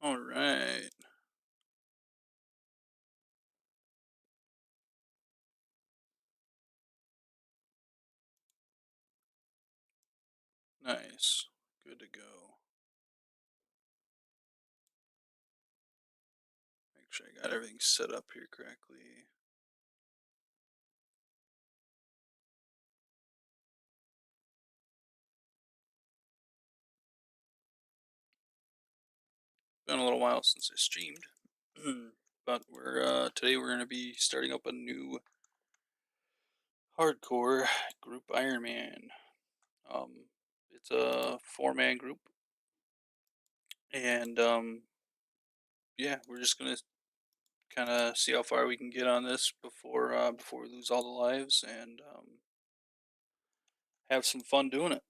All right. Nice. Good to go. Make sure I got everything set up here correctly. Been a little while since I streamed. But we're today we're gonna be starting up a new hardcore group Iron Man. Um it's a 4-man group, and yeah, we're just gonna kind of see how far we can get on this before we lose all the lives, and have some fun doing it.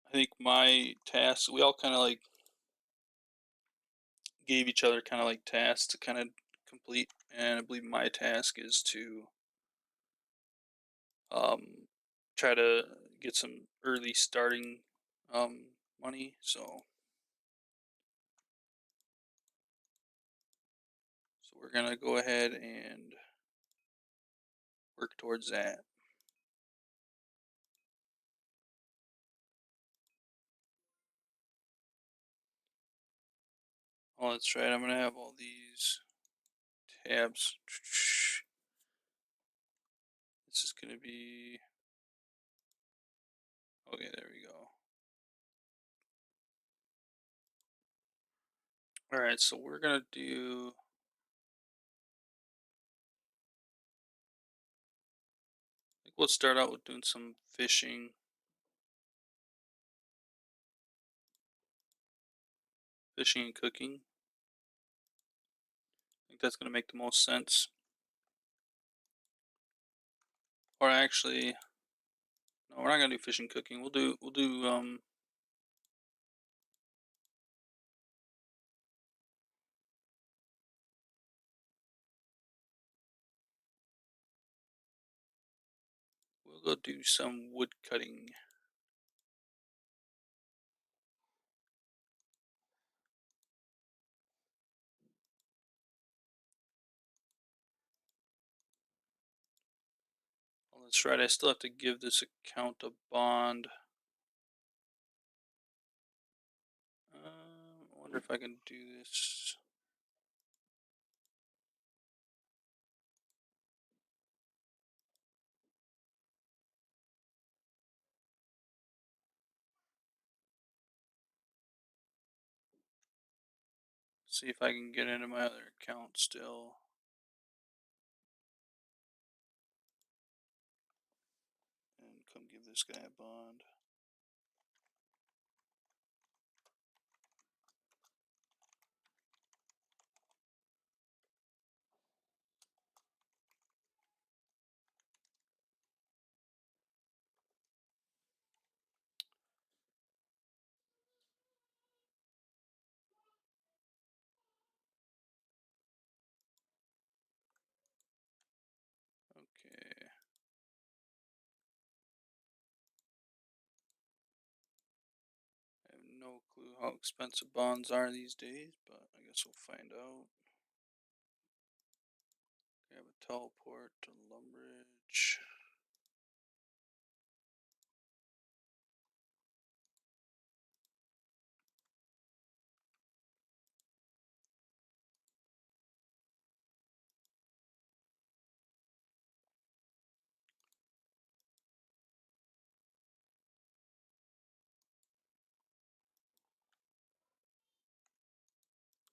I think my task, we all kind of like gave each other kind of like tasks to kind of complete, and I believe my task is to um, try to get some early starting money. So we're gonna go ahead and work towards that. Oh, that's right. I'm gonna have all these tabs. This is gonna be okay. There we go. All right, so we're gonna do. I think we'll start out with doing some fishing and cooking. I think that's gonna make the most sense. Or actually, no, we're not gonna do fishing cooking. We'll go do some wood cutting. Oh, that's right. I still have to give this account a bond. I wonder if I can do this. See if I can get into my other account still. And come give this guy a bond. Okay. I have no clue how expensive bonds are these days, but I guess we'll find out. Grab a teleport to Lumbridge.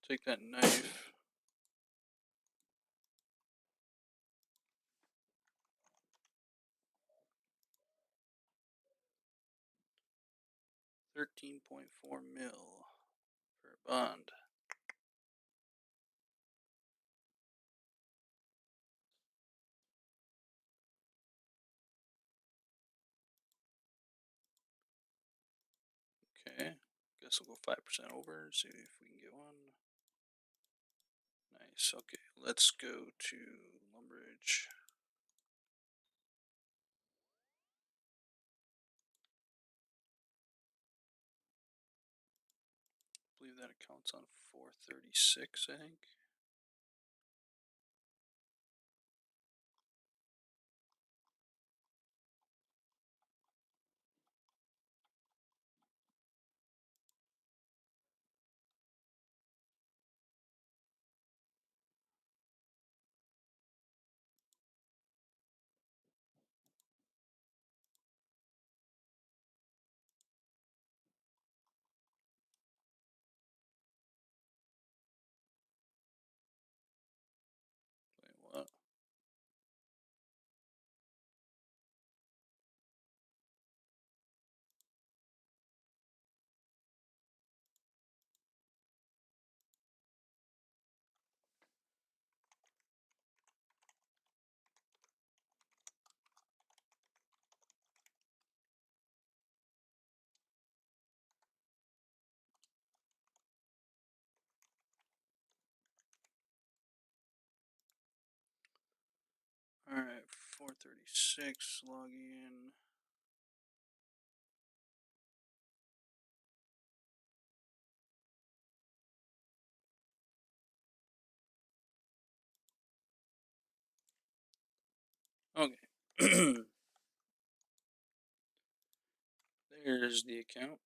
Take that knife. $13.4 million for a bond. Okay. Guess we'll go 5% over, see if we can get one. Nice. Okay, let's go to Lumbridge. that account's on 436, I think. Wait, what? Alright, 436, log in. Okay. There's the account.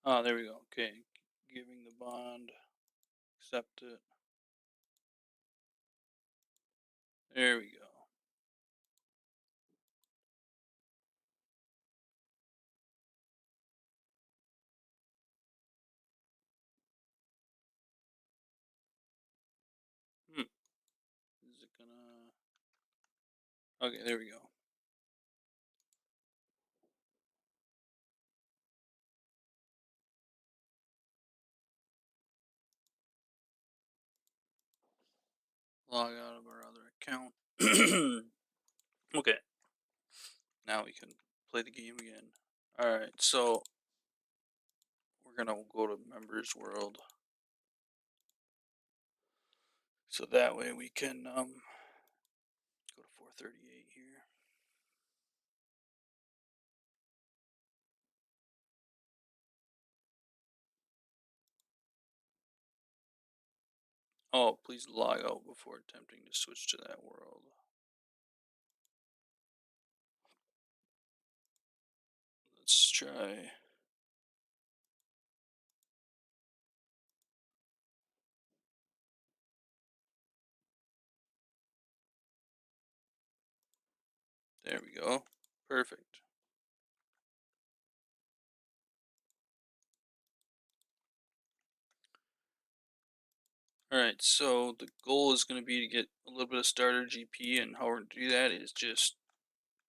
Ah, there we go. Okay, giving the bond, accept it. There we go. Hmm. Is it gonna? Okay, there we go. Log out of our other account. Okay, now we can play the game again. Alright, so we're gonna go to members world. So that way we can go to 438 here. Oh, please log out before attempting to switch to that world. Let's try. There we go. Perfect. Alright, so the goal is going to be to get a little bit of starter GP, and how we're going to do that is just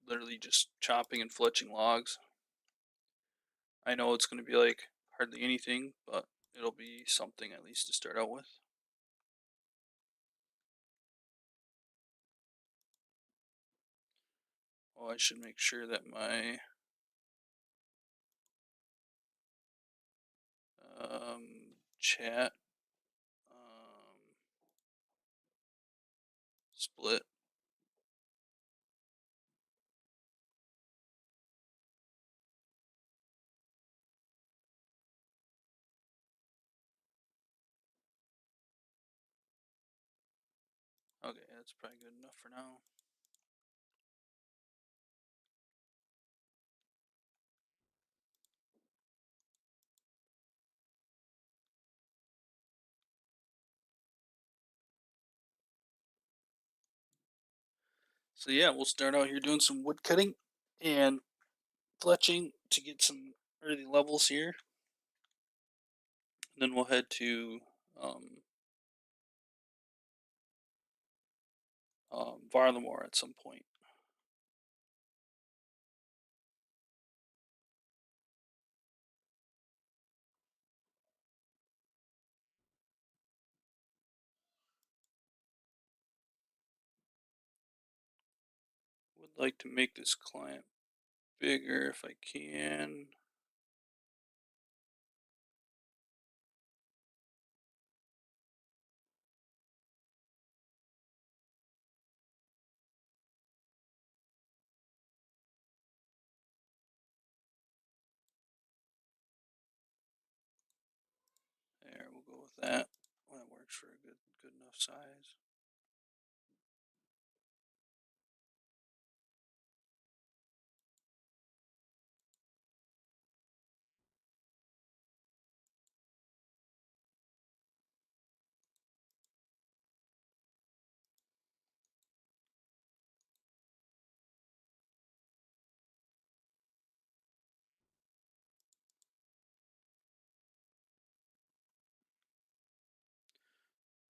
literally just chopping and fletching logs. I know it's going to be like hardly anything, but it'll be something at least to start out with. Oh, I should make sure that my chat split. Okay, that's probably good enough for now. So yeah, we'll start out here doing some wood cutting and fletching to get some early levels here. Then we'll head to Varlamore at some point. Would like to make this client bigger if I can. There, we'll go with that. That works for a good enough size.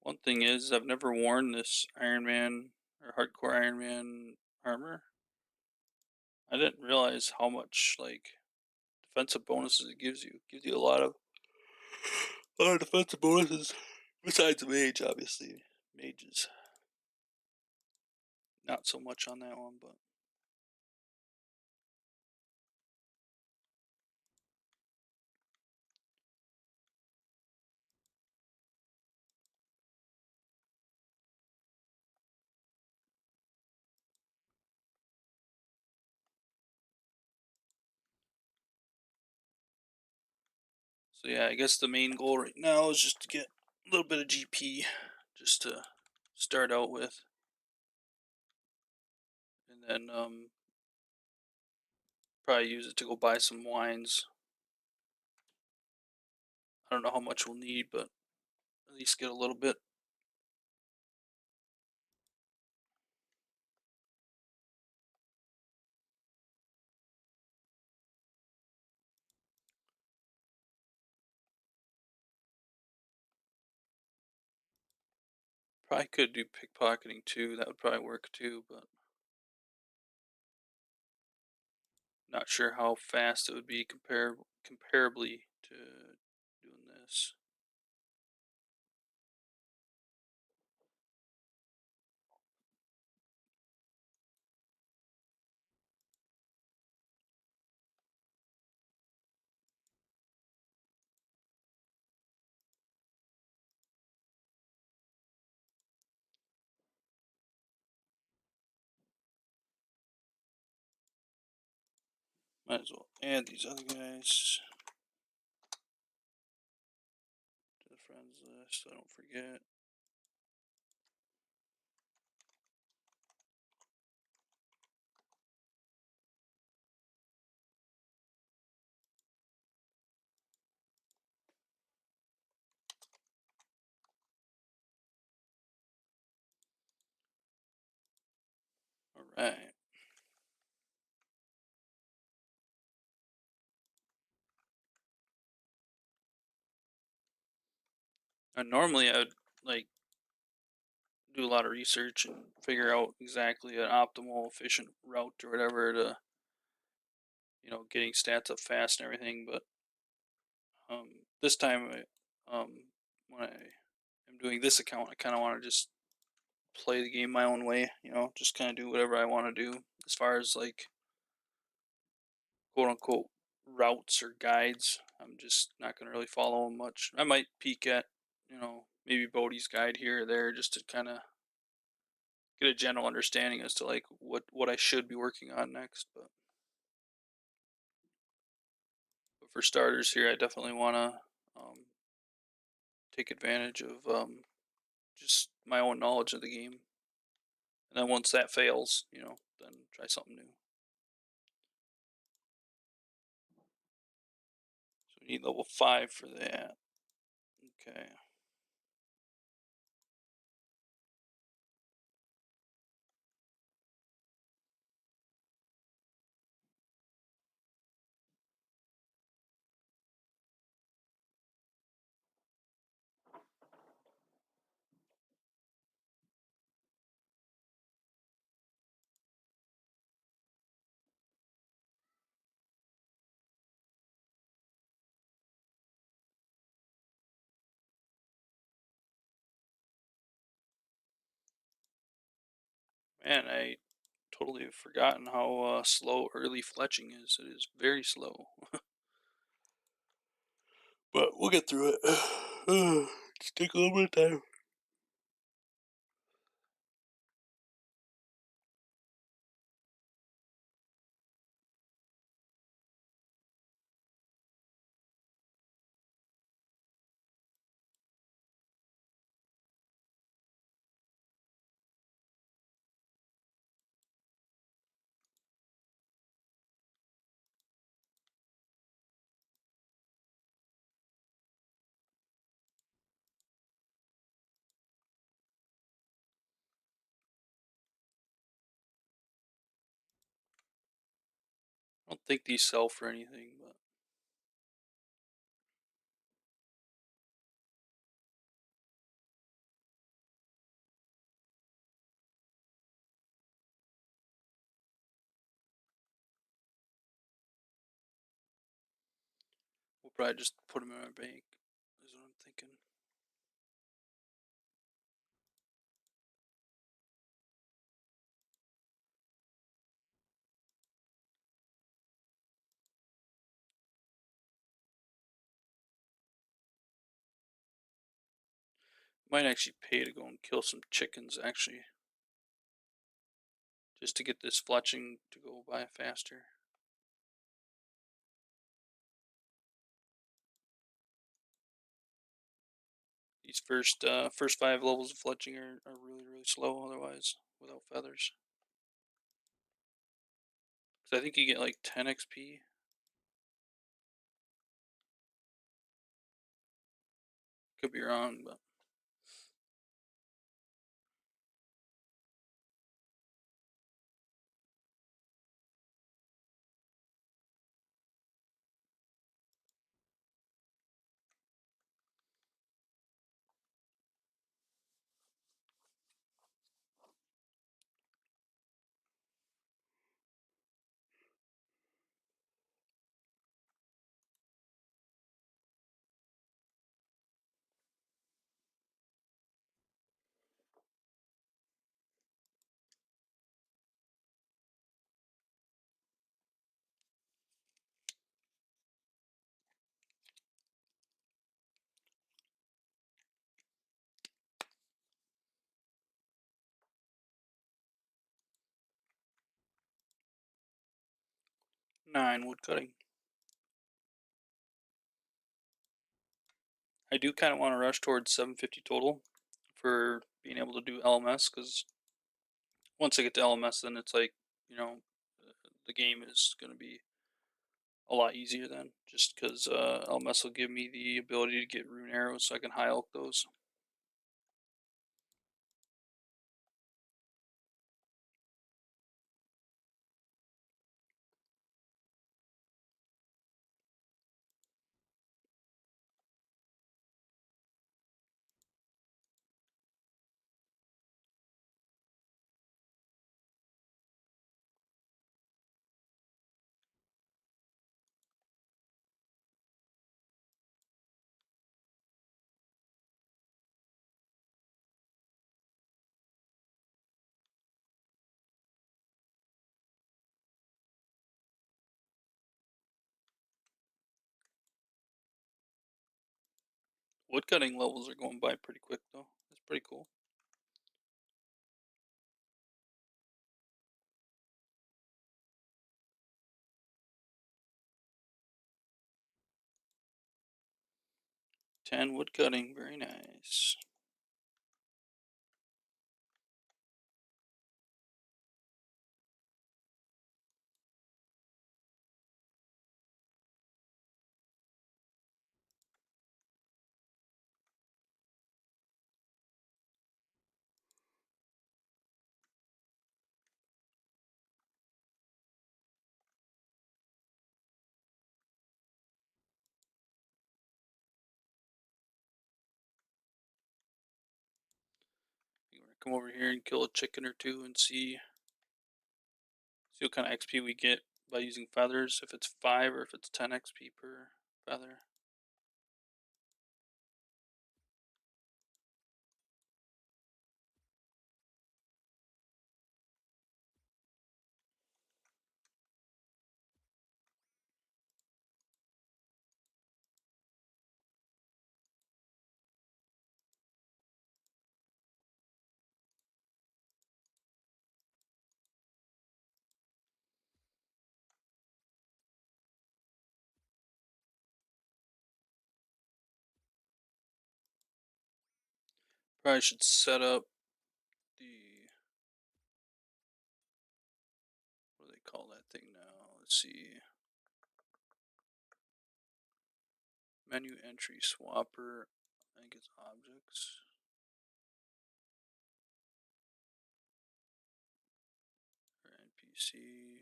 One thing is, I've never worn this Iron Man or Hardcore Iron Man armor. I didn't realize how much like defensive bonuses it gives you. It gives you a lot of defensive bonuses. Besides mage, obviously. Mages. Not so much on that one, but so yeah, I guess the main goal right now is just to get a little bit of GP just to start out with. And then probably use it to go buy some wines. I don't know how much we'll need, but at least get a little bit. Probably could do pickpocketing too. That would probably work too, but not sure how fast it would be comparably to doing this. Might as well add these other guys to the friends list so I don't forget. Alright. And normally I would like do a lot of research and figure out exactly an optimal efficient route or whatever to getting stats up fast and everything, but this time when I am doing this account I kinda wanna just play the game my own way, just kinda do whatever I wanna do as far as like quote unquote routes or guides. I'm just not gonna really follow them much. I might peek at, maybe Bodhi's guide here or there just to kind of get a general understanding as to like what I should be working on next. But for starters here, I definitely want to take advantage of just my own knowledge of the game. And then once that fails, then try something new. So we need level 5 for that. Okay. Man, I totally have forgotten how slow early fletching is. It is very slow. But we'll get through it. Just take a little bit of time. I don't think these sell for anything, but we'll probably just put them in our bank, is what I'm thinking. Might actually pay to go and kill some chickens, actually, just to get this fletching to go by faster. These first 5 levels of fletching are really slow otherwise without feathers. So I think you get like 10 XP. Could be wrong, but 9 wood cutting. I do kind of want to rush towards 750 total for being able to do LMS, because once I get to LMS, then it's like, you know, the game is going to be a lot easier then, just because LMS will give me the ability to get rune arrows so I can high elk those. Wood cutting levels are going by pretty quick though. That's pretty cool. Ten wood cutting, very nice. We're gonna come over here and kill a chicken or two and see what kind of XP we get by using feathers. If it's 5 or if it's 10 XP per feather. Probably should set up the, what do they call that thing now? Let's see. Menu entry swapper. I think it's objects. Or NPC.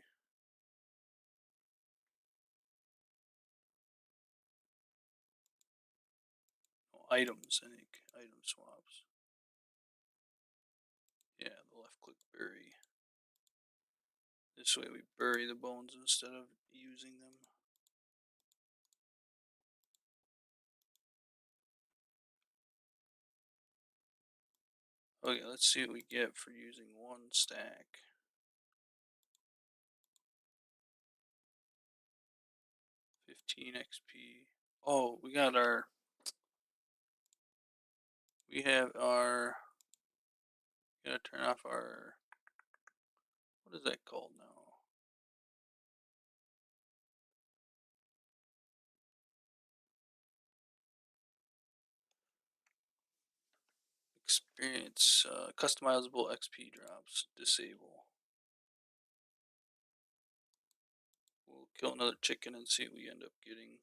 Oh, items, I think. Item swaps. Yeah, the left click bury. This way we bury the bones instead of using them. Okay, let's see what we get for using one stack. 15 XP. Oh, we have our, gotta turn off our, what is that called now? Experience, customizable XP drops, disable. We'll kill another chicken and see what we end up getting.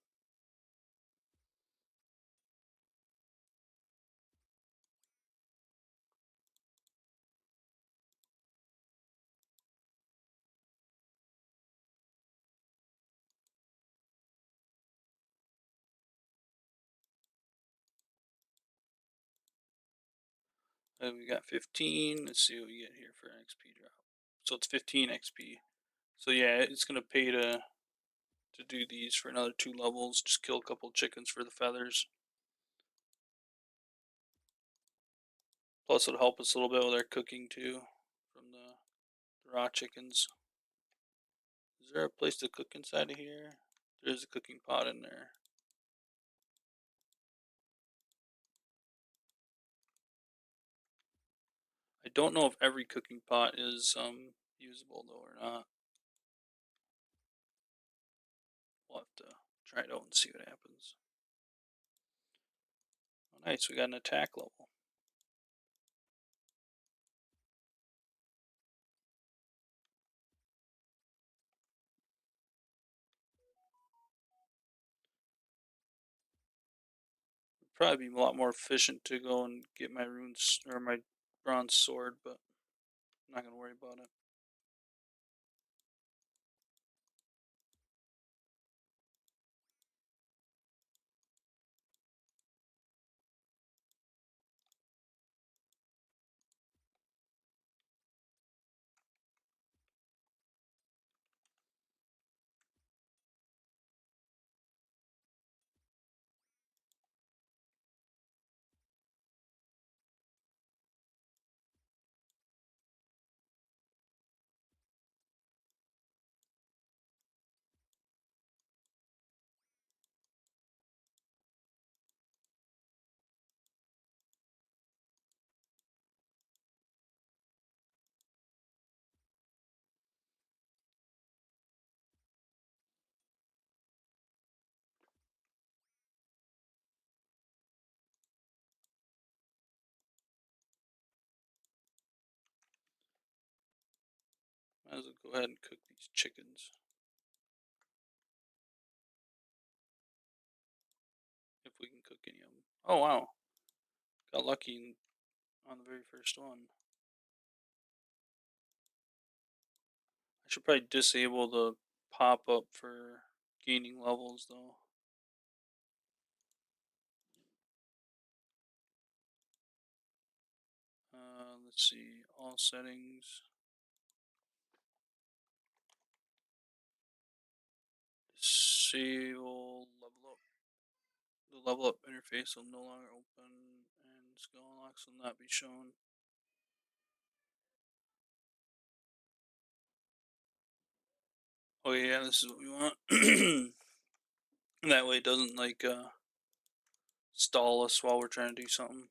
We got 15. Let's see what we get here for an XP drop. So it's 15 XP. So yeah, it's gonna pay to do these for another 2 levels. Just kill a couple chickens for the feathers. Plus it'll help us a little bit with our cooking too, from the raw chickens. Is there a place to cook inside of here? There's a cooking pot in there. I don't know if every cooking pot is usable though or not. We'll have to try it out and see what happens. Oh, nice, we got an attack level. It'd probably be a lot more efficient to go and get my runes or my bronze sword, but I'm not gonna worry about it. Might as well go ahead and cook these chickens. If we can cook any of them. Oh wow, got lucky on the very first one. I should probably disable the pop-up for gaining levels though. Let's see, all settings. Disable level up. The level up interface will no longer open and skill unlocks will not be shown. Oh yeah, this is what we want. That way it doesn't like stall us while we're trying to do something.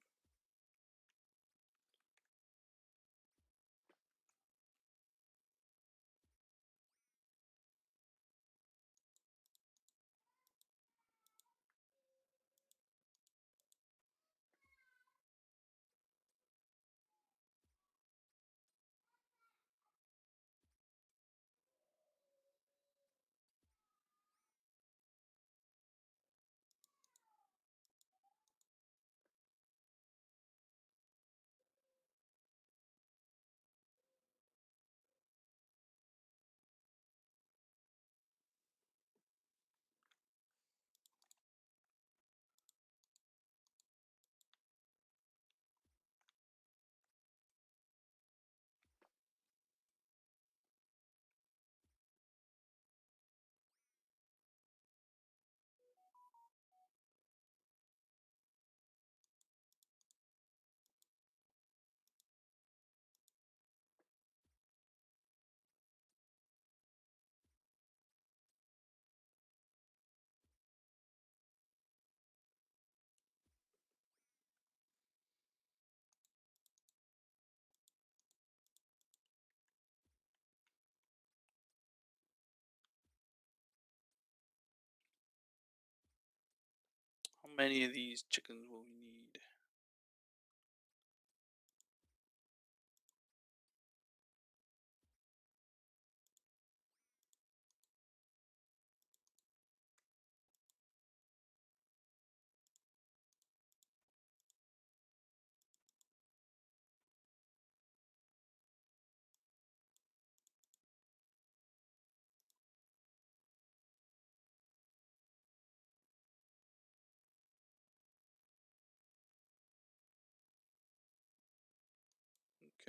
many of these chickens will we need?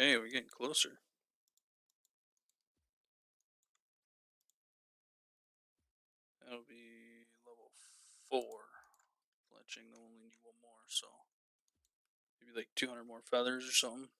Okay, we're getting closer. That'll be level 4. Fletching, they'll only need one more, so maybe like 200 more feathers or something.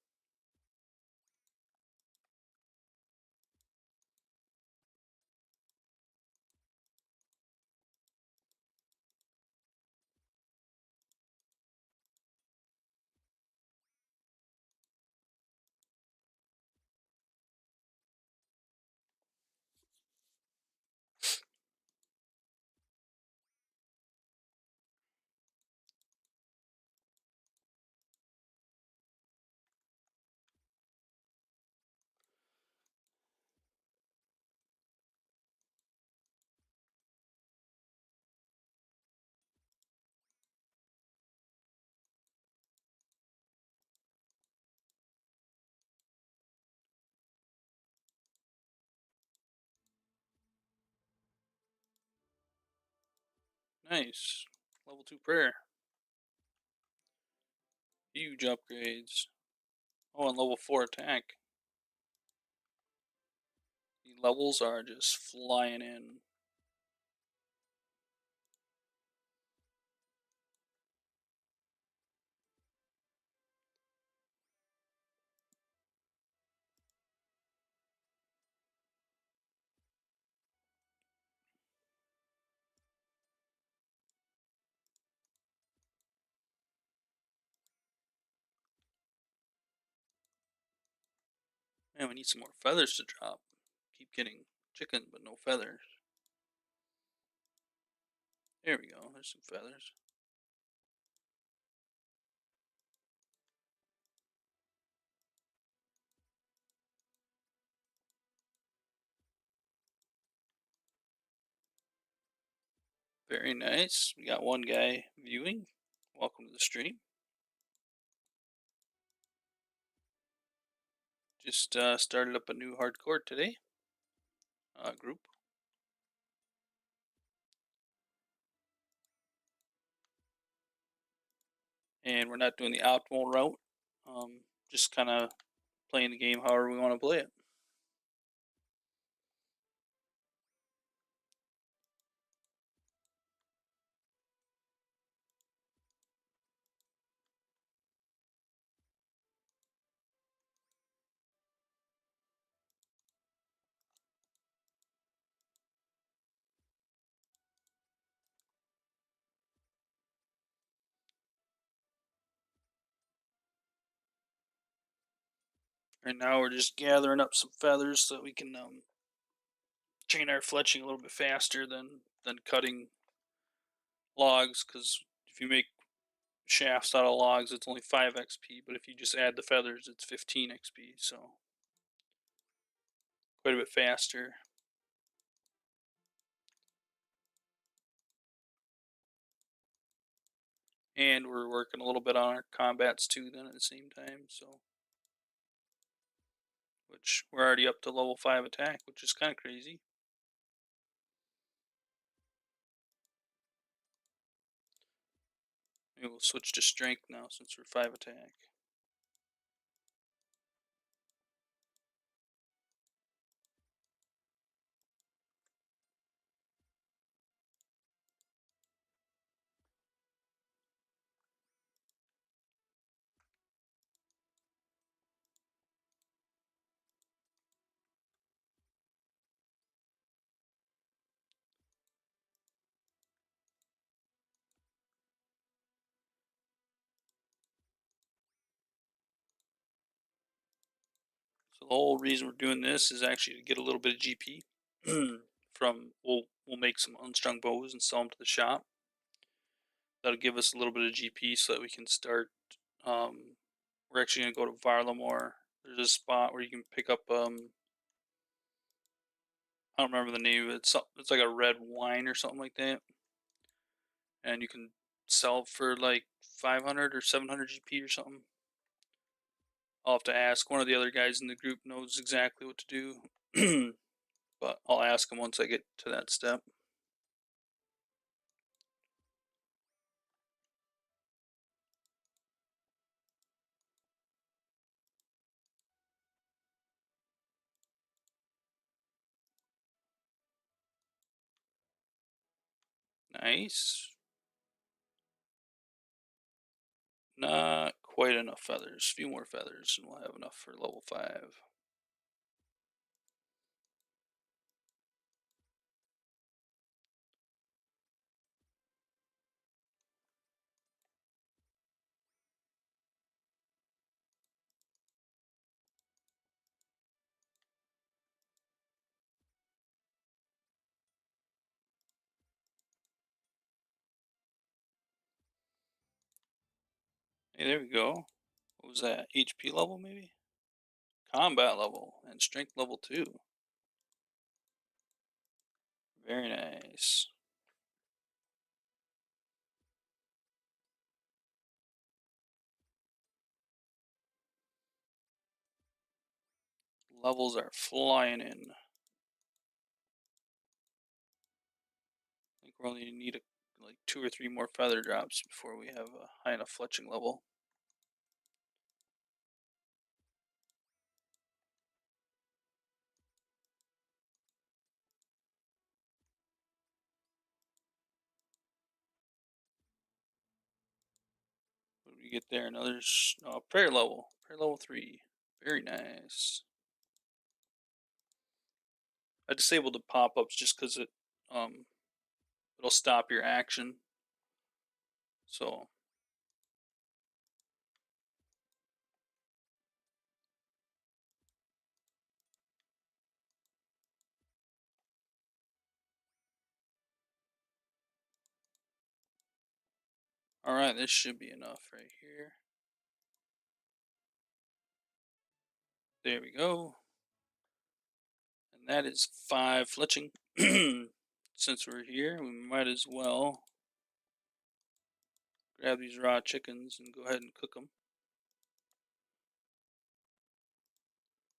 Nice. Level 2 prayer. Huge upgrades. Oh, and level 4 attack. The levels are just flying in. Man, we need some more feathers to drop. Keep getting chicken, but no feathers. There we go. There's some feathers. Very nice. We got one guy viewing. Welcome to the stream. Just started up a new hardcore today group. And we're not doing the optimal route. Just kind of playing the game however we want to play it. Right now we're just gathering up some feathers so that we can chain our fletching a little bit faster than cutting logs. Because if you make shafts out of logs, it's only 5 XP, but if you just add the feathers, it's 15 XP. So quite a bit faster. And we're working a little bit on our combats too then at the same time, so which we're already up to level 5 attack, which is kind of crazy. Maybe we'll switch to strength now since we're 5 attack. So the whole reason we're doing this is actually to get a little bit of GP from we'll make some unstrung bows and sell them to the shop. That'll give us a little bit of GP so that we can start. We're actually gonna go to Varlamore. There's a spot where you can pick up I don't remember the name of it. It's like a red wine or something like that, and you can sell it for like 500 or 700 GP or something. I'll have to ask. One of the other guys in the group knows exactly what to do, but I'll ask him once I get to that step. Nice. Not quite enough feathers. A few more feathers, and we'll have enough for level 5. Hey, there we go. What was that? HP level, maybe? Combat level and strength level 2. Very nice. Levels are flying in. I think we're only need like 2 or 3 more feather drops before we have a high enough fletching level. What do we get there? Another prayer level. Prayer level 3. Very nice. I disabled the pop-ups just because it'll stop your action. So alright, this should be enough right here. There we go. And that is 5 fletching. Since we're here, we might as well grab these raw chickens and go ahead and cook them.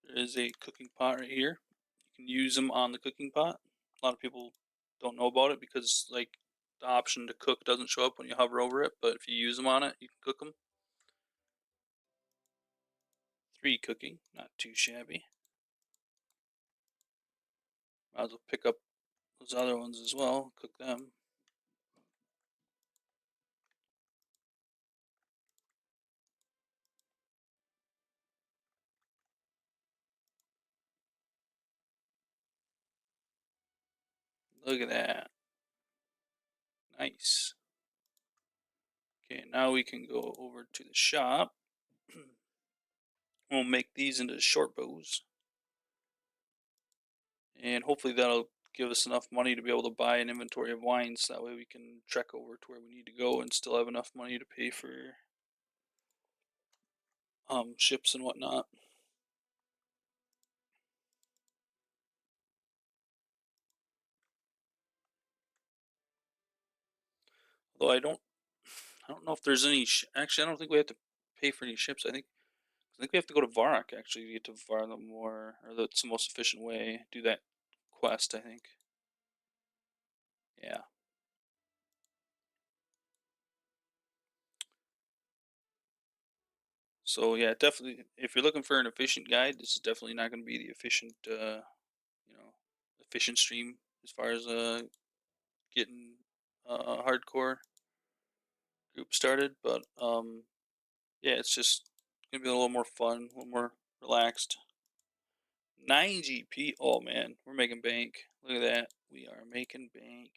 There is a cooking pot right here. You can use them on the cooking pot. A lot of people don't know about it because like the option to cook doesn't show up when you hover over it, but if you use them on it, you can cook them. 3 cooking, not too shabby. Might as well pick up those other ones as well, cook them. Look at that. Nice. Okay, now we can go over to the shop. We'll make these into short bows. And hopefully that'll give us enough money to be able to buy an inventory of wines. That way we can trek over to where we need to go and still have enough money to pay for ships and whatnot. Although I don't know if there's any. Actually, I don't think we have to pay for any ships. I think we have to go to Varrock actually to get to Varlamore, or that's the most efficient way. Do that quest, I think. Yeah. So yeah, definitely. If you're looking for an efficient guide, this is definitely not going to be the efficient, efficient stream as far as getting a hardcore group started. But yeah, it's just gonna be a little more fun, a little more relaxed. 9 GP. Oh man, we're making bank. Look at that. We are making bank.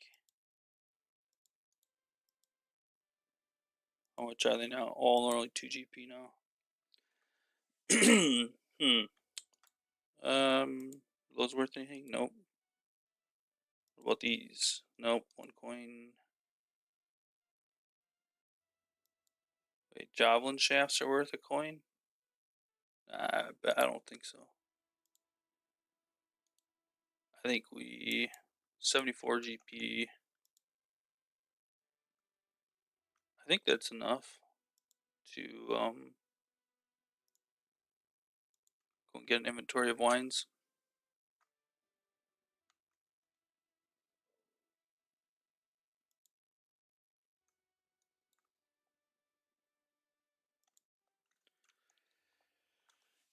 How much are they now? Oh, they're only 2 GP now. Hmm. Those worth anything? Nope. What about these? Nope. 1 coin. Okay, javelin shafts are worth a coin? I don't think so. I think we 74 GP. I think that's enough to go and get an inventory of wines.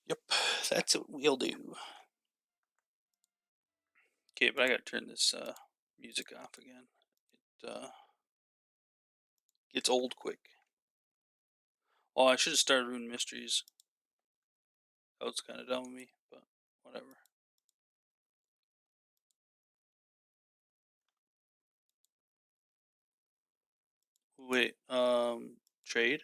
Yep, that's what we'll do. Okay, but I gotta turn this music off again. It gets old quick. Oh, I should have started Rune Mysteries. That was kind of dumb of me, but whatever. Wait, trade?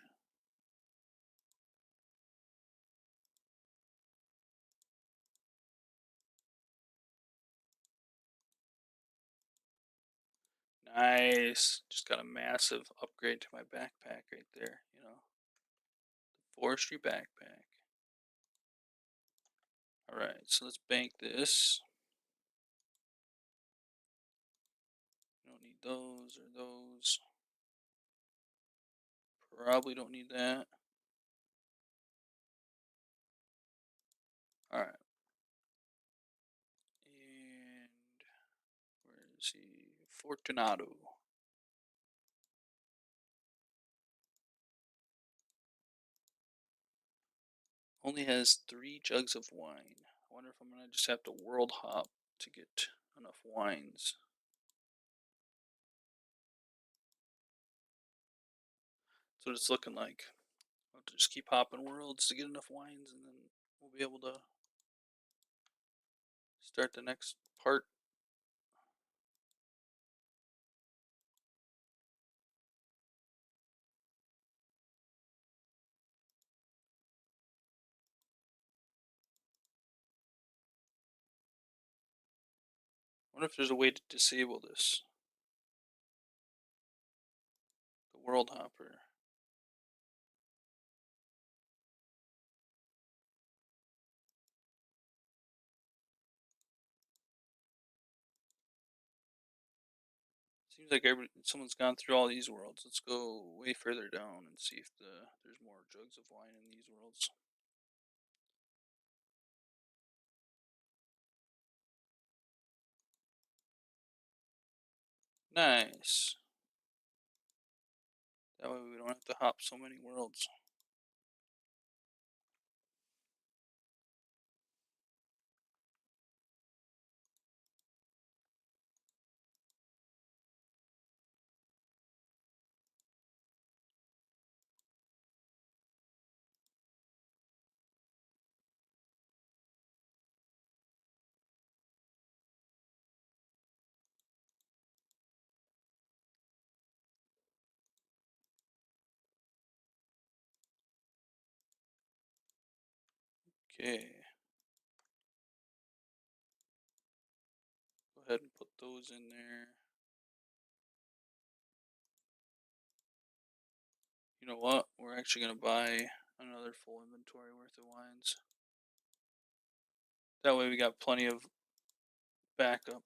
Nice. Just got a massive upgrade to my backpack right there, you know. Forestry backpack. Alright, so let's bank this. We don't need those or those. Probably don't need that. Alright. And where is he? Fortunato. Only has 3 jugs of wine. I wonder if I'm gonna just have to world hop to get enough wines. That's what it's looking like. I'll have to just keep hopping worlds to get enough wines, and then we'll be able to start the next part. I wonder if there's a way to disable this. The world hopper. Seems like someone's gone through all these worlds. Let's go way further down and see if there's more jugs of wine in these worlds. Nice. That way we don't have to hop so many worlds. Okay. Go ahead and put those in there. You know what? We're actually going to buy another full inventory worth of wines. That way we got plenty of backup.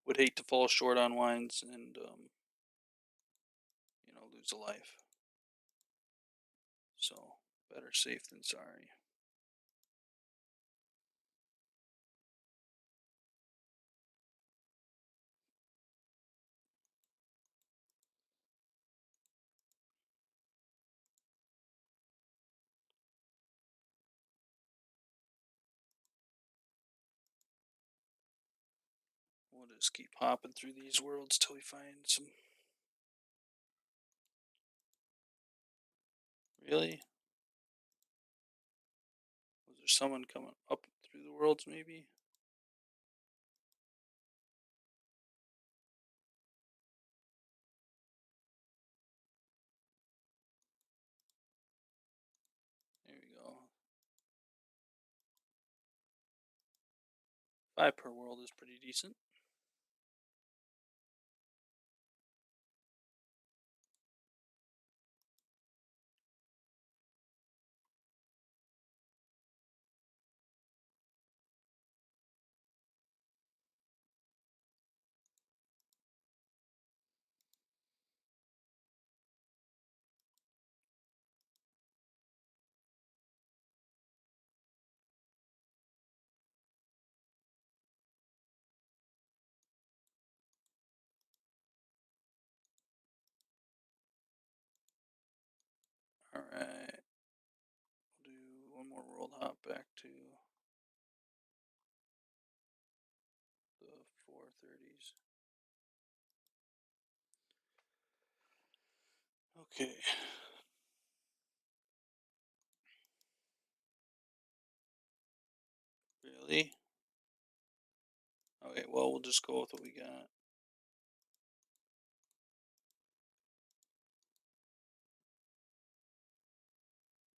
Would hate to fall short on wines and, lose a life. So, better safe than sorry. We'll just keep hopping through these worlds till we find some. Really? Was there someone coming up through the worlds, maybe? There we go. 5 per world is pretty decent. Alright, we'll do one more world hop back to the 430s. Okay. Really? Okay, well, we'll just go with what we got.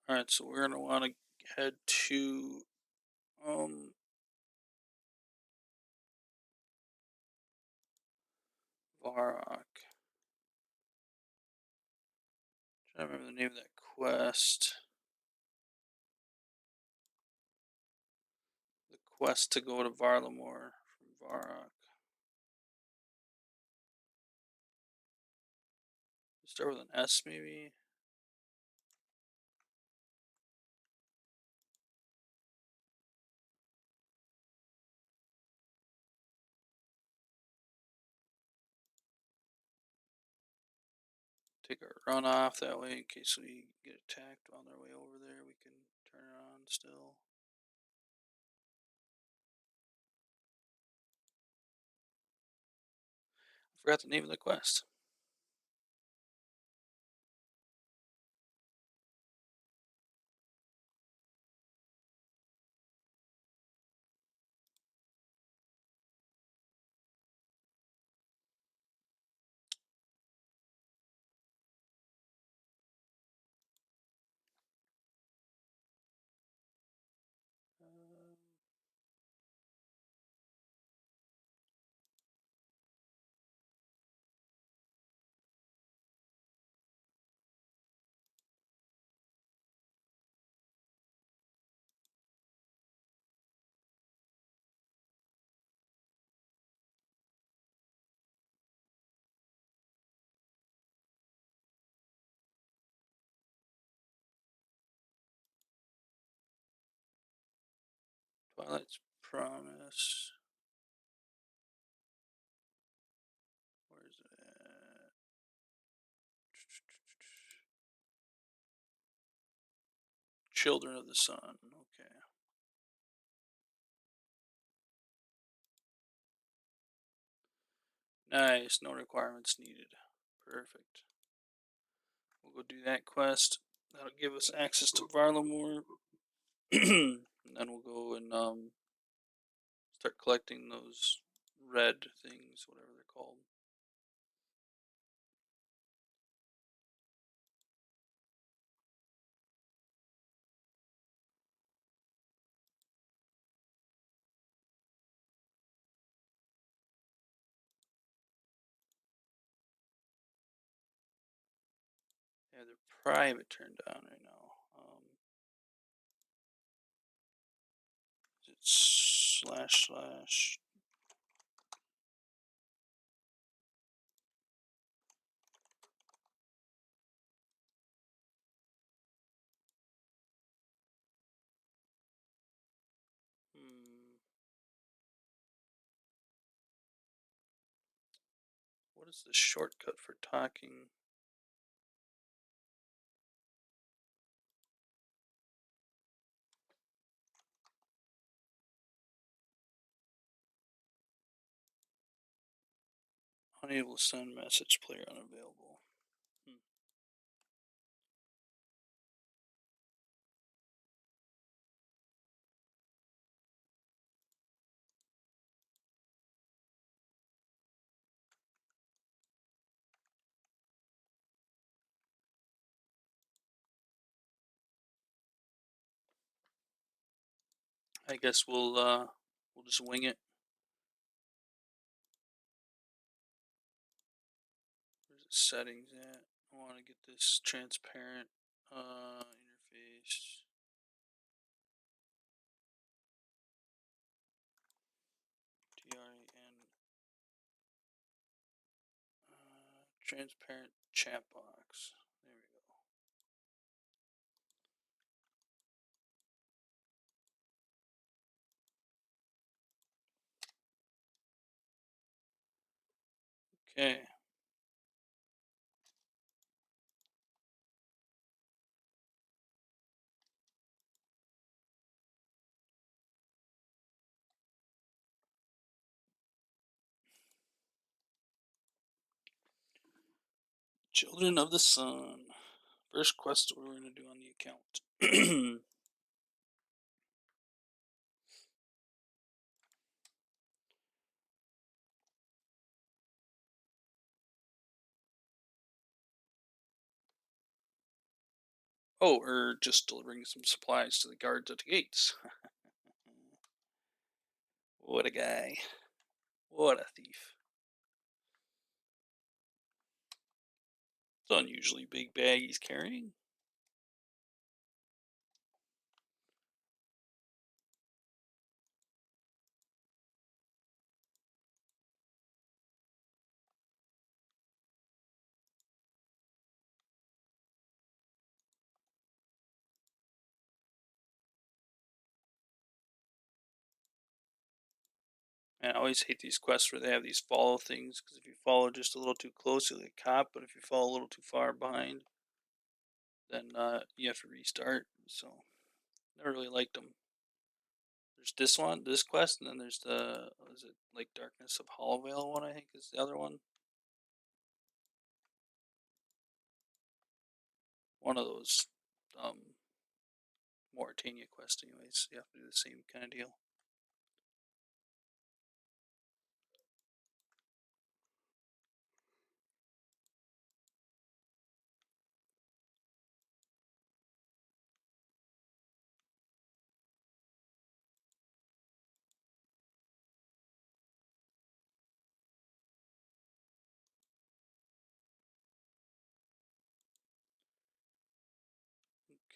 Alright, so we're gonna want to head to Varrock. Trying to remember the name of that quest. The quest to go to Varlamore from Varrock. Start with an S, maybe. Take our run off that way in case we get attacked on their way over there. We can turn it on still. I forgot the name of the quest. Um, Twilight's Promise. Where's it at? Children of the Sun. Okay. Nice. No requirements needed. Perfect. We'll go do that quest. That'll give us access to Varlamore. And then we'll go and start collecting those red things, whatever they're called. Yeah, they're private turned on right now. Is it // What is the shortcut for talking? Unable to send message, player unavailable. I guess we'll just wing it. Where's the settings at? I want to get this transparent interface. TRAN transparent chat box. There we go. Okay. Children of the Sun. First quest we're going to do on the account. Oh, or just delivering some supplies to the guards at the gates. What a guy. What a thief. It's unusually big bag he's carrying. And I always hate these quests where they have these follow things, because if you follow just a little too close, you'll get caught, but if you follow a little too far behind, then you have to restart. So, never really liked them. There's this one, this quest, and then there's the, what is it, like Darkness of Hollowvale one, I think is the other one. One of those Mauritania quests, anyways. You have to do the same kind of deal.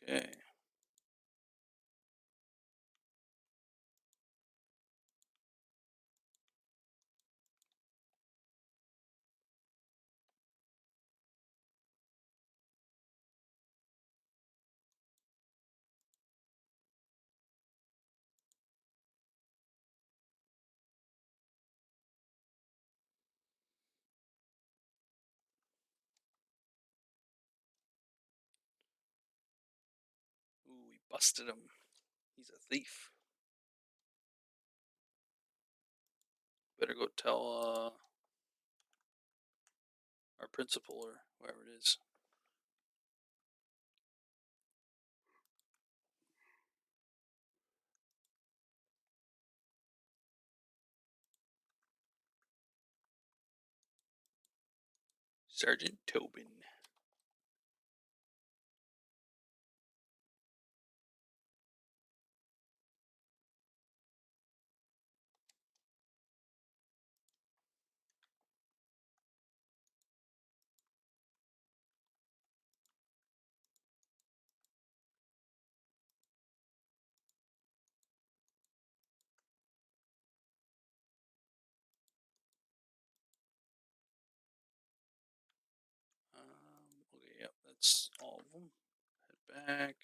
Okay. Ooh, we busted him. He's a thief. Better go tell our principal or whoever it is. Sergeant Tobin. Okay, yep, that's all of them. Head back.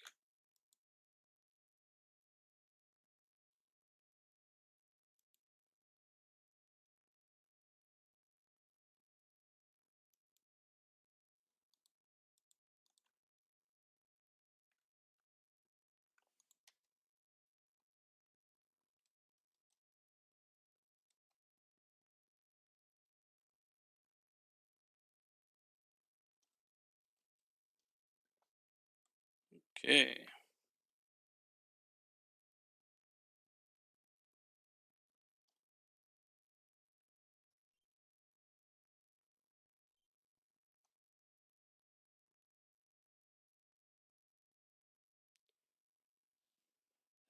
Okay.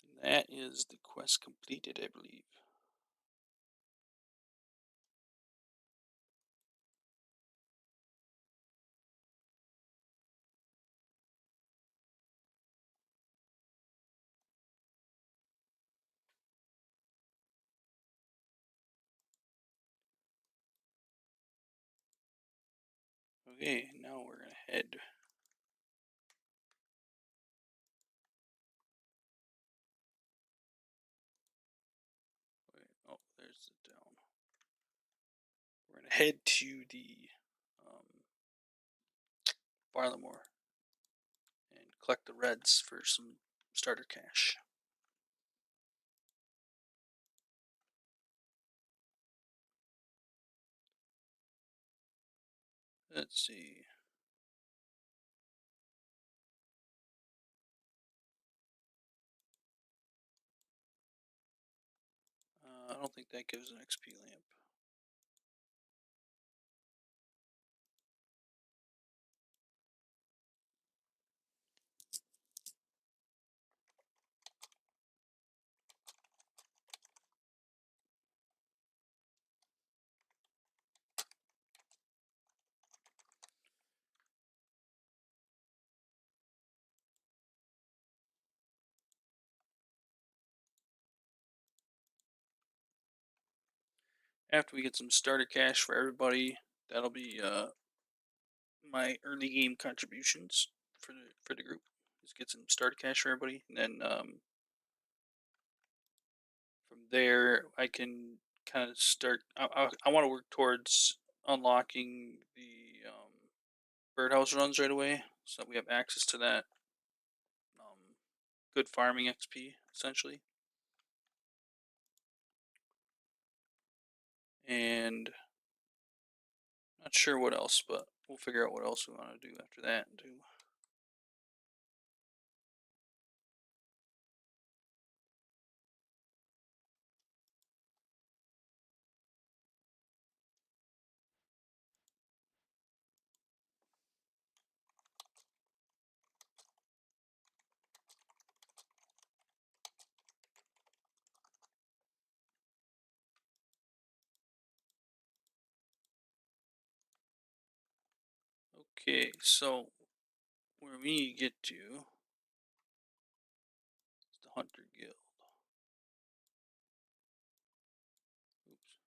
And that is the quest completed, I believe. Okay, now we're gonna head. Wait, oh, there's the down. We're gonna head to the Barlamore and collect the reds for some starter cash. Let's see. I don't think that gives an XP lamp. After we get some starter cash for everybody, that'll be my early game contributions for the group. Just get some starter cash for everybody, and then from there I can kind of start. I want to work towards unlocking the birdhouse runs right away, so that we have access to that good farming XP essentially, and not sure what else, but we'll figure out what else we want to do after that too. Okay, so where we need to get to is the Hunter Guild. Oops.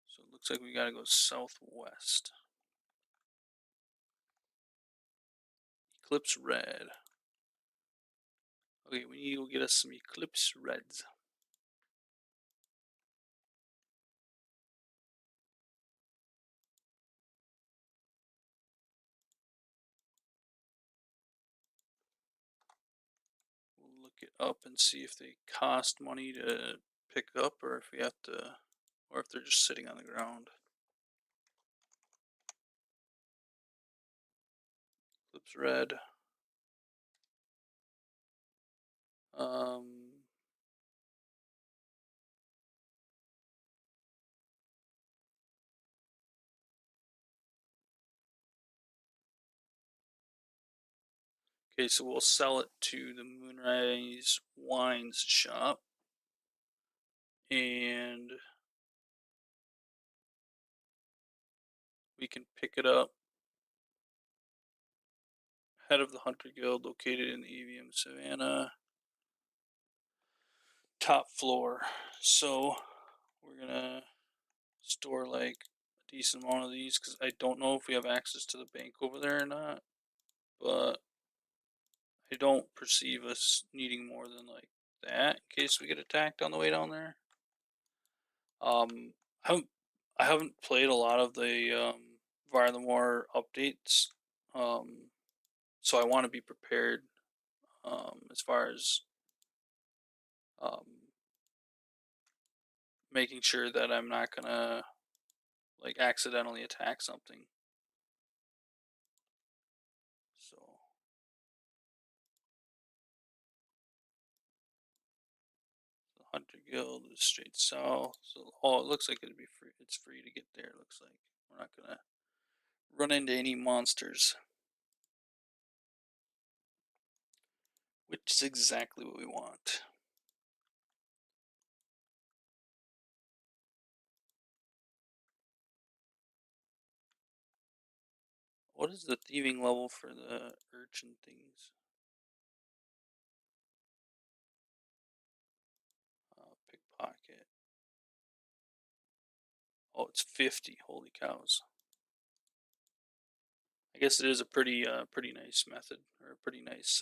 So it looks like we gotta go southwest. Eclipse Red. Okay, we need to go get us some Eclipse Reds. We'll look it up and see if they cost money to pick up, or if we have to, or if they're just sitting on the ground. Eclipse Red. Um, okay, so we'll sell it to the Moonrise Wines shop, and we can pick it up head of the Hunter Guild, located in the EVM Savannah, top floor. So we're gonna store like a decent amount of these, because I don't know if we have access to the bank over there or not, but I don't perceive us needing more than like that in case we get attacked on the way down there. Um, I haven't I haven't played a lot of the Varlamore updates, so I want to be prepared as far as um, making sure that I'm not gonna like accidentally attack something. So the Hunter Guild is straight south. So oh, it looks like it'd be free. It's free to get there. It looks like we're not gonna run into any monsters, which is exactly what we want. What is the thieving level for the urchin things? Pickpocket. Oh, it's 50. Holy cows! I guess it is a pretty nice method, or a pretty nice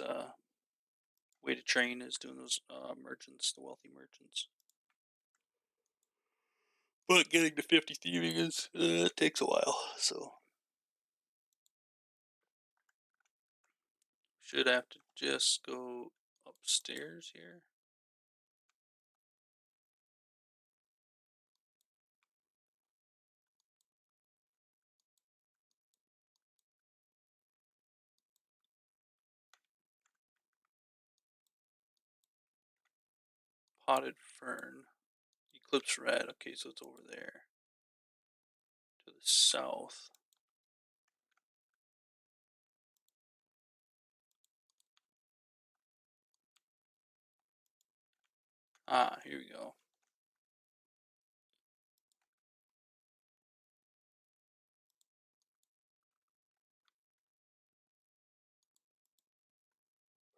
way to train, is doing those merchants, the wealthy merchants. But getting to 50 thieving is takes a while, so should have to just go upstairs here. Potted fern. Eclipse red. Okay, so it's over there to the south. Ah, here we go.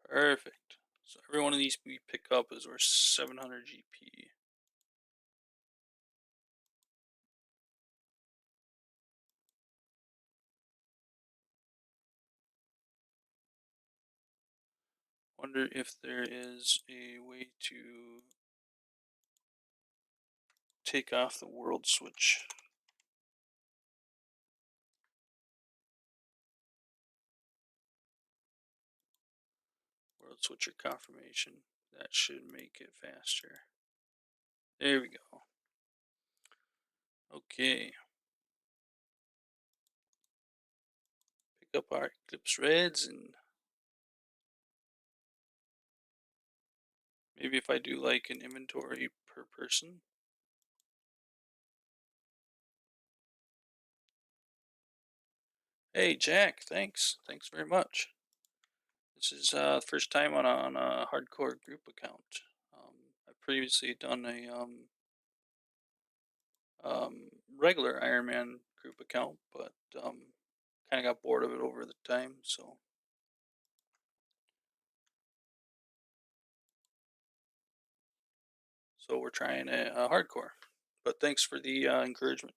Perfect. So every one of these we pick up is worth 700 GP. Wonder if there is a way to take off the world switch. World switcher confirmation. That should make it faster. There we go. Okay. Pick up our Eclipse Reds, and maybe if I do like an inventory per person. Hey Jack, thanks. Thanks very much. This is first time on a hardcore group account. I've previously done a regular Iron Man group account, but kind of got bored of it over the time. So we're trying a hardcore. But thanks for the encouragement.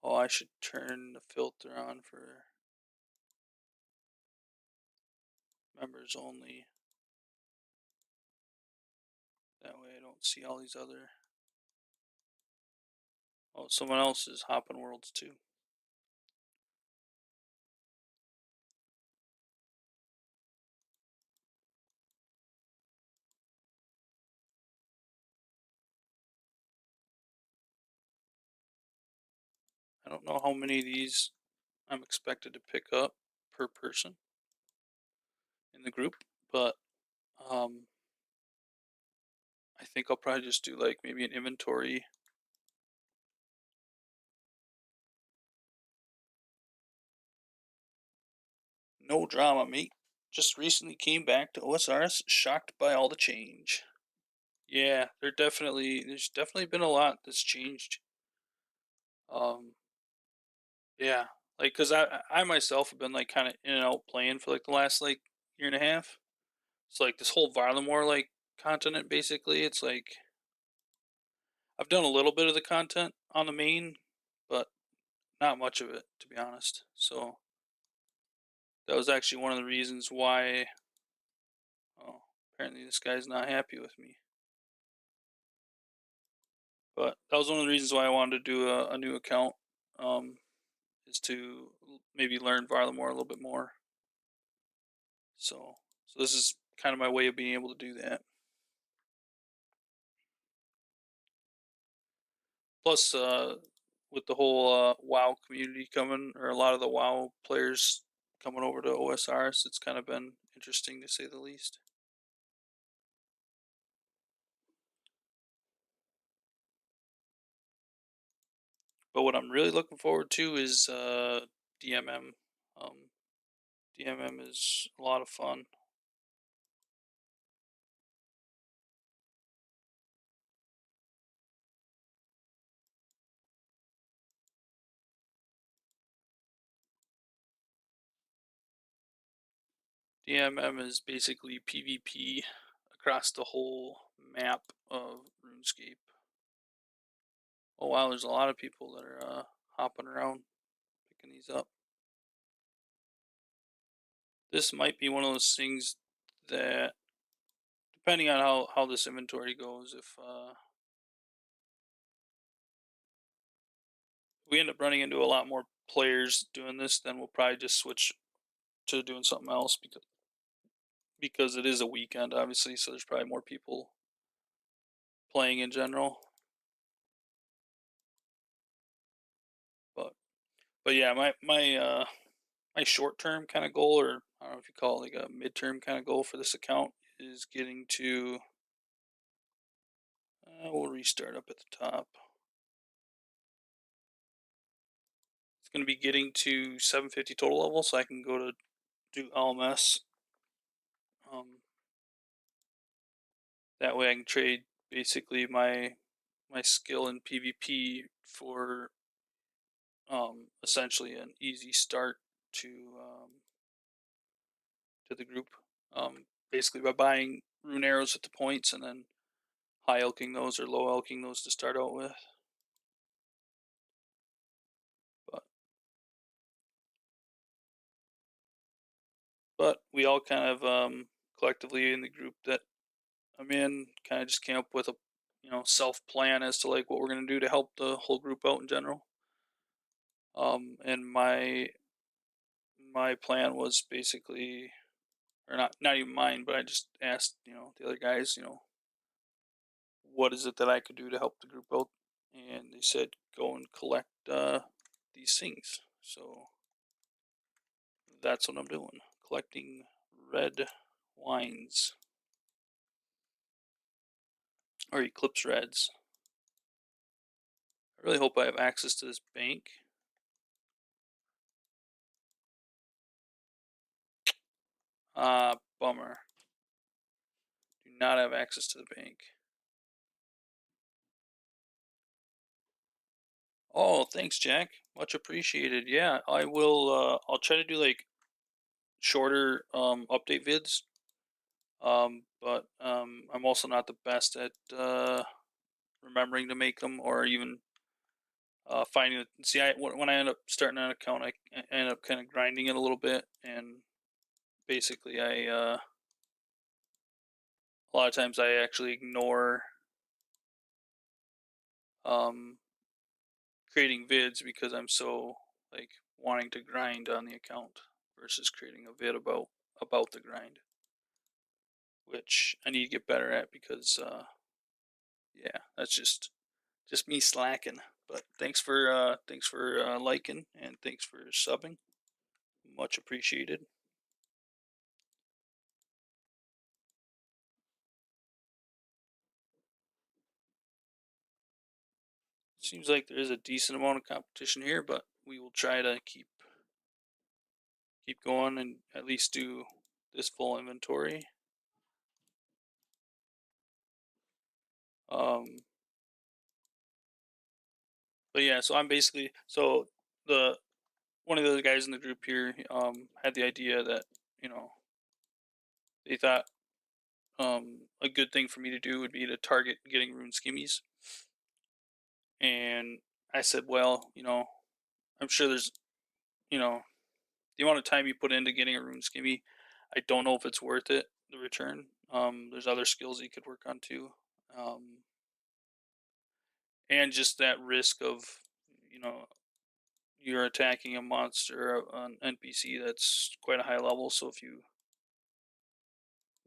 Oh, I should turn the filter on for members only. That way I don't see all these other. Oh, someone else is hopping worlds too. I don't know how many of these I'm expected to pick up per person in the group, but um, I think I'll probably just do like maybe an inventory. No drama, mate. Just recently came back to OSRS, shocked by all the change. Yeah, there's definitely been a lot that's changed. Um, yeah, like cause I myself have been like kind of in and out playing for like the last like year and a half. It's like this whole Varlamore like continent basically. It's like I've done a little bit of the content on the main, but not much of it to be honest. So that was actually one of the reasons why. Oh, apparently this guy's not happy with me. But that was one of the reasons why I wanted to do a new account, um, is to maybe learn Varlamore a little bit more. So this is kind of my way of being able to do that. Plus, with the whole WoW community coming, or a lot of the WoW players coming over to OSRs, it's kind of been interesting to say the least. But what I'm really looking forward to is DMM. Um, DMM is a lot of fun. DMM is basically PvP across the whole map of RuneScape. Oh wow, there's a lot of people that are hopping around picking these up. This might be one of those things that, depending on how this inventory goes, if we end up running into a lot more players doing this, then we'll probably just switch to doing something else because it is a weekend, obviously, so there's probably more people playing in general. But but yeah, my short term kind of goal, or I don't know if you call it like a midterm kind of goal for this account, is getting to, we'll restart up at the top. It's going to be getting to 750 total level so I can go to do LMS. That way I can trade basically my skill in PvP for essentially an easy start to the group. Basically by buying rune arrows at the points and then high elking those or low elking those to start out with. But we all kind of collectively in the group that I'm in kind of just came up with a self plan as to like what we're gonna do to help the whole group out in general. And my plan was basically, or not even mine, but I just asked the other guys, what is it that I could do to help the group out, and they said go and collect these things. So that's what I'm doing, collecting red wines or eclipse reds. I really hope I have access to this bank. Bummer. Do not have access to the bank. Oh, thanks, Jack. Much appreciated. Yeah, I will. I'll try to do like shorter update vids. But I'm also not the best at remembering to make them or even finding it. See, when I end up starting an account, I end up kind of grinding it a little bit, and basically, a lot of times I actually ignore um, creating vids because I'm so like wanting to grind on the account versus creating a vid about the grind, which I need to get better at because yeah, that's just me slacking. But thanks for liking and thanks for subbing. Much appreciated. Seems like there is a decent amount of competition here, but we will try to keep going and at least do this full inventory. Um, but yeah, so I'm basically the one of the other guys in the group here had the idea that they thought a good thing for me to do would be to target getting rune skimmies, and I said, well, I'm sure there's you know the amount of time you put into getting a rune skimmy, I don't know if it's worth it, the return. There's other skills you could work on too. Um, and just that risk of, you know, you're attacking a monster, an NPC that's quite a high level. So if you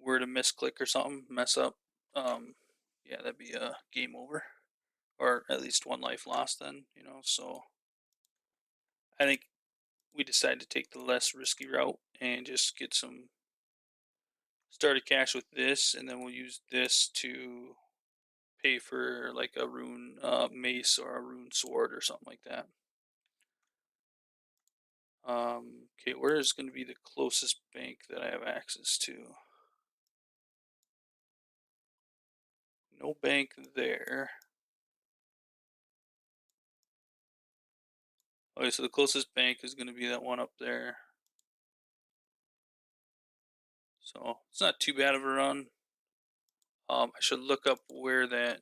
were to misclick or something, mess up, yeah, that'd be a game over, or at least one life lost. Then so I think we decided to take the less risky route and just get some started cash with this, and then we'll use this to pay for like a rune mace or a rune sword or something like that. Okay, where is going to be the closest bank that I have access to? No bank there. Okay, so the closest bank is going to be that one up there. So it's not too bad of a run. I should look up where that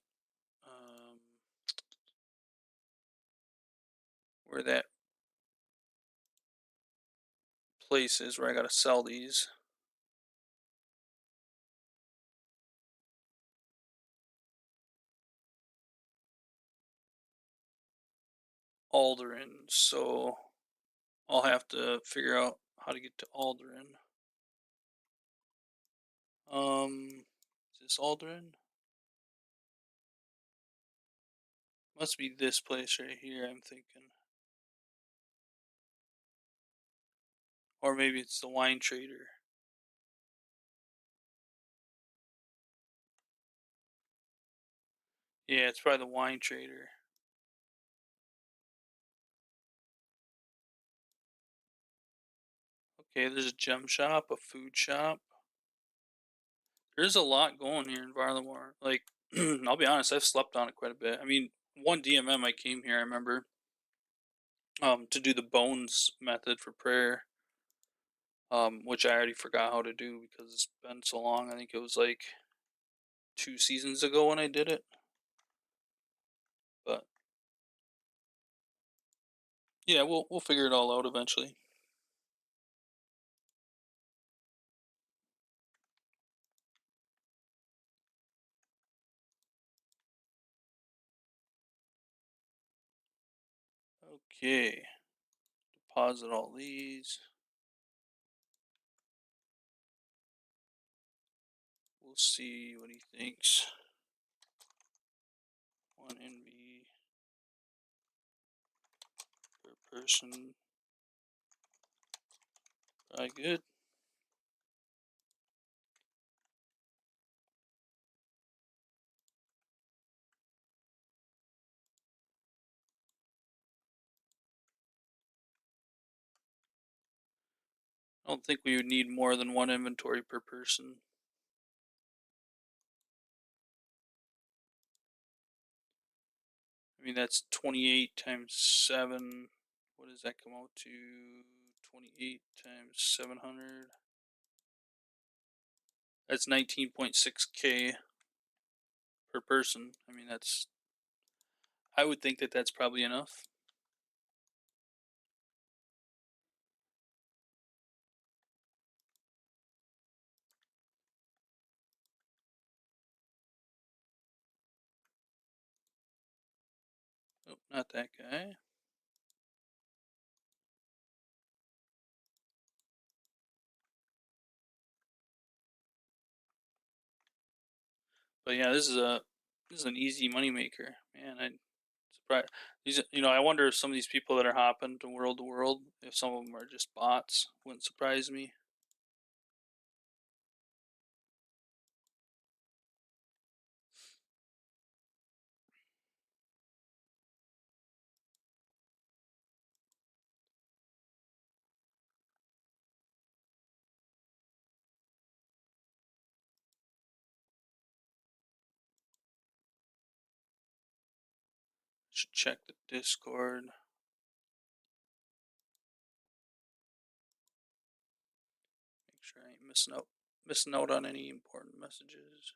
place is where I gotta sell these. Alderan. So I'll have to figure out how to get to Alderan. Is this Alderan? Must be this place right here, I'm thinking. Or maybe it's the wine trader. Yeah, it's probably the wine trader. Okay, there's a gem shop, a food shop. There's a lot going here in Varlamore. Like, I'll be honest, I've slept on it quite a bit. I mean, one DMM I came here, I remember, to do the bones method for prayer, which I already forgot how to do because it's been so long. I think it was like 2 seasons ago when I did it. But yeah, we'll figure it all out eventually. Okay, deposit all these. We'll see what he thinks. One NV per person. Probably good. I don't think we would need more than one inventory per person. I mean, that's 28 times 7. What does that come out to? 28 times 700. That's 19.6K per person. I mean, I would think that that's probably enough. Oh, not that guy. But yeah, this is an easy moneymaker, man. I surprised these. I wonder if some of these people that are hopping to world, if some of them are just bots. Wouldn't surprise me. Should check the Discord. Make sure I ain't missing out on any important messages.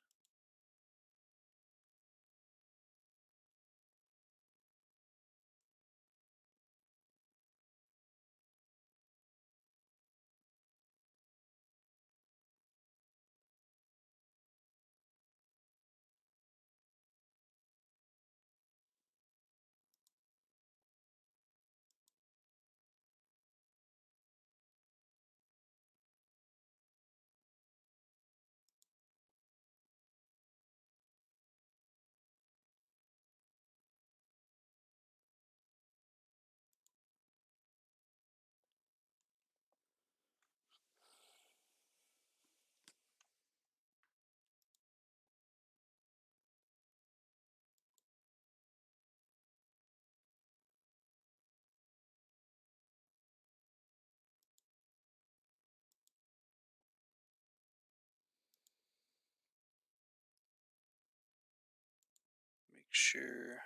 Make sure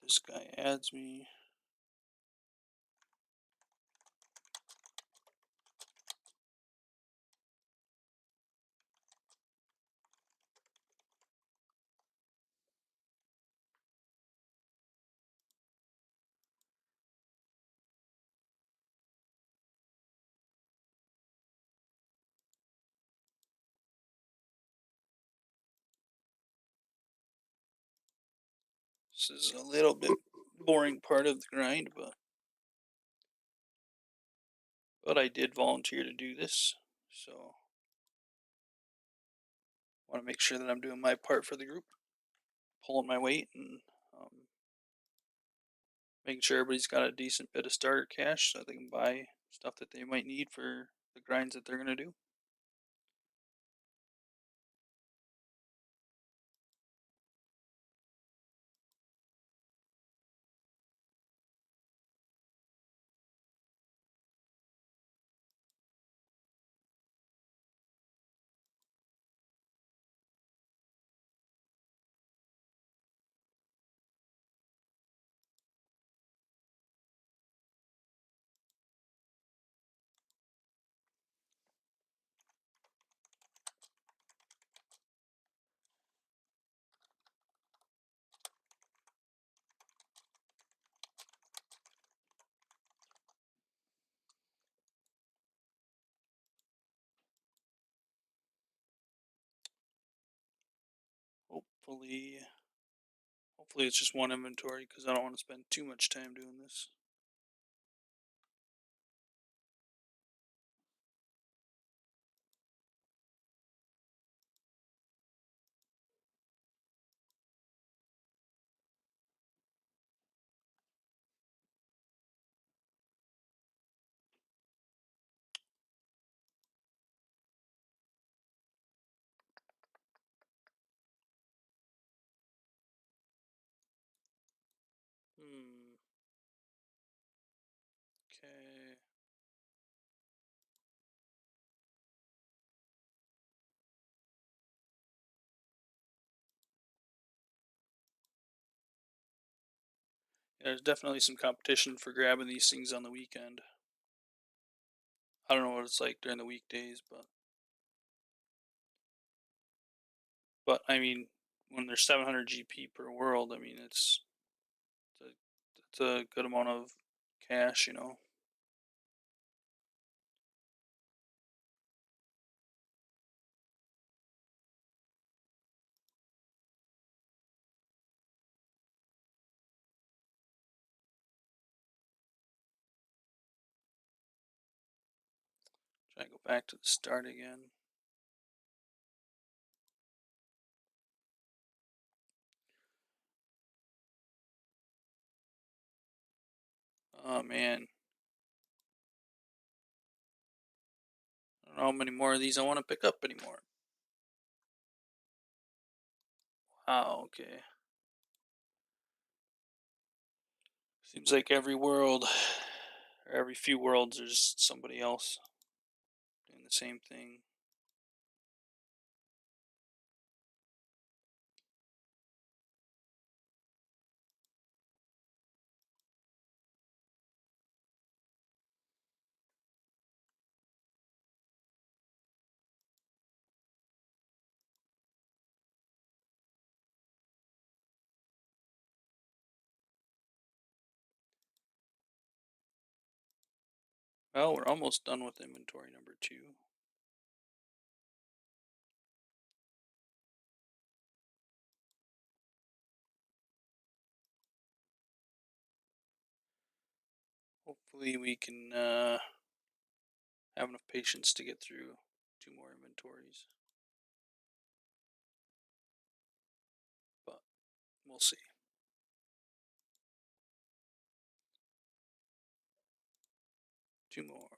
this guy adds me. This is a little bit boring part of the grind, but I did volunteer to do this, so I want to make sure that I'm doing my part for the group, pulling my weight, and making sure everybody's got a decent bit of starter cash so they can buy stuff that they might need for the grinds that they're gonna do. Hopefully, hopefully it's just one inventory because I don't want to spend too much time doing this. Hmm. Okay. Yeah, there's definitely some competition for grabbing these things on the weekend. I don't know what it's like during the weekdays, but I mean, when there's 700 GP per world, I mean it's a, it's a good amount of cash, you know. Try to go back to the start again. Oh man, I don't know how many more of these I want to pick up anymore. Wow, okay. Seems like every world, or every few worlds, there's somebody else doing the same thing. Well, we're almost done with inventory number 2. Hopefully we can have enough patience to get through 2 more inventories, but we'll see. 2 more.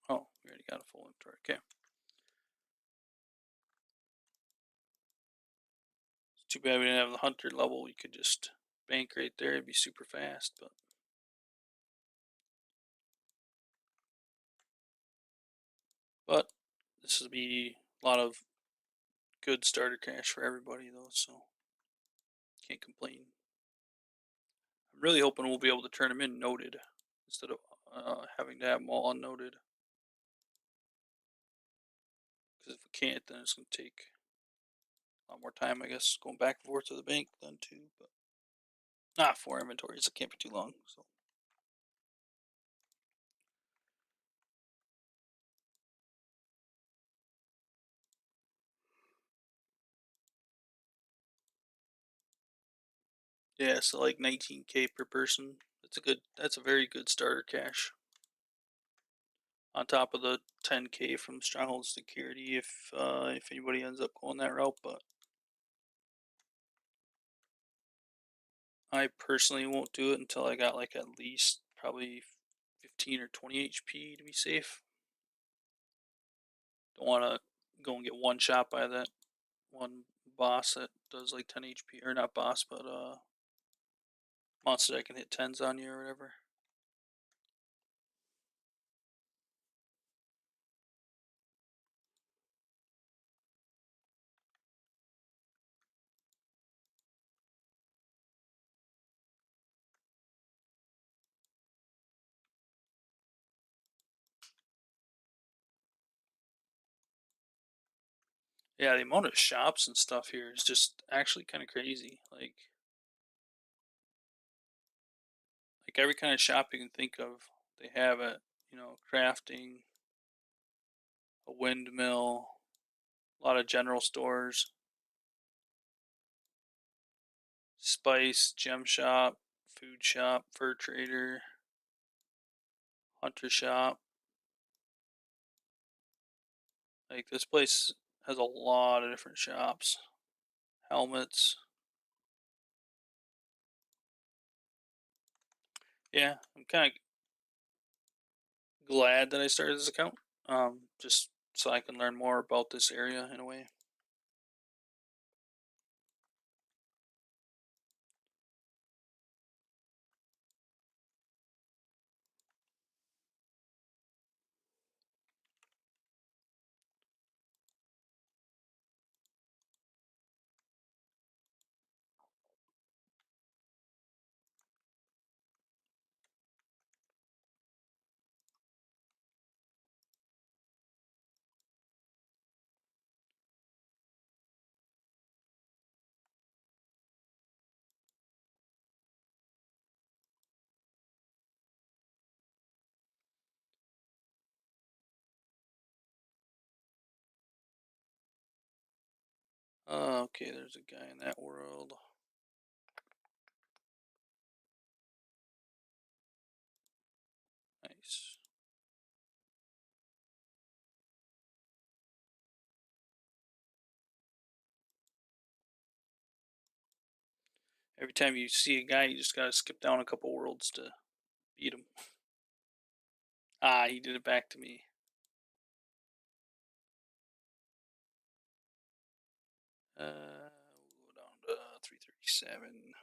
Oh, we already got a full inventory. Okay. It's too bad we didn't have the hunter level. We could just bank right there. It'd be super fast, but this will be a lot of good starter cash for everybody though, so can't complain. I'm really hoping we'll be able to turn them in noted instead of having to have them all unnoted. Because if we can't, then it's going to take a lot more time, I guess, going back and forth to the bank then too. But not 4 inventories. It can't be too long. So yeah, so like 19K per person. That's a good. That's a very good starter cash. On top of the 10K from Stronghold Security, if anybody ends up going that route. But I personally won't do it until I got like at least probably 15 or 20 HP to be safe. Don't want to go and get one shot by that one boss that does like 10 HP, or not boss, but monster that can hit tens on you or whatever. Yeah, the amount of shops and stuff here is just actually kind of crazy. Like every kind of shop you can think of, they have it. Crafting, a windmill, a lot of general stores, spice, gem shop, food shop, fur trader, hunter shop. Like this place has a lot of different shops, helmets. Yeah, I'm kind of glad that I started this account. Just so I can learn more about this area in a way. Okay, there's a guy in that world. Nice. Every time you see a guy, you just gotta skip down a couple worlds to beat him. Ah, he did it back to me. We'll go down to 337.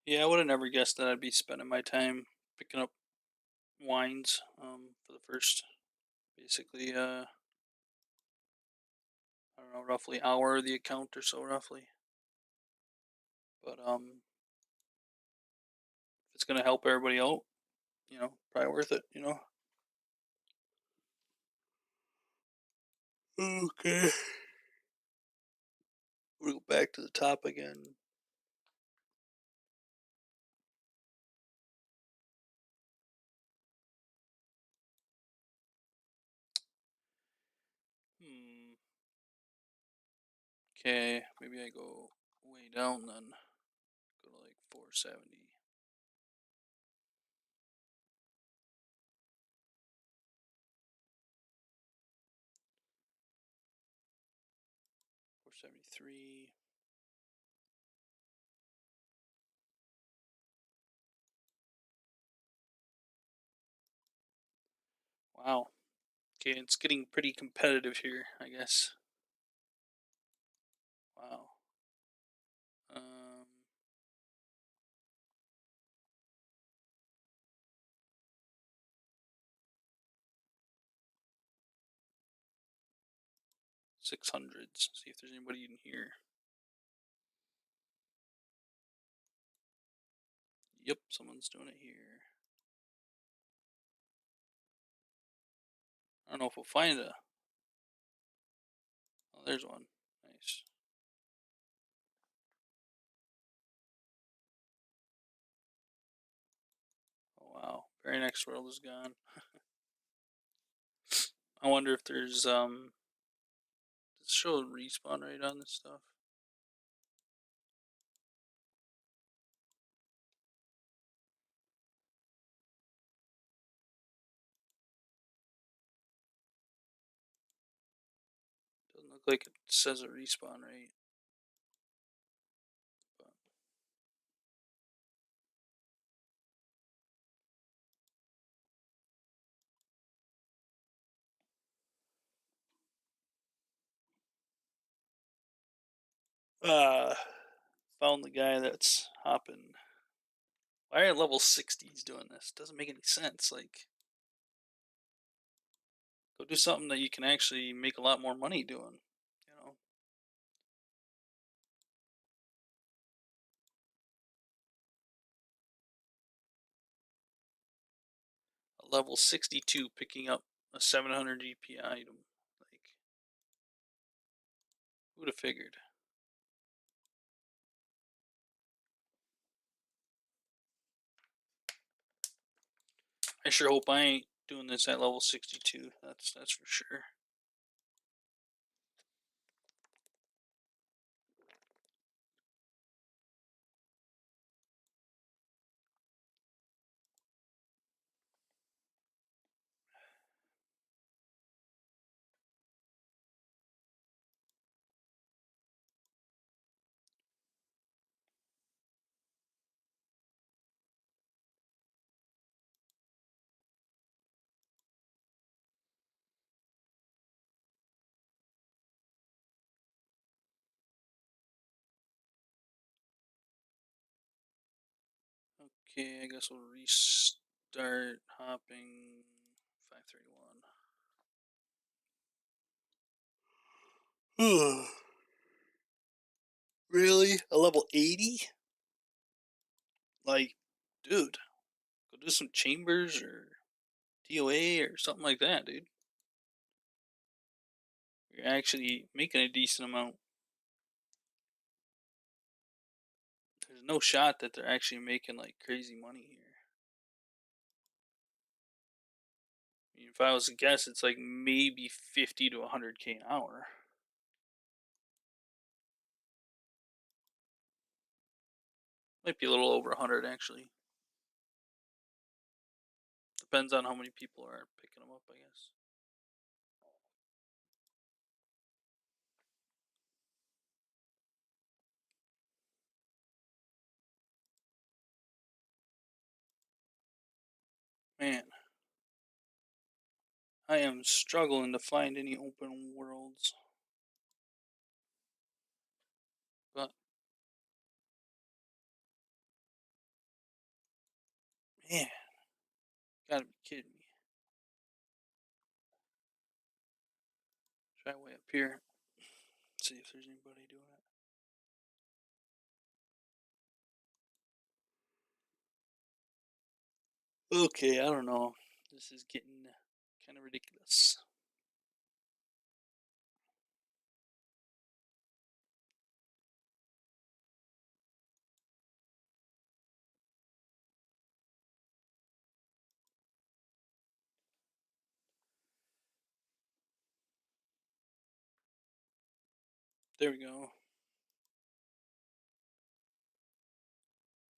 Yeah, I would have never guessed that I'd be spending my time picking up wines for the first, basically, I don't know, roughly hour of the account or so, roughly. But if it's gonna help everybody out, probably worth it. Okay. We'll go back to the top again. Hmm. Okay, maybe I go way down then. Go to like 470. 473. Wow. Okay, it's getting pretty competitive here, I guess. Wow. Um, 600s. See if there's anybody in here. Yep, someone's doing it here. I don't know if we'll find a. Oh, there's one. Nice. Oh wow. Very next world is gone. I wonder if there's does it show a respawn rate on this stuff? Doesn't look like it says a respawn rate. Found the guy that's hopping. Why are level 60s doing this? Doesn't make any sense. Like, go do something that you can actually make a lot more money doing. You know, a level 62 picking up a 700 GP item. Like, who'd have figured? I sure hope I ain't doing this at level 62. That's for sure. Okay, I guess we'll restart hopping 531. Really? A level 80? Like, dude, go do some chambers or DOA or something like that, dude. You're actually making a decent amount. There's no shot that they're actually making like crazy money here. I mean, if I was to guess, it's like maybe 50 to 100K an hour. Might be a little over 100 actually. Depends on how many people are picking them up, I guess. Man, I am struggling to find any open worlds. But man, gotta be kidding me. Try way up here. See if there's anybody doing it. Okay, I don't know. This is getting kind of ridiculous. There we go.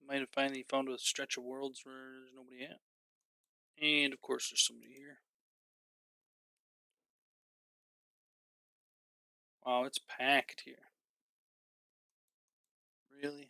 Might have finally found a stretch of worlds where there's nobody at. And of course, there's somebody here. Wow, it's packed here. Really?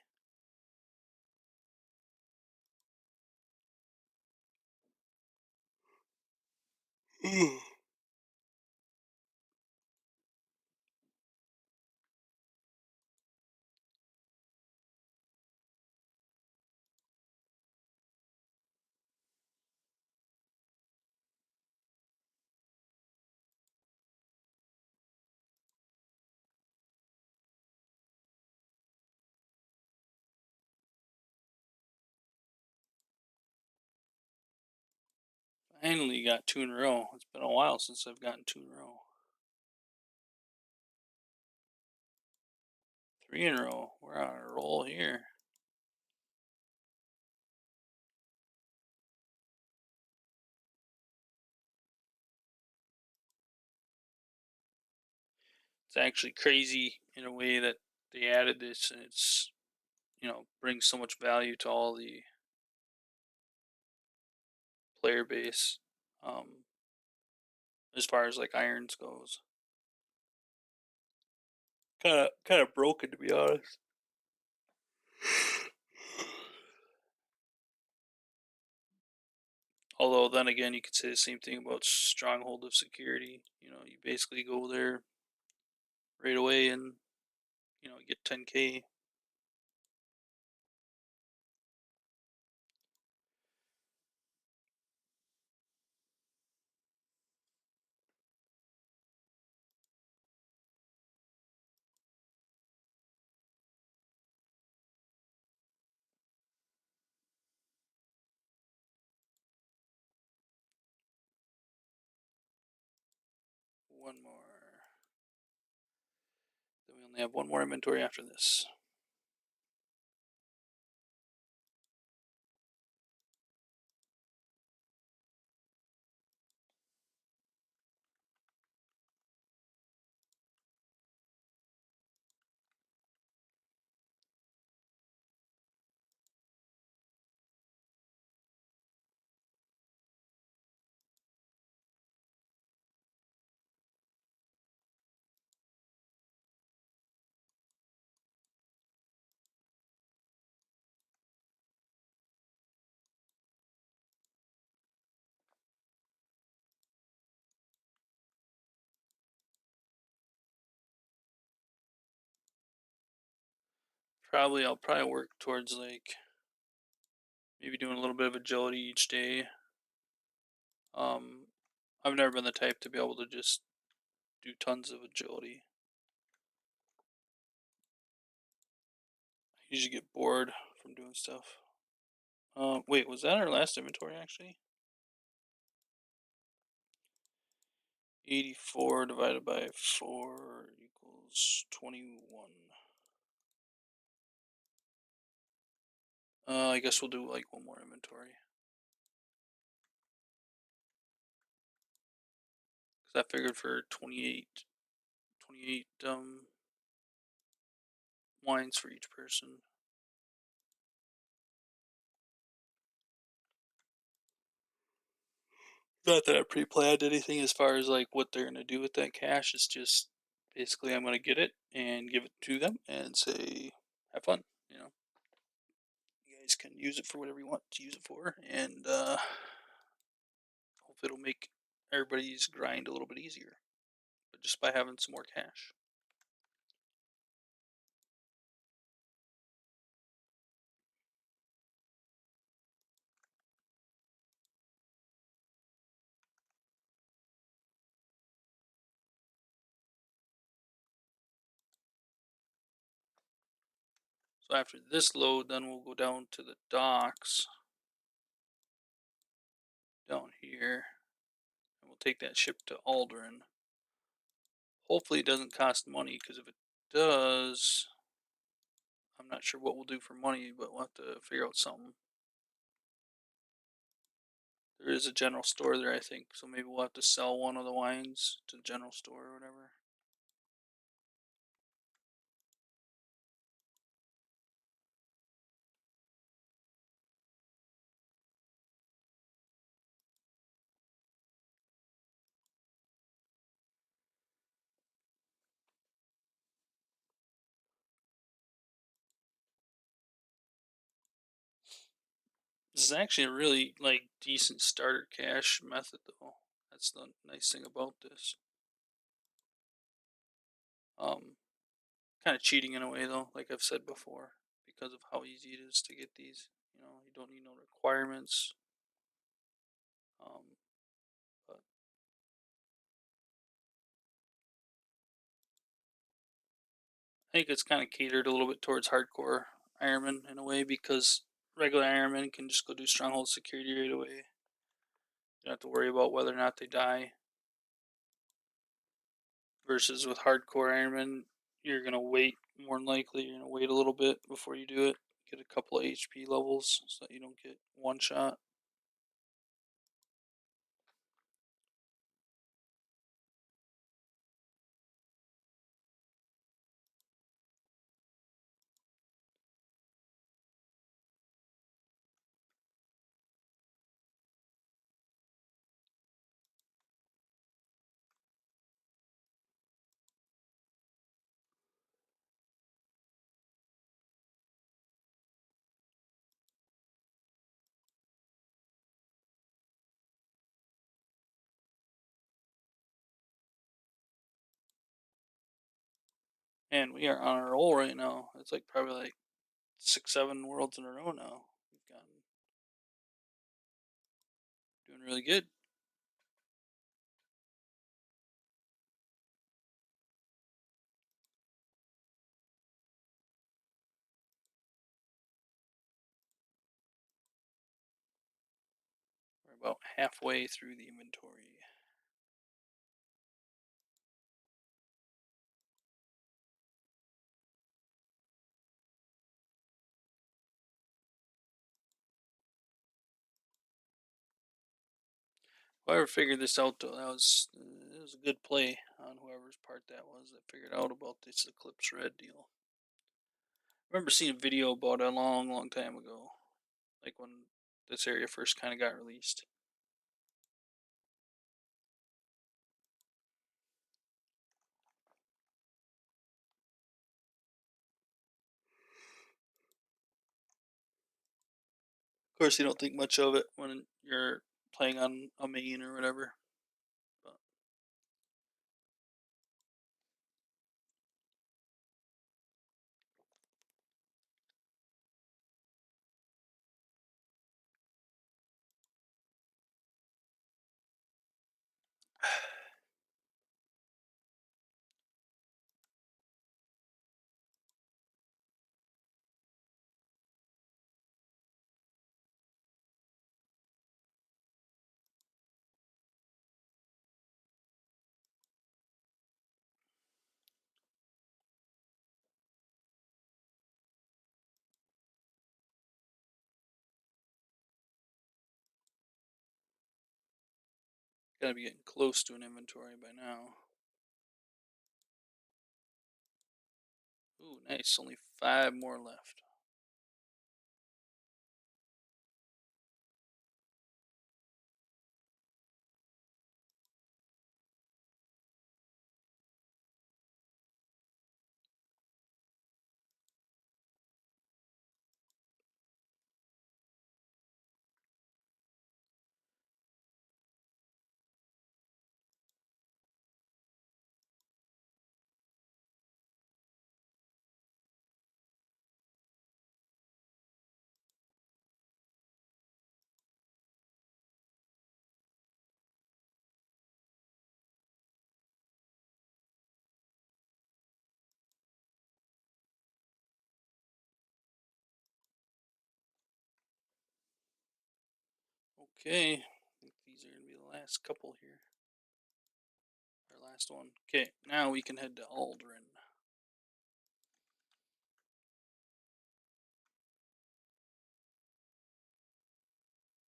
Finally got two in a row. It's been a while since I've gotten two in a row. Three in a row. We're on a roll here. It's actually crazy in a way that they added this, and it's, brings so much value to all the player base, um, as far as like irons goes. Kind of broken, to be honest. Although then again, you could say the same thing about Stronghold of Security. You basically go there right away and get 10K. One more. Then we only have one more inventory after this. I'll probably work towards like maybe doing a little bit of agility each day. Um, I've never been the type to be able to just do tons of agility. I usually get bored from doing stuff. Wait, was that our last inventory actually? 84 divided by 4 equals 21. I guess we'll do like one more inventory. Because I figured for 28 wines for each person. Not that I pre-planned anything as far as like what they're gonna do with that cash. It's just basically I'm gonna get it and give it to them and say, have fun. You guys can use it for whatever you want to use it for, and hope it'll make everybody's grind a little bit easier, but just by having some more cash. So after this load, then we'll go down to the docks down here, and we'll take that ship to Aldrin. Hopefully it doesn't cost money, because if it does, I'm not sure what we'll do for money, but we'll have to figure out something. There is a general store there, I think, so maybe we'll have to sell one of the wines to the general store or whatever. This is actually a really like decent starter cash method, though. That's the nice thing about this. Um, Kind of cheating in a way though, like I've said before, because of how easy it is to get these. You don't need no requirements. Um, but I think it's kind of catered a little bit towards hardcore Ironman in a way because regular Ironman can just go do stronghold security right away. You don't have to worry about whether or not they die. Versus with hardcore Ironman, you're gonna wait. More than likely, you're gonna wait a little bit before you do it. Get a couple of HP levels so that you don't get one shot. And we are on a roll right now. It's like probably like 6, 7 worlds in a row now. We've gotten doing really good. We're about halfway through the inventory. Whoever figured this out though, that was it was a good play on whoever's part that was that figured out about this Eclipse Red deal. I remember seeing a video about it a long, long time ago, like when this area first kind of got released. Of course, you don't think much of it when you're playing on a main or whatever. But gotta be getting close to an inventory by now. Ooh, nice. Only 5 more left. Okay, I think these are gonna be the last couple here. Our last one. Okay, now we can head to Aldrin,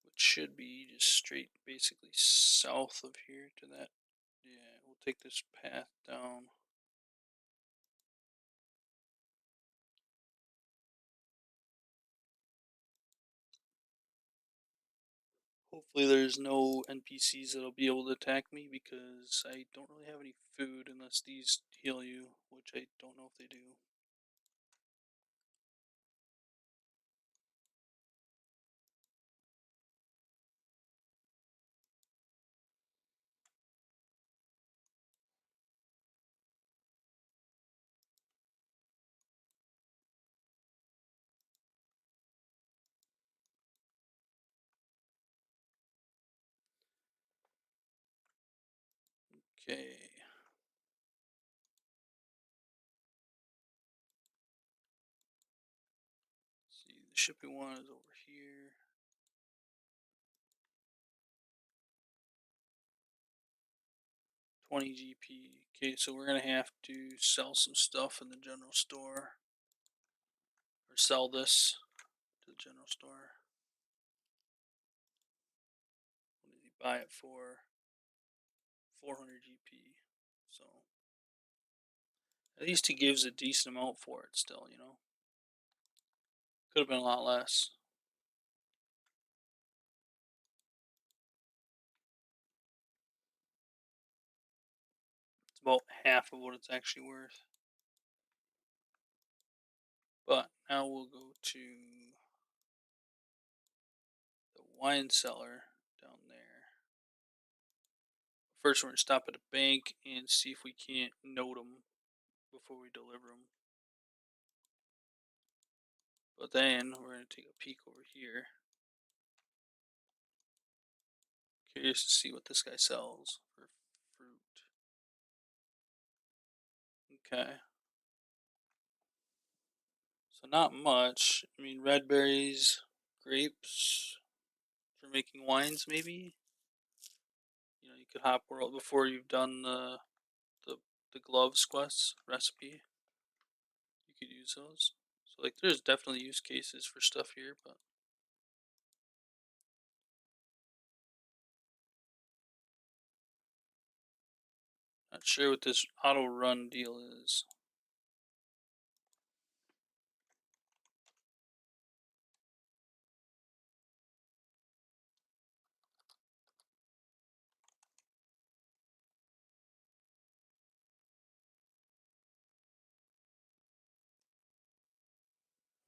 which should be just straight, basically south of here to that. Yeah, we'll take this path down. Hopefully there's no NPCs that'll be able to attack me because I don't really have any food unless these heal you, which I don't know if they do. Okay. See, the shipping one is over here. $20 GP. Okay, so we're gonna have to sell some stuff in the general store, or sell this to the general store. What did he buy it for? 400 GP. So at least he gives a decent amount for it still, you know. Could have been a lot less. It's about half of what it's actually worth. But now we'll go to the wine cellar down there. First, we're going to stop at a bank and see if we can't note them before we deliver them. But then we're going to take a peek over here. Curious to see what this guy sells for fruit. Okay. So not much. I mean, red berries, grapes for making wines, maybe. You know, you could hop world before you've done the the gloves quest recipe. You could use those. So like, there's definitely use cases for stuff here, but not sure what this auto run deal is.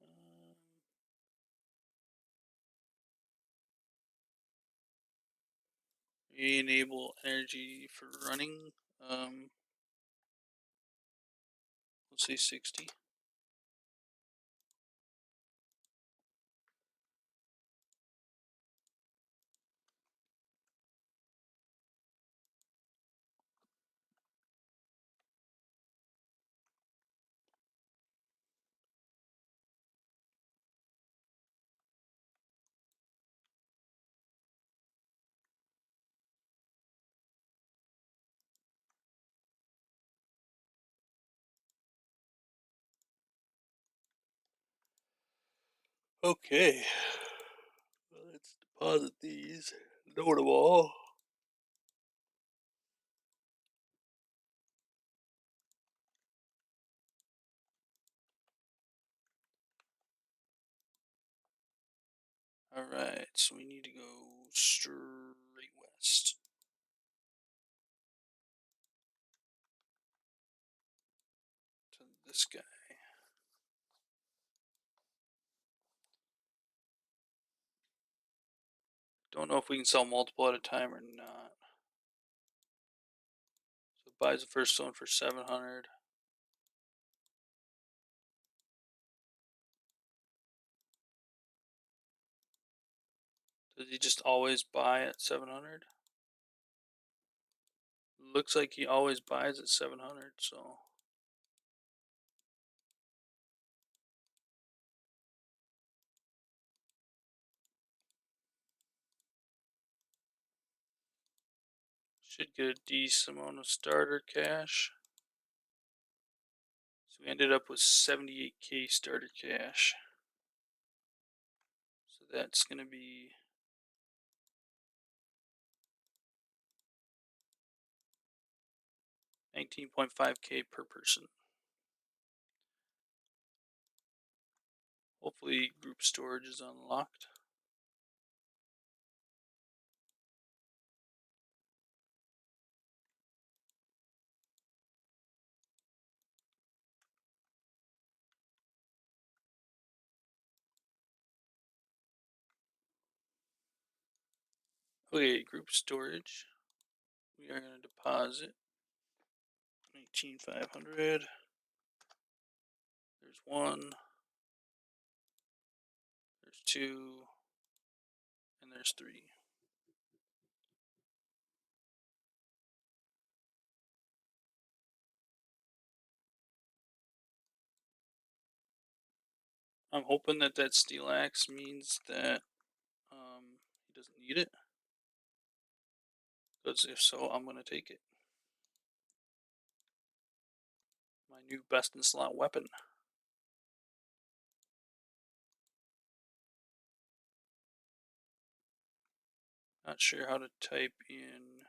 Um, Enable energy for running. Let's say 60. Okay. Let's deposit these. Note them all. Alright, so we need to go straight west to this guy. Don't know if we can sell multiple at a time or not. So it buys the first one for 700. Does he just always buy at 700? Looks like he always buys at 700, so should get a decent amount of starter cash. So we ended up with 78k starter cash. So that's going to be 19.5k per person. Hopefully group storage is unlocked. Okay, group storage. We are going to deposit 19,500. There's one, there's two, and there's three. I'm hoping that that steel axe means that he doesn't need it. Because if so, I'm gonna take it. My new best in slot weapon. Not sure how to type in.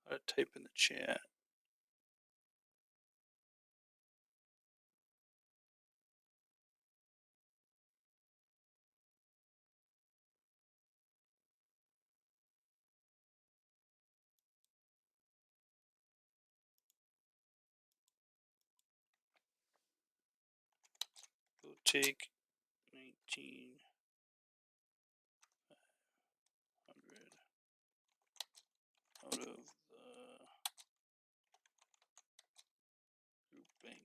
How to type in the chat. Go take 1900 out of the group bank.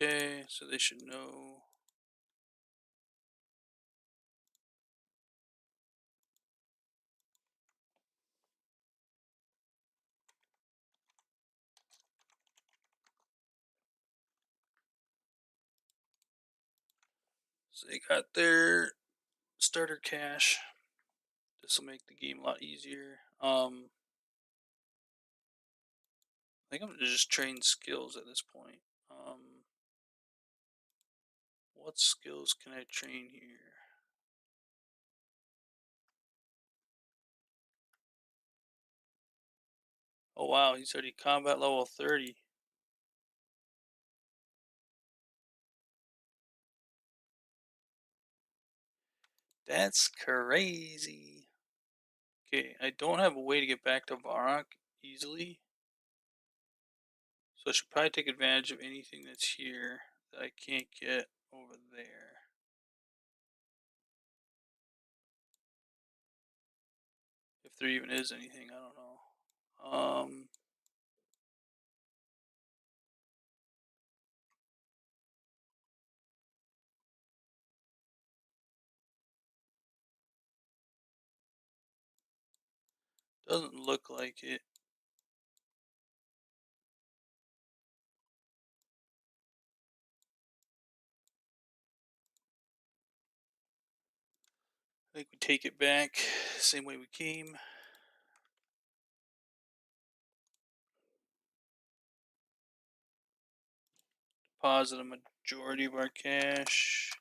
Okay, so they should know. So they got their starter cash. This will make the game a lot easier. I think I'm gonna just train skills at this point. What skills can I train here? Oh wow, he's already combat level 30. That's crazy. Okay, I don't have a way to get back to Varrock easily. So I should probably take advantage of anything that's here that I can't get over there. If there even is anything, I don't know. Doesn't look like it. I think we take it back, same way we came. Deposit a majority of our cash.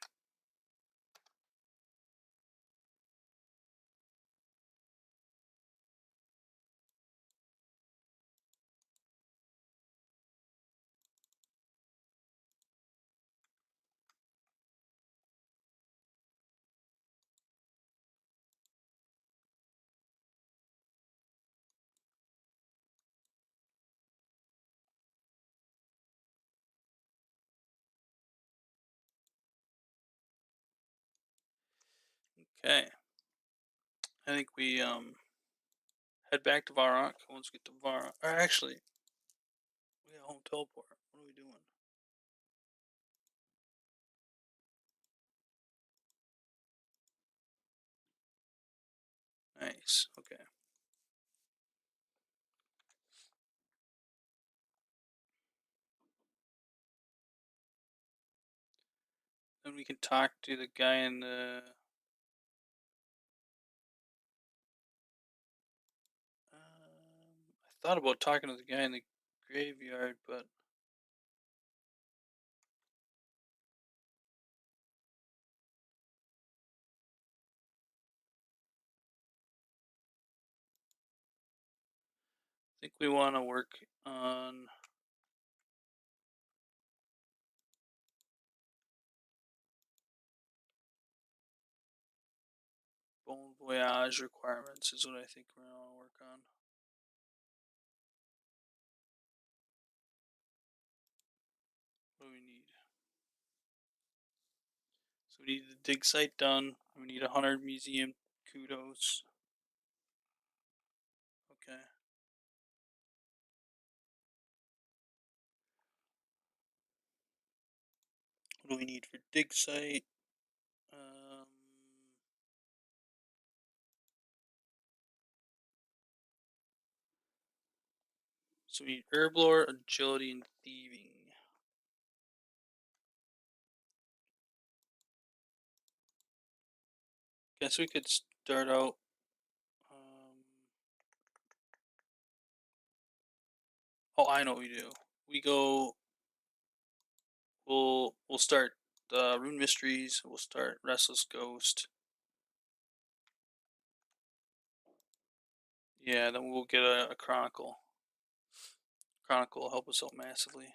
Okay. I think we head back to Varrock once we get to Varrock. Or actually, we got home teleport. What are we doing? Nice. Okay. Then we can talk to the guy in the. I thought about talking to the guy in the graveyard, but I think we want to work on. Bon voyage requirements is what I think we're gonna work on. So we need the dig site done. We need 100 museum kudos. Okay. What do we need for dig site? Um, so we need herblore, agility, and thieving. Guess we could start out. Oh, I know what we do. We go. We'll start the rune mysteries. We'll start restless ghost. Yeah, then we'll get a chronicle. Chronicle will help us out massively.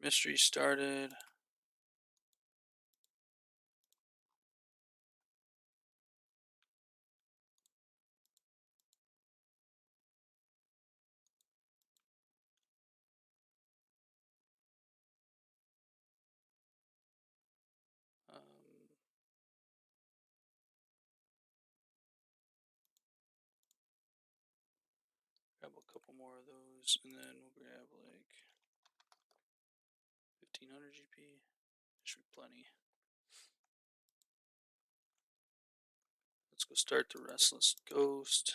Mystery started. Grab a couple more of those, and then we'll grab like 1500 GP. Should be plenty. Let's go start the restless ghost.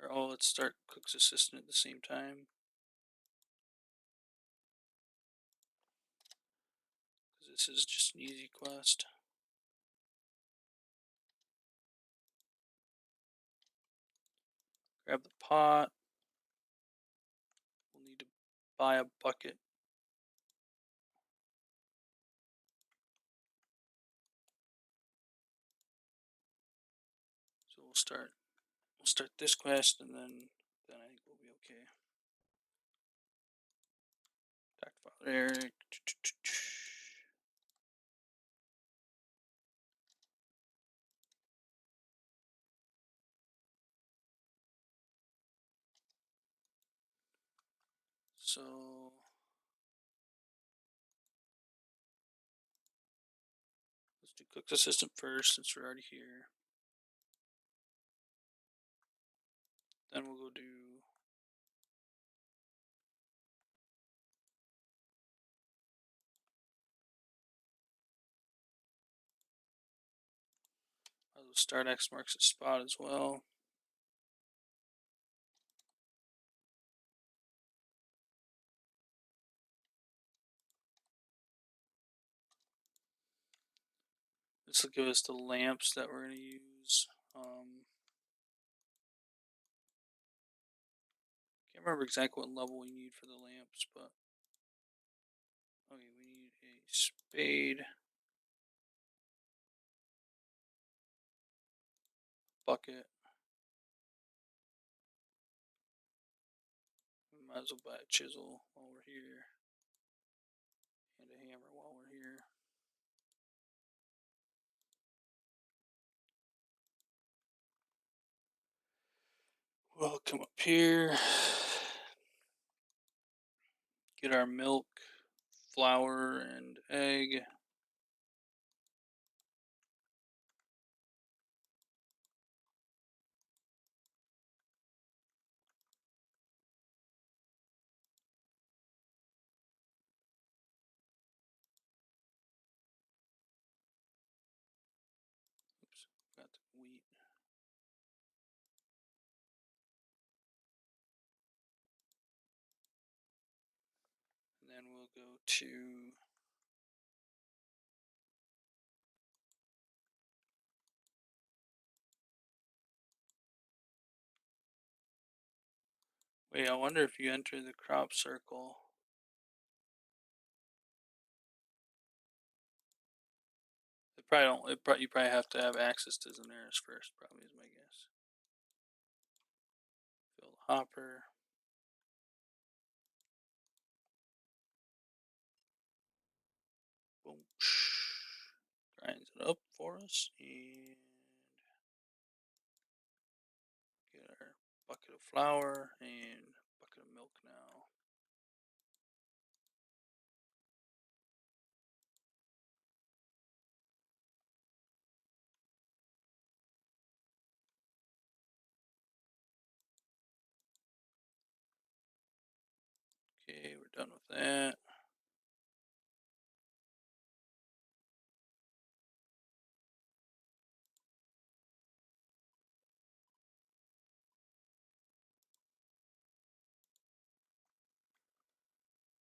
Or oh, let's start Cook's assistant at the same time. Because this is just an easy quest. Grab the pot. We'll need to buy a bucket. So we'll start this quest, and then I think we'll be okay. Dr. Father Eric. So let's do Cook's assistant first, since we're already here. Then we'll go do start X marks the spot as well. This will give us the lamps that we're going to use. Can't remember exactly what level we need for the lamps, but okay, we need a spade, bucket. We might as well buy a chisel while we're here, and a hammer while we're here. We'll come up here, get our milk, flour, and egg. Oops, got the wheat. And then we'll go to wait, I wonder if you enter the crop circle. They probably don't. You probably have to have access to Daenerys first. Probably is my guess. Fill the hopper. for us and get our bucket of flour and bucket of milk now. Okay, we're done with that.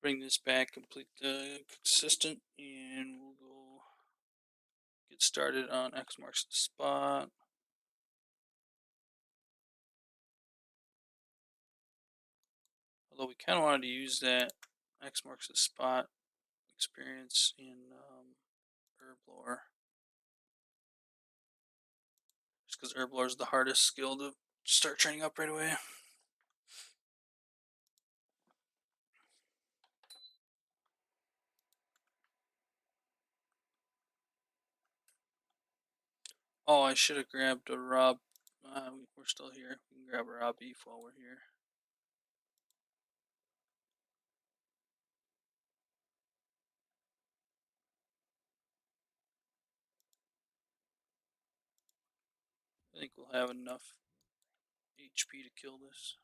Bring this back, complete the consistent, and we'll go get started on X marks the spot. Although we kind of wanted to use that X marks the spot experience in herb lore, just because herb lore is the hardest skill to start training up right away. Oh, I should have grabbed a raw. We're still here. We can grab a raw beef while we're here. I think we'll have enough HP to kill this.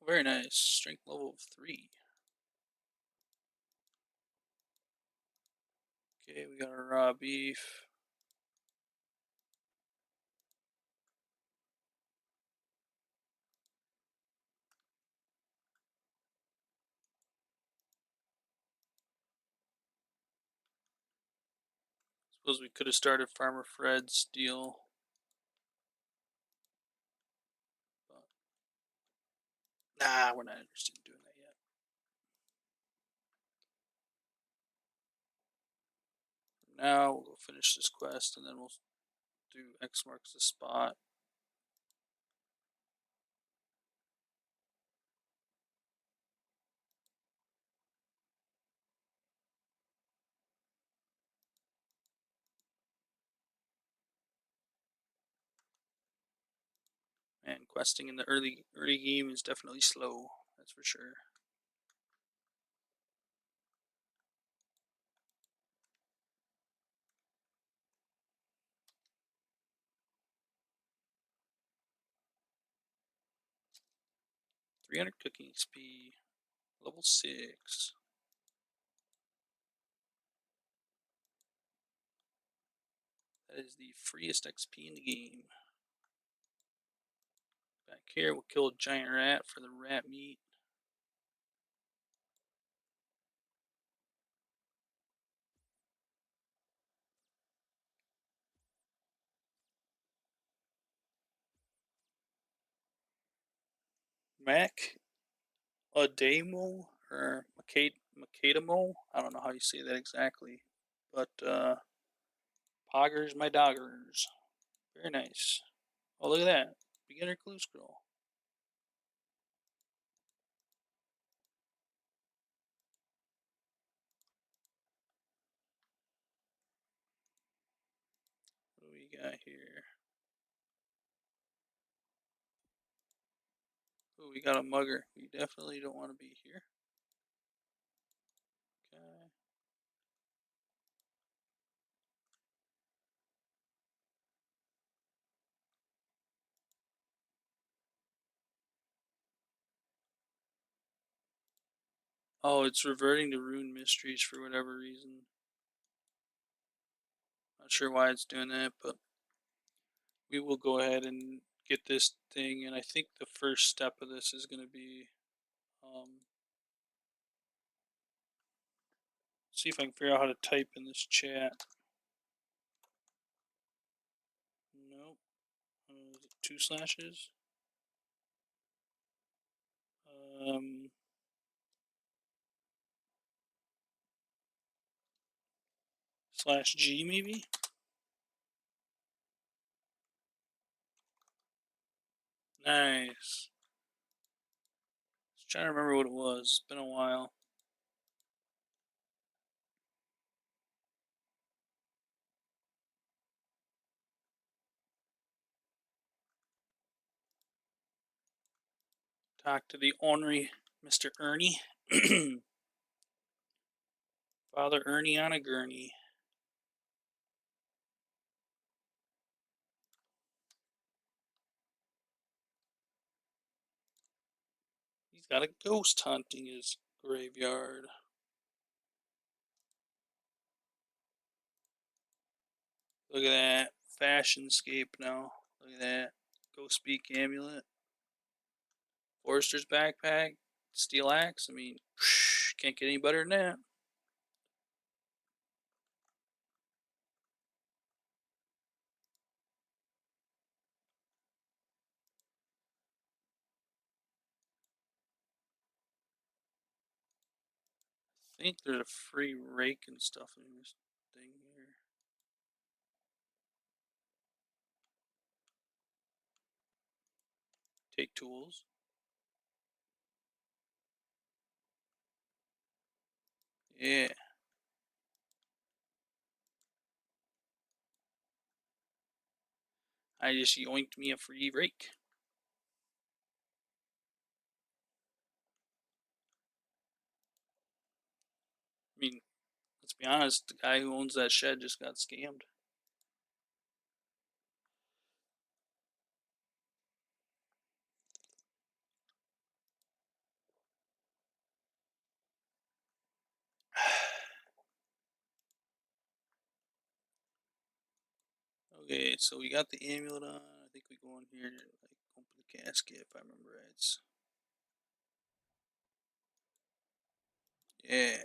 Very nice. Strength level of 3. Okay, we got our raw beef. Suppose we could have started Farmer Fred's deal. But nah, we're not interested in doing that yet. For now, we'll go finish this quest and then we'll do X marks the spot. And questing in the early game is definitely slow, that's for sure. .300 cooking XP, level 6. That is the freest XP in the game. Back here, we'll kill a giant rat for the rat meat. Mac Adamo or Macadamo. I don't know how you say that exactly, but poggers my doggers. Very nice. Oh, look at that. Beginner clue scroll. What do we got here? Oh, we got a mugger. We definitely don't want to be here. Okay. Oh, it's reverting to rune mysteries for whatever reason. Not sure why it's doing that, but we will go ahead and get this thing. And I think the first step of this is going to be see if I can figure out how to type in this chat. Nope. Is it 2 slashes? Slash G maybe? Nice. Just trying to remember what it was. It's been a while. Talk to the ornery Mr. Ernie. Father Ernie on a gurney. He's got a ghost hunting his graveyard. Look at that. Fashionscape now. Look at that. Ghost Speak amulet. Forrester's backpack. Steel axe. I mean, can't get any better than that. I think there's a free rake and stuff in this thing here. Take tools. Yeah. I just yoinked me a free rake. I mean, let's be honest, the guy who owns that shed just got scammed. Okay, so we got the amulet on. I think we go in here and like open the casket if I remember right. Yeah.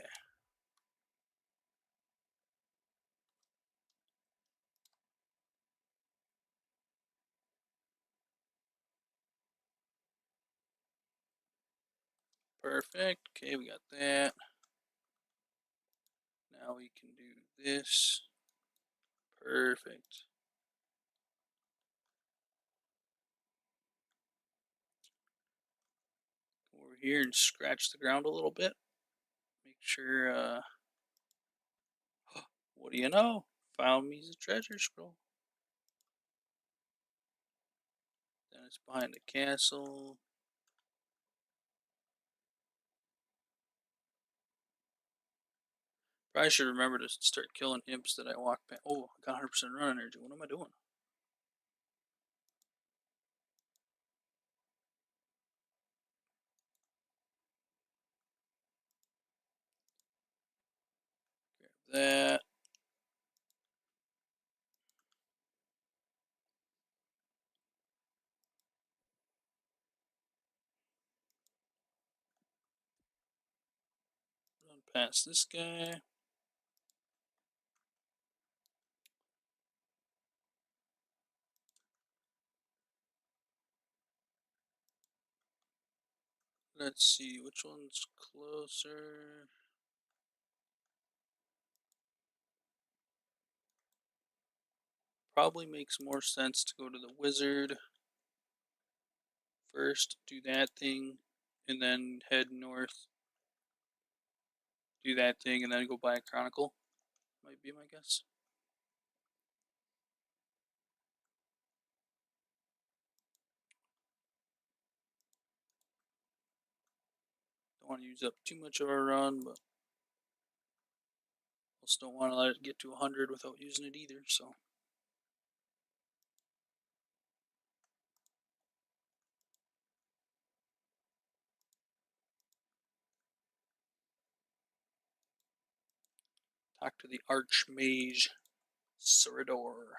Perfect. Okay, we got that. Now we can do this. Perfect. Come over here and scratch the ground a little bit. Make sure, what do you know? Found me the treasure scroll. Then it's behind the castle. Probably should remember to start killing imps that I walk past. Oh, I got 100% run energy. What am I doing? Grab that. Run past this guy. Let's see, which one's closer? Probably makes more sense to go to the wizard first, do that thing, and then head north, do that thing, and then go buy a chronicle. Might be my guess. Don't want to use up too much of our run, but also don't want to let it get to 100 without using it either, so. Talk to the Archmage Cedrador.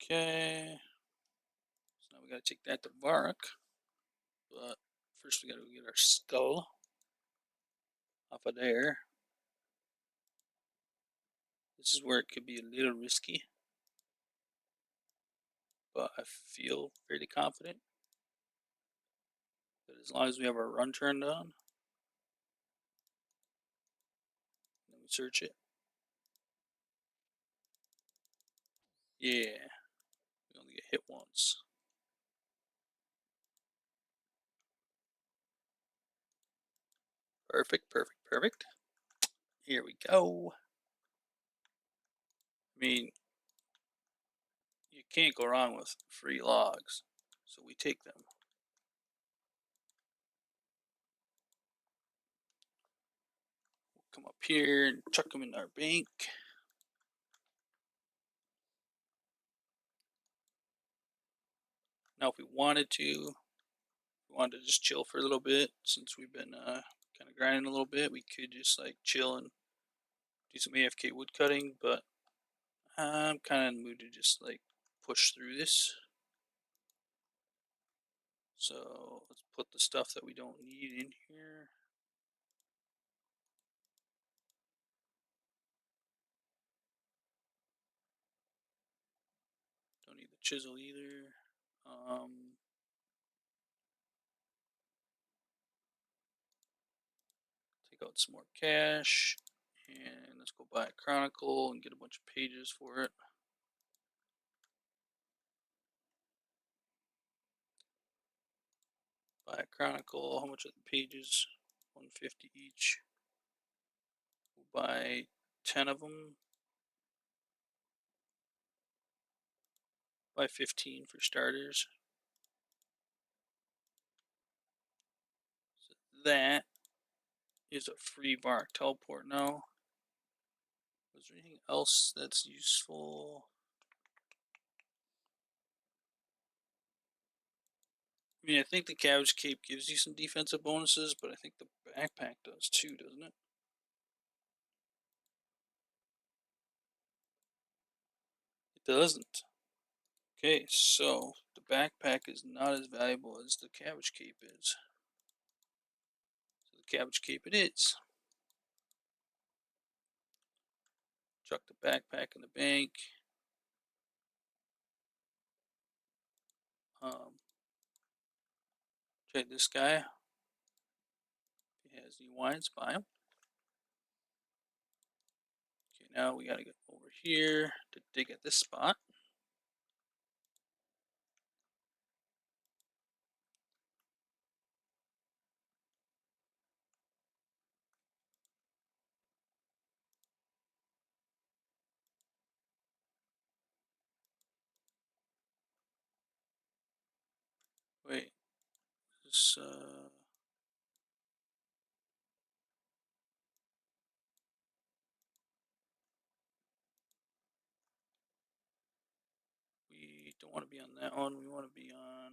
Okay. So now we gotta take that to Varrock. But first we gotta get our skull off of there. This is where it could be a little risky, but I feel fairly confident that as long as we have our run turned on, then we search it. Yeah, we only get hit once. Perfect, perfect, perfect. Here we go. I mean, you can't go wrong with free logs, so we take them. We'll come up here and chuck them in our bank. Now, if we wanted to just chill for a little bit, since we've been kind of grinding a little bit, we could just like chill and do some AFK wood cutting, but I'm kind of in the mood to just like push through this. So let's put the stuff that we don't need in here. Don't need the chisel either. Take out some more cash, and let's go buy a Chronicle and get a bunch of pages for it. Buy a Chronicle. How much are the pages? 150 each. We'll buy 10 of them. Buy 15 for starters. So that is a free Varrock teleport now. Was there anything else that's useful? I mean, I think the Cabbage Cape gives you some defensive bonuses, but I think the backpack does too, doesn't it? It doesn't. Okay, so the backpack is not as valuable as the Cabbage Cape is. So the Cabbage Cape it is. Chuck the backpack in the bank. Trade this guy. If he has any wines, buy him. Okay, now we gotta get over here to dig at this spot. Wait, this we don't want to be on that one. We want to be on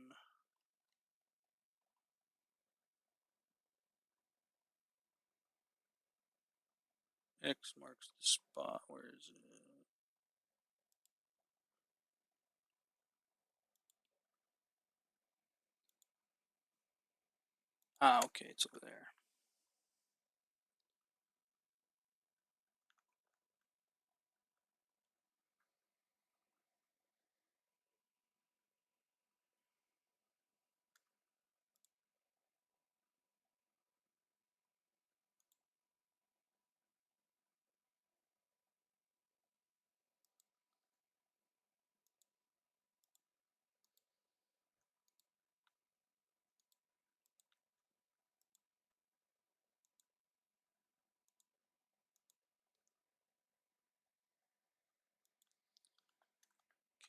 X marks the spot. Where is it? Ah, okay, it's over there.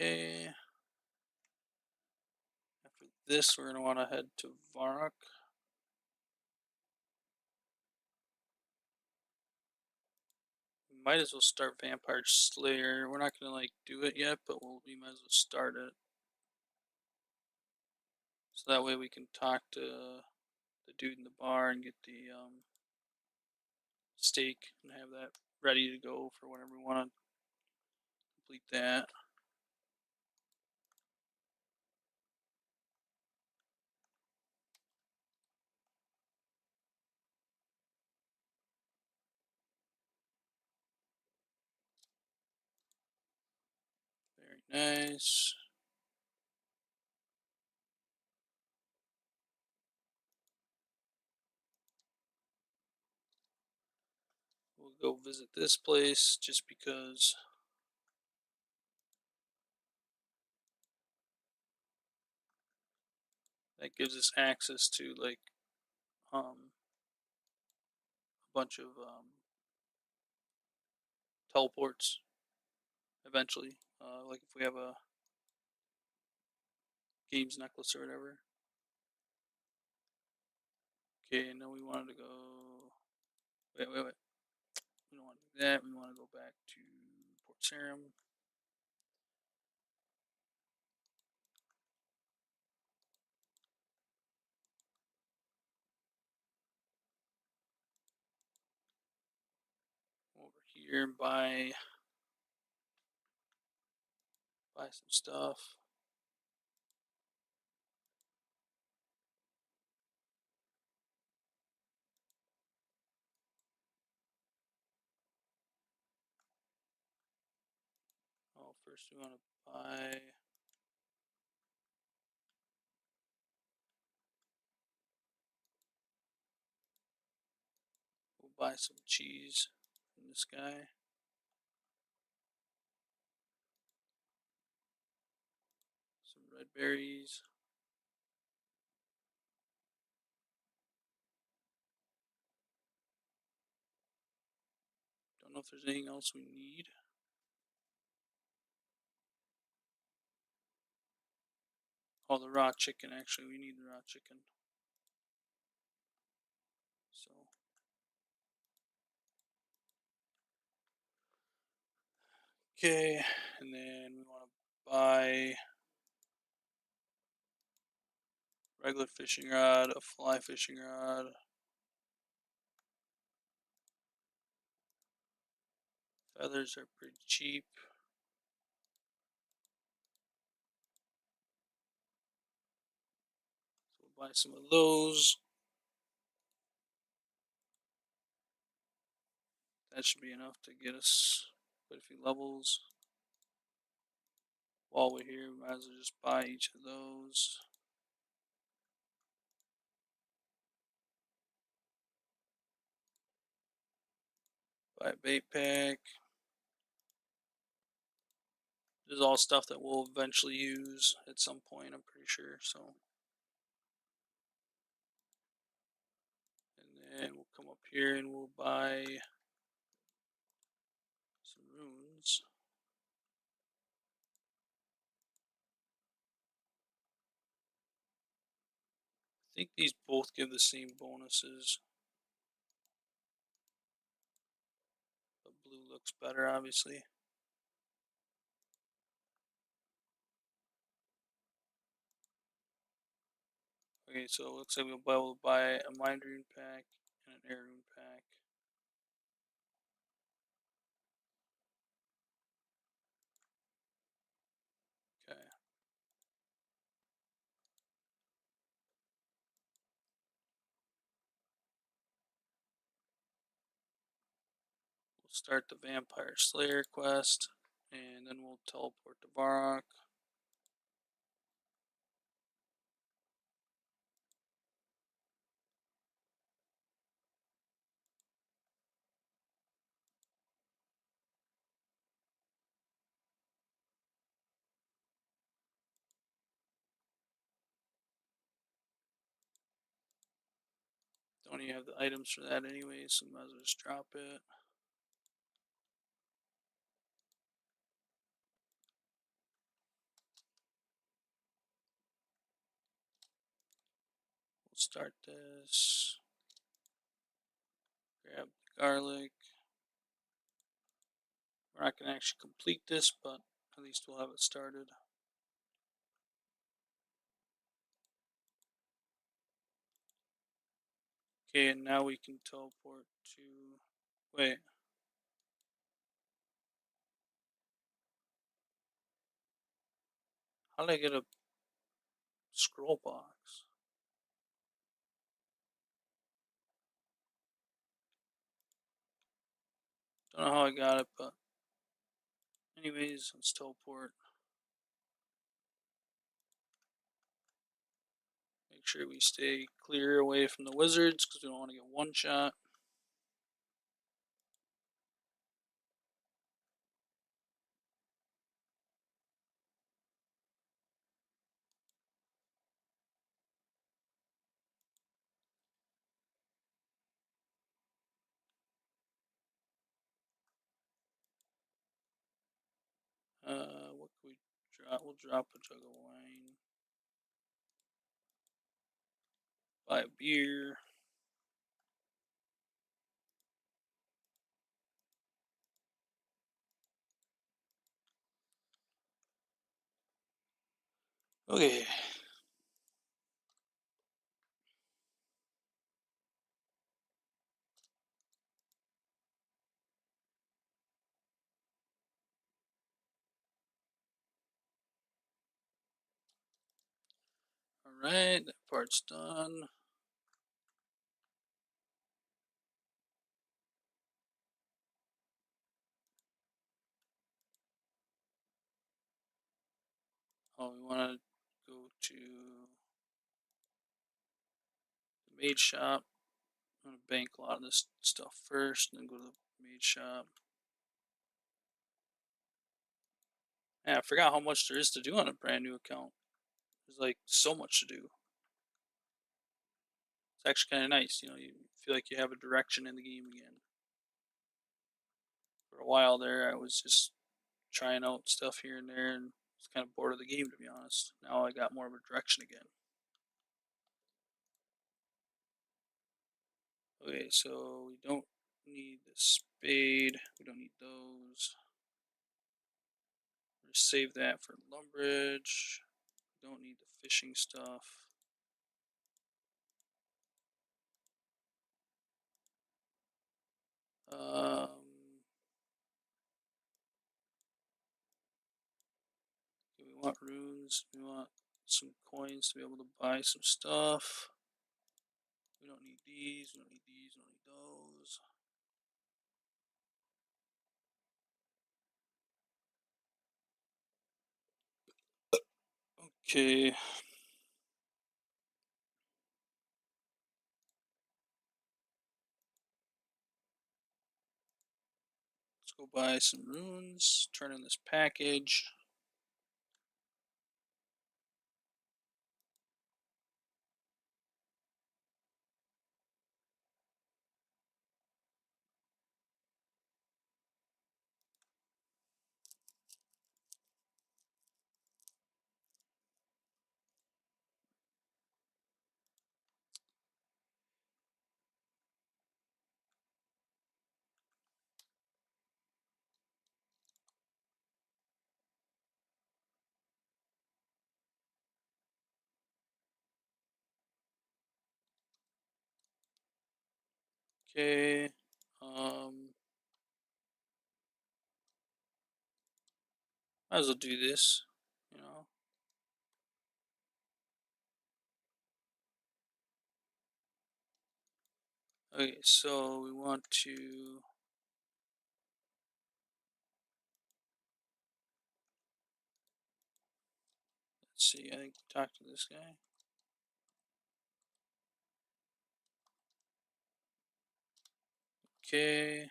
Okay. After this, we're gonna want to head to Varrock. Might as well start Vampire Slayer. We're not gonna like do it yet, but we might as well start it. So that way we can talk to the dude in the bar and get the steak and have that ready to go for whenever we want to complete that. nice. We'll go visit this place just because that gives us access to like a bunch of teleports eventually. Like if we have a games necklace or whatever. Okay, now we wanted to go. Wait. We don't want to do that. We want to go back to Port Sarim. Over here and buy some stuff. Oh, first we want to buy. We'll buy some cheese from this guy. Some red berries. Don't know if there's anything else we need. Oh, the raw chicken. Actually, we need the raw chicken. So, okay. And then we want to buy regular fishing rod, a fly fishing rod. Feathers are pretty cheap. So we'll buy some of those. That should be enough to get us quite a few levels. While we're here, we might as well just buy each of those. Buy a bait pack. This is all stuff that we'll eventually use at some point, I'm pretty sure. So, and then we'll come up here and we'll buy some runes. I think these both give the same bonuses. But blue looks better, obviously. Okay, so it looks like we'll be able to buy a mind rune pack and an air rune pack. Okay. We'll start the Vampire Slayer quest, and then we'll teleport to Varrock. Don't even have the items for that anyway, so might as well just drop it. We'll start this. Grab the garlic. We're not going to actually complete this, but at least we'll have it started. Okay, and now we can teleport to. Wait. How did I get a scroll box? Don't know how I got it, but anyways, let's teleport. sure we stay clear away from the wizards because we don't want to get one shot. What can we drop? We'll drop a jug of wine. Buy a beer. Okay. All right, that part's done. Oh, we want to go to the maid shop. I'm gonna bank a lot of this stuff first, and then go to the maid shop. Yeah, I forgot how much there is to do on a brand new account. There's like so much to do. It's actually kind of nice, you feel like you have a direction in the game again. For a while there, I was just trying out stuff here and there, and was kind of bored of the game, to be honest. Now I got more of a direction again. Okay, so we don't need the spade. We don't need those. We're gonna save that for lumberage. We don't need the fishing stuff. Um, we want runes. We want some coins to be able to buy some stuff. We don't need these. We don't need these. We don't need those. Okay. Let's go buy some runes. Turn in this package. Okay. Might as well do this. Okay, so we want to. Let's see, I think we talked to this guy. Okay.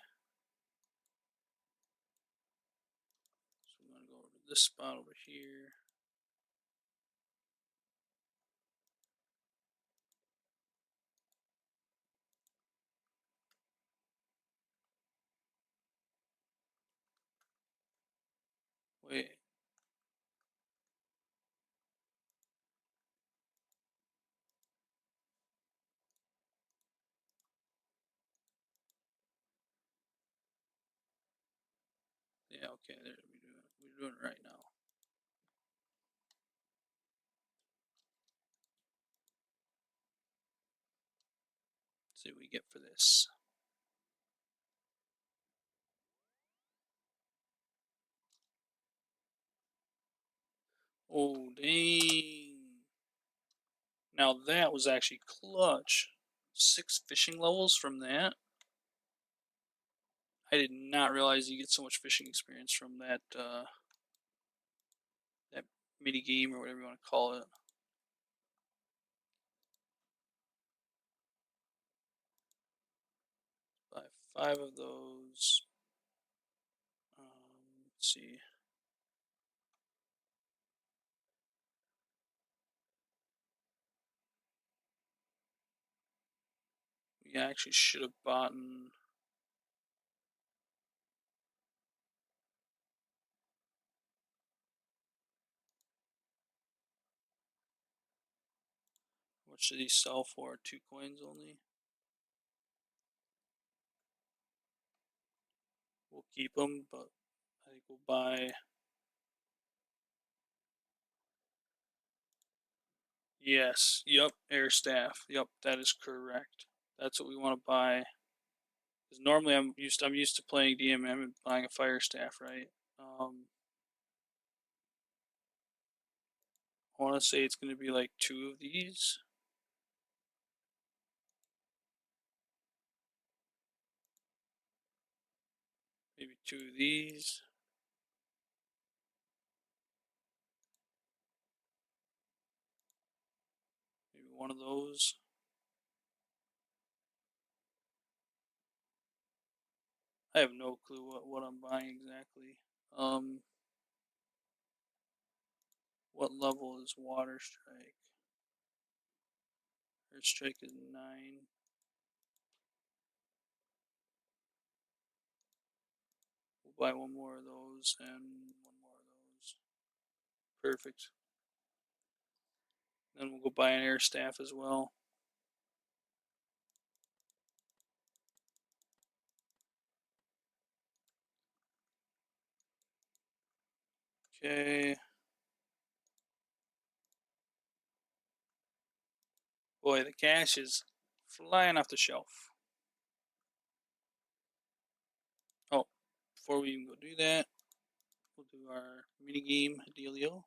So we want to go over to this spot over here. Wait. Yeah, okay, there we're doing it right now. Let's see what we get for this. Oh, dang. Now that was actually clutch. 6 fishing levels from that. I did not realize you get so much fishing experience from that mini game or whatever you want to call it. 5 of those. Let's see. We actually should have bought. What should these sell for? 2 coins only? We'll keep them, but I think we'll buy. Yes, yep, air staff. Yep, that is correct. That's what we want to buy. Because normally I'm used to playing DMM and buying a fire staff, right? I want to say it's going to be like 2 of these. Maybe 2 of these. Maybe 1 of those. I have no clue what I'm buying exactly. Um, what level is Water Strike? Earth Strike is 9. We'll buy 1 more of those and 1 more of those. Perfect. Then we'll go buy an air staff as well. Okay. Boy, the cash is flying off the shelf. Oh, before we even go do that, we'll do our mini game dealio.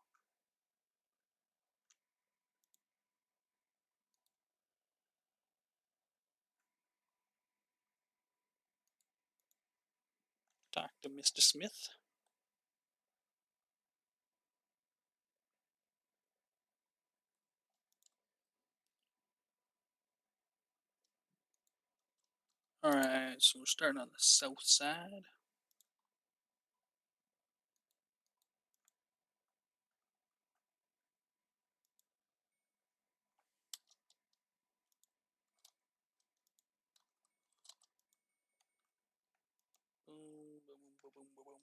Talk to Mr. Smith. Alright, so we're starting on the south side. Boom, boom, boom, boom, boom, boom.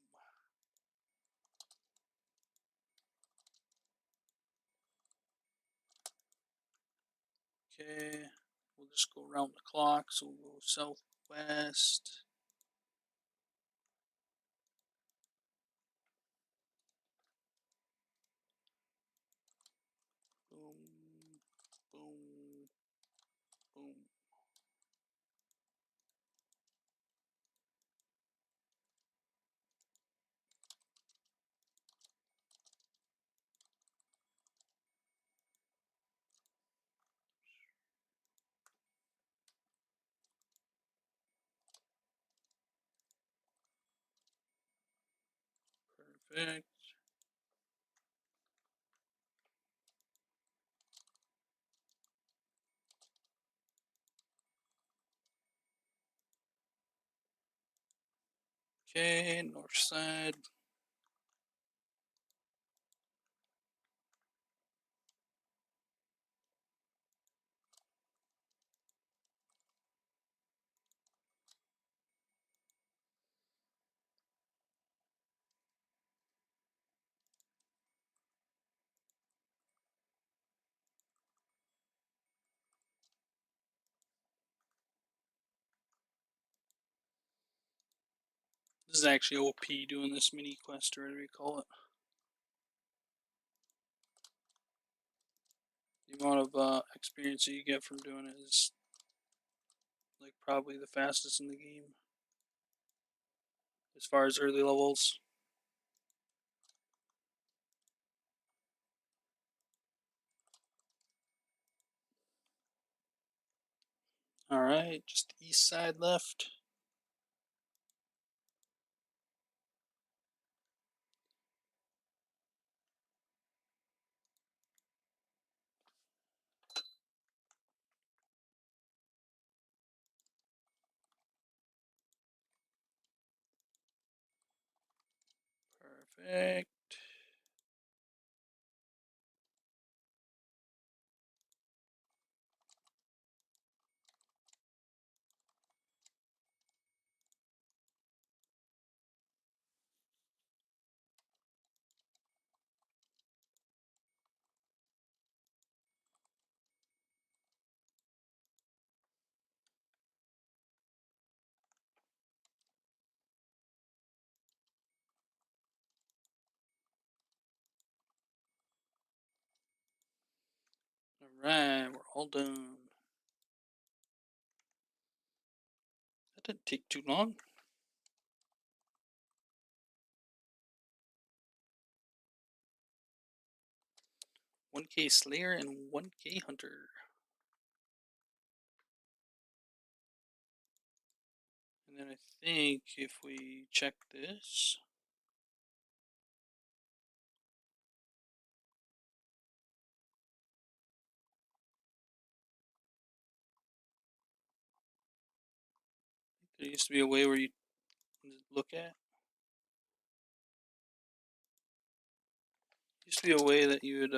Okay, we'll just go around the clock, so we'll go southwest. Boom, boom, boom. Perfect. Okay, north side. This is actually OP doing this mini quest, or whatever you call it. The amount of experience that you get from doing it is like probably the fastest in the game as far as early levels. Alright, just east side left. Perfect. Alright, we're all done. That didn't take too long. $1K Slayer and $1K Hunter. And then I think if we check this, there used to be a way where you look at. Used to be a way that you would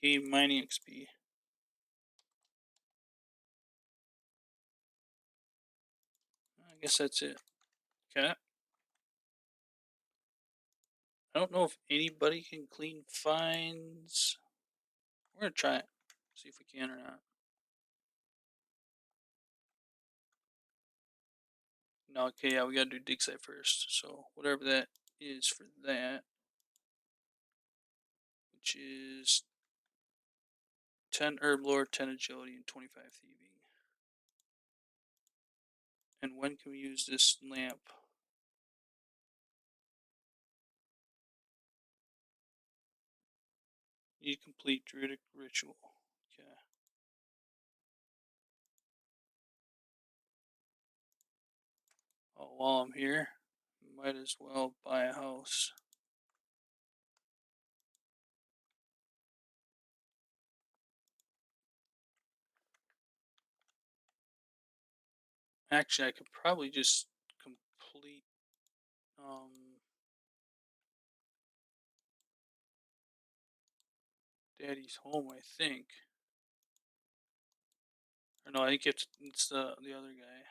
gain mining XP. I guess that's it. Okay. I don't know if anybody can clean finds. We're gonna try it. See if we can or not. No, okay, yeah, we gotta do dig site first. So whatever that is for that, which is 10 herb lore, 10 agility, and 25 thieving. And when can we use this lamp? Need complete druidic ritual. Okay. Oh, while I'm here, might as well buy a house. Actually, I could probably just complete Daddy's home, I think. Or no, I think it's the other guy.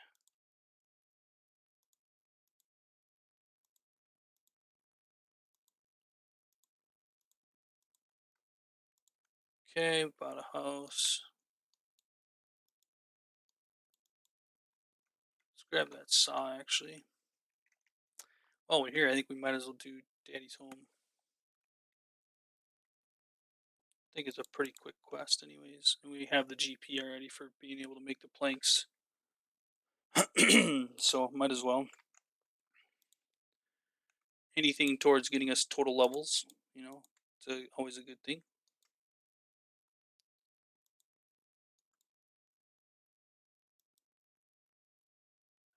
Okay, bought a house. Let's grab that saw actually. Oh, we're here. I think we might as well do Daddy's home. I think it's a pretty quick quest, anyways. And we have the GP already for being able to make the planks. So might as well. Anything towards getting us total levels, it's always a good thing.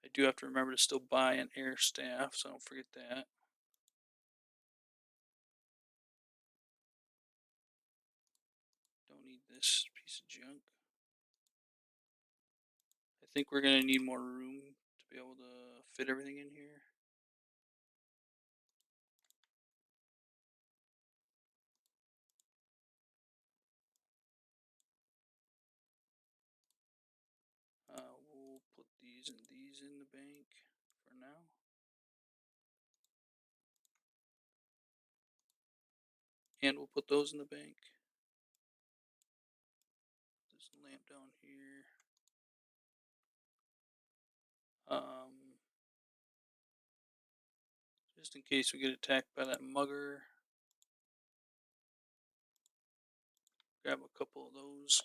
I do have to remember to still buy an air staff, so don't forget that. Don't need this piece of junk. I think we're gonna need more room to be able to fit everything in here. We'll put these and these in the bank for now. And we'll put those in the bank. This lamp down here. Just in case we get attacked by that mugger. Grab a couple of those.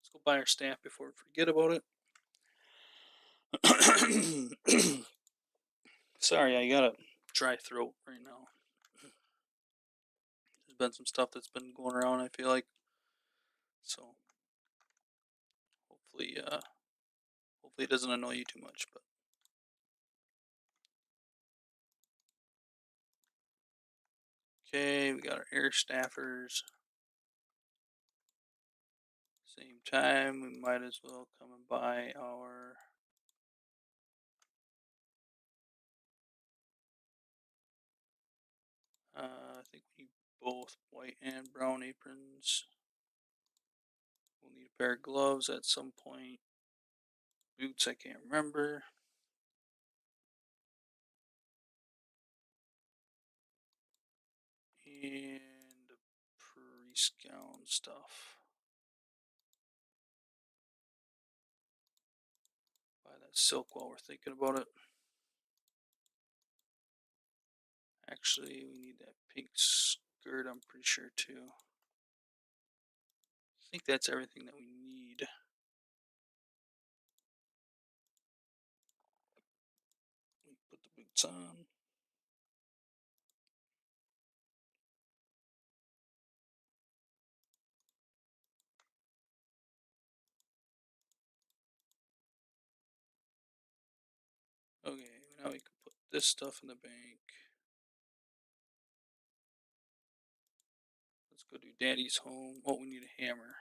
Let's go buy our staff before we forget about it. Sorry, I got a dry throat right now. There's been some stuff that's been going around, I feel like. So hopefully hopefully it doesn't annoy you too much, but okay, we got our air staffers. Same time, we might as well come and buy our both white and brown aprons. We'll need a pair of gloves at some point. Boots, I can't remember. And the priest gown stuff. Buy that silk while we're thinking about it. Actually, we need that pink skirt, I'm pretty sure, too. I think that's everything that we need. We put the boots on. Okay, now we can put this stuff in the bank. Let's go do Daddy's home. Oh, we need a hammer.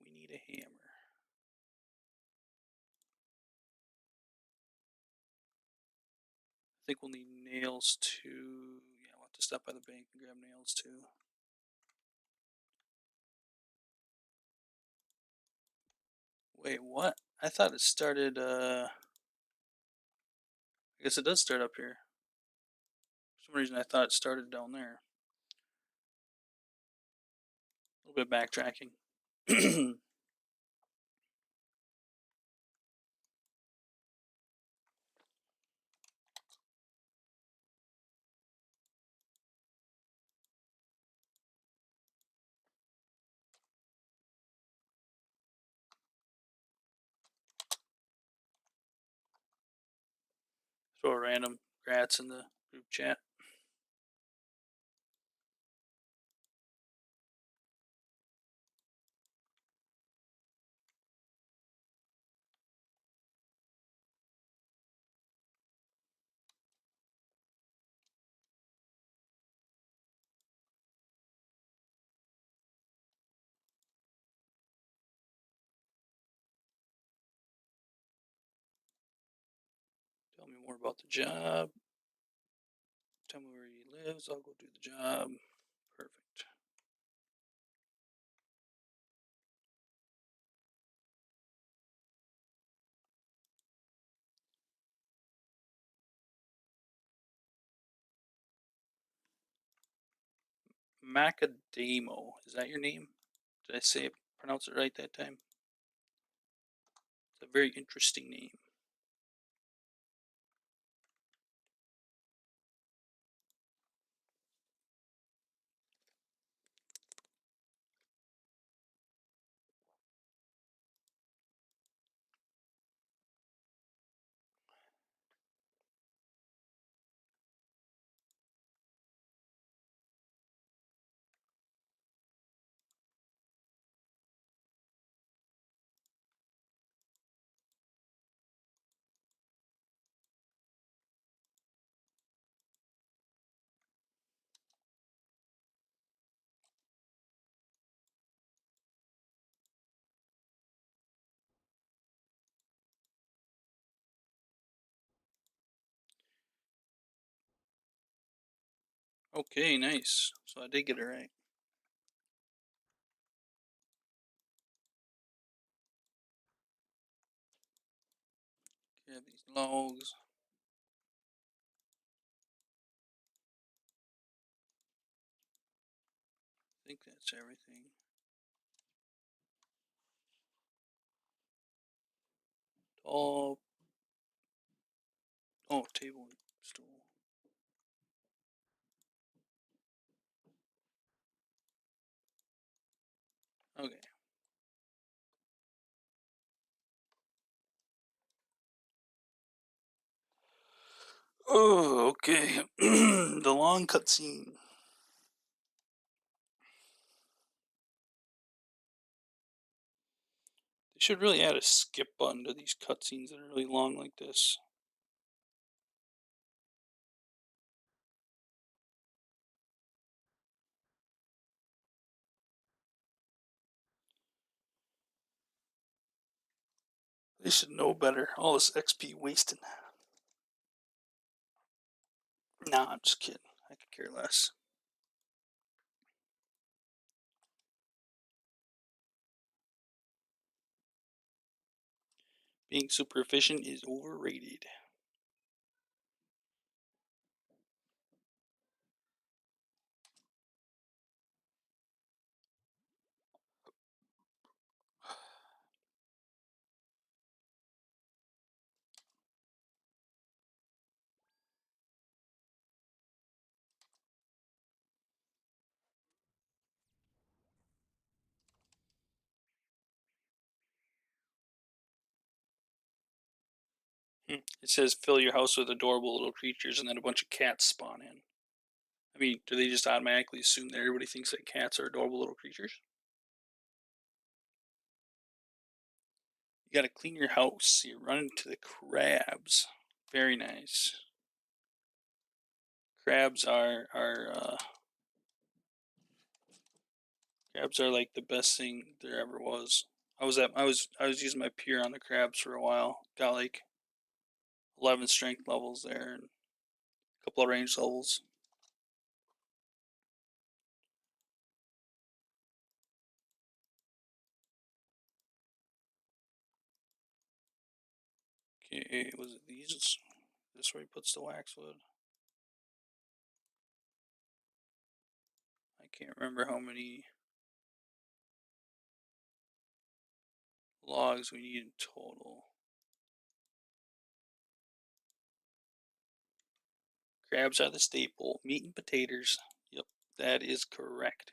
We need a hammer. I think we'll need nails too. Yeah, we'll have to stop by the bank and grab nails too. Wait, what? I thought it started, I guess it does start up here. For some reason I thought it started down there. A little bit of backtracking. Throw a random grats in the group chat. Tell me more about the job. Tell me where he lives. I'll go do the job. Perfect. Macadamo. Is that your name? Did I pronounce it right that time? It's a very interesting name. Okay, nice. So I did get it right. Grab these logs. I think that's everything. All. Oh, table and stool. Okay. Oh, okay. The long cutscene. They should really add a skip button to these cutscenes that are really long like this. They should know better. All this XP wasting. Nah, I'm just kidding. I could care less. Being super efficient is overrated. It says fill your house with adorable little creatures, and then a bunch of cats spawn in. I mean, do they just automatically assume that everybody thinks that cats are adorable little creatures? You gotta clean your house. You run into the crabs. Very nice. Crabs are like the best thing there ever was. I was using my pier on the crabs for a while. Got like 11 strength levels there and a couple of range levels. Okay, was it these? This where he puts the waxwood? I can't remember how many logs we need in total. Crabs are the staple. Meat and potatoes. Yep, that is correct.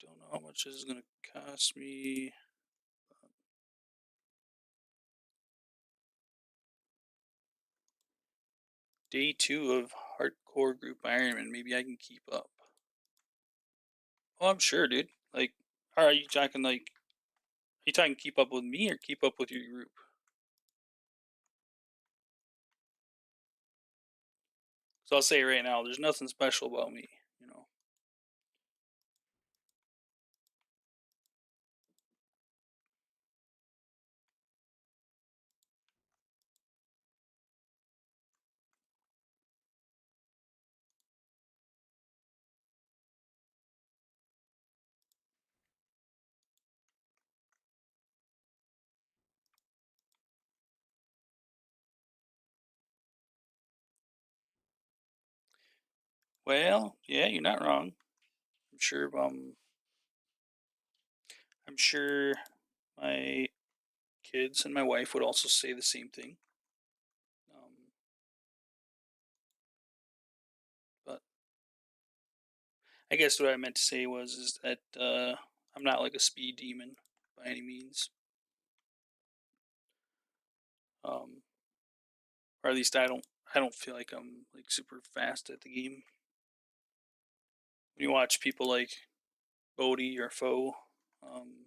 Don't know how much this is going to cost me. Day 2 of hardcore group Ironman. Maybe I can keep up. Oh, I'm sure, dude. Like, are you talking like? Are you talking keep up with me or keep up with your group? So I'll say right now, there's nothing special about me. You know. Well, yeah, you're not wrong. I'm sure. I'm sure my kids and my wife would also say the same thing. Um, but I guess what I meant to say is that I'm not like a speed demon by any means. Um, or at least I don't feel like I'm like super fast at the game. When you watch people like Bodie or Foe, um,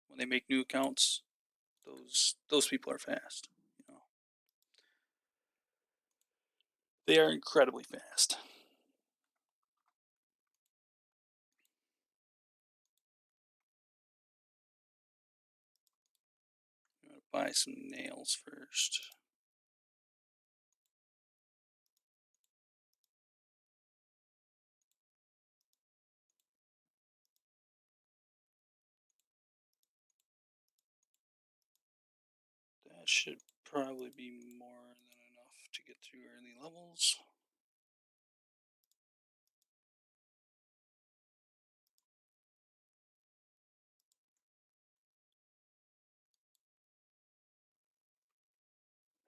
when they make new accounts, those people are fast. You know, they are incredibly fast. I'm gonna buy some nails first. That should probably be more than enough to get through early levels.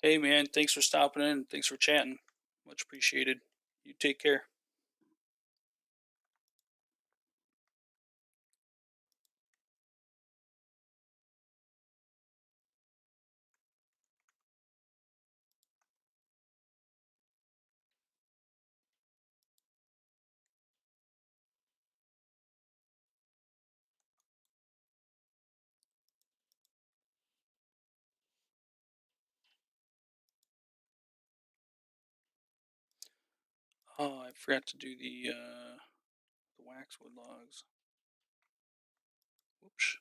Hey man, thanks for stopping in. Thanks for chatting. Much appreciated. You take care. Oh, I forgot to do the waxwood logs. Whoops.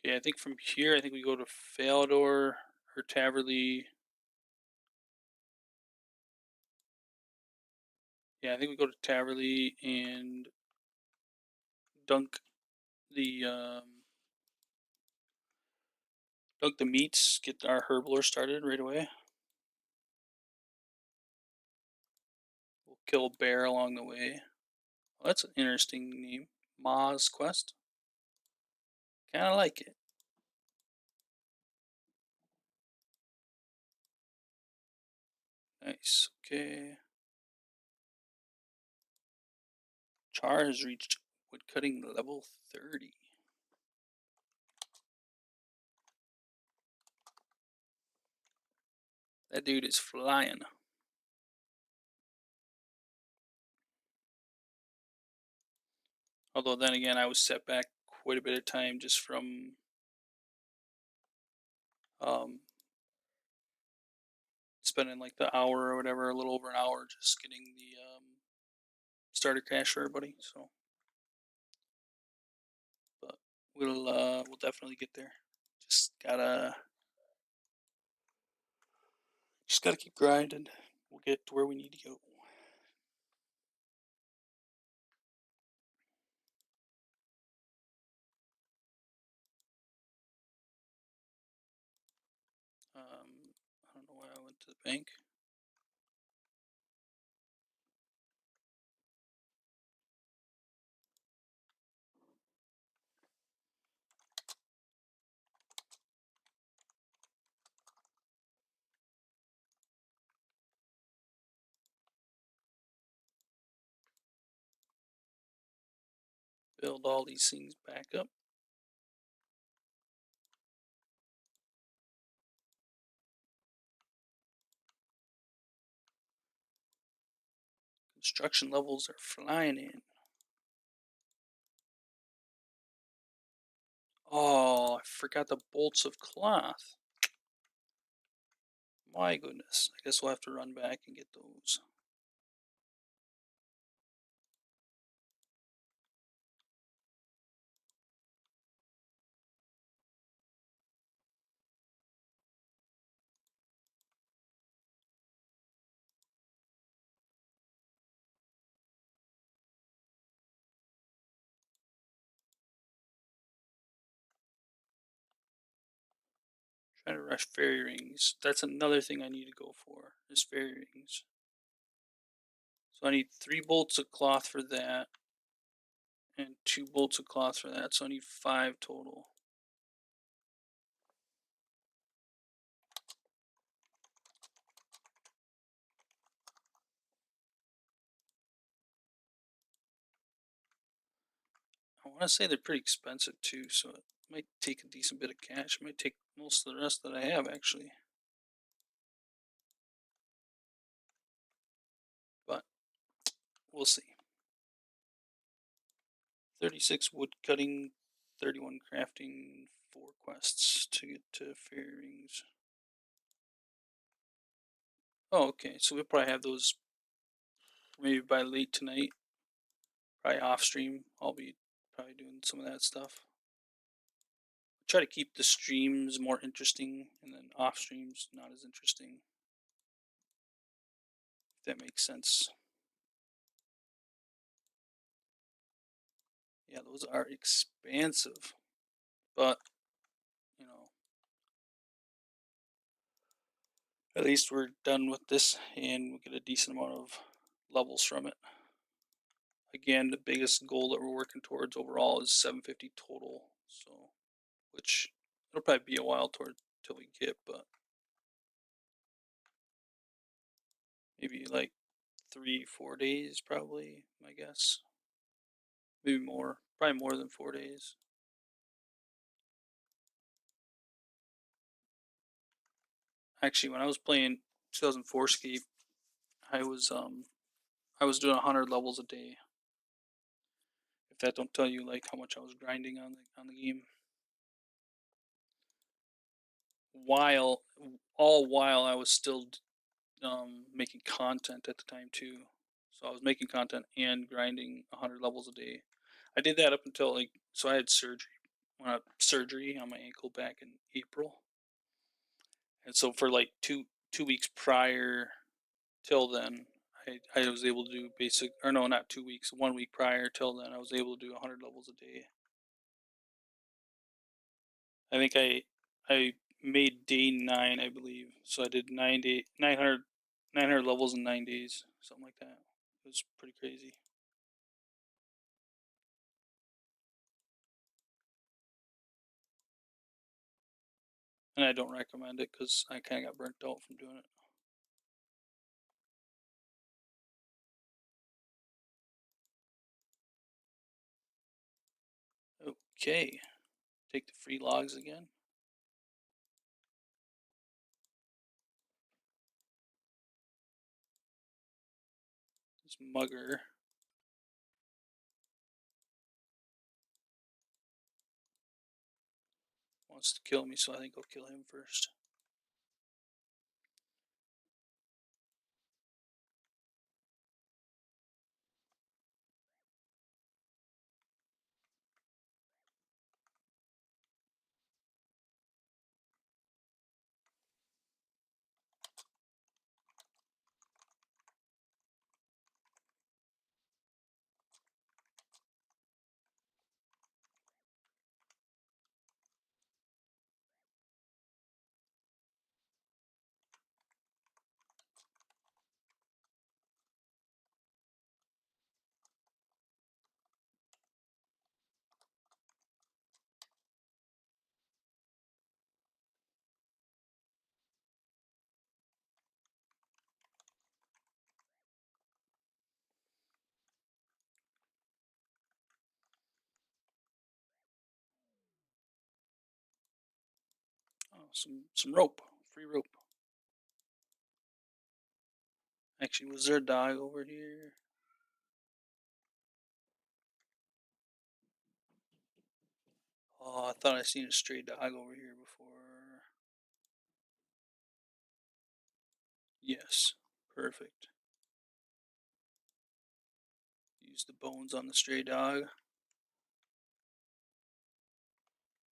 Okay, I think from here, I think we go to Falador or Taverley. Yeah, I think we go to Taverley and dunk the dunk the meats. Get our herblore started right away. We'll kill a bear along the way. Well, that's an interesting name. Ma's Quest. Kind of like it. Nice. Okay. Char has reached woodcutting level 30. That dude is flying. Although then again, I was set back quite a bit of time just from um, spending like the hour or whatever, a little over an hour, just getting the starter cache for everybody. So, but we'll definitely get there. Just gotta just gotta keep grinding. We'll get to where we need to go. I don't know why I went to the bank. Build all these things back up. Construction levels are flying in. Oh, I forgot the bolts of cloth. My goodness. I guess we'll have to run back and get those. Trying to rush fairy rings. That's another thing I need to go for, is fairy rings. So I need 3 bolts of cloth for that, and 2 bolts of cloth for that, so I need 5 total. I want to say they're pretty expensive too, so it might take a decent bit of cash. It might take most of the rest that I have, actually. But we'll see. 36 wood cutting, 31 crafting, 4 quests to get to fairy rings. Oh, okay, so we'll probably have those maybe by late tonight. Probably off stream. I'll be probably doing some of that stuff. Try to keep the streams more interesting and then off streams not as interesting. If that makes sense. Yeah, those are expansive. But, you know, at least we're done with this and we get a decent amount of levels from it. Again, the biggest goal that we're working towards overall is 750 total. So, which it'll probably be a while till we get, but maybe like 3-4 days probably, my guess. Maybe more, probably more than 4 days. Actually, when I was playing 2004 Scape, I was um I was doing 100 levels a day. If that don't tell you like how much I was grinding on the game, while while I was still making content at the time too. So I was making content and grinding 100 levels a day. I did that up until like, so I had surgery went up surgery on my ankle back in April, and so for like two weeks prior till then, I was able to do basic, or no, not 2 weeks, 1 week prior till then, I was able to do 100 levels a day. I think I made day 9, I believe. So I did 900 levels in 9 days, something like that. It was pretty crazy. And I don't recommend it because I kind of got burnt out from doing it. Okay, take the free logs again. This mugger wants to kill me, so I think I'll kill him first. Oh, some rope, free rope. Actually, was there a dog over here? Oh, I thought I seen a stray dog over here before. Yes, perfect. Use the bones on the stray dog.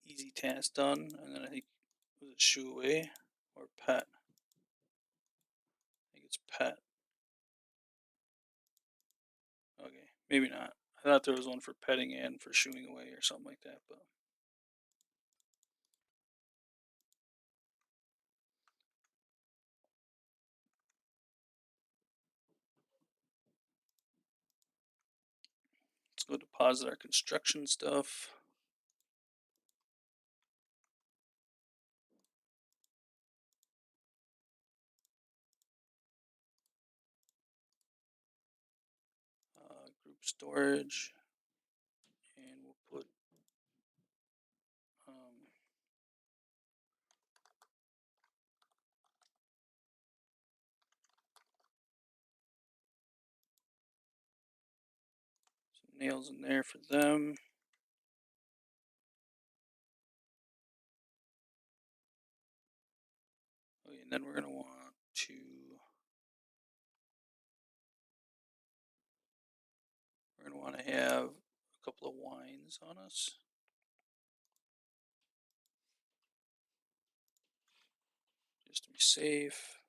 Easy task done. And then I think, was it shoo away or pet? I think it's pet. Okay, maybe not. I thought there was one for petting and for shooing away or something like that, but let's go deposit our construction stuff. Group storage, and we'll put some nails in there for them. Okay, and then we're gonna want to have a couple of wines on us. Just to be safe.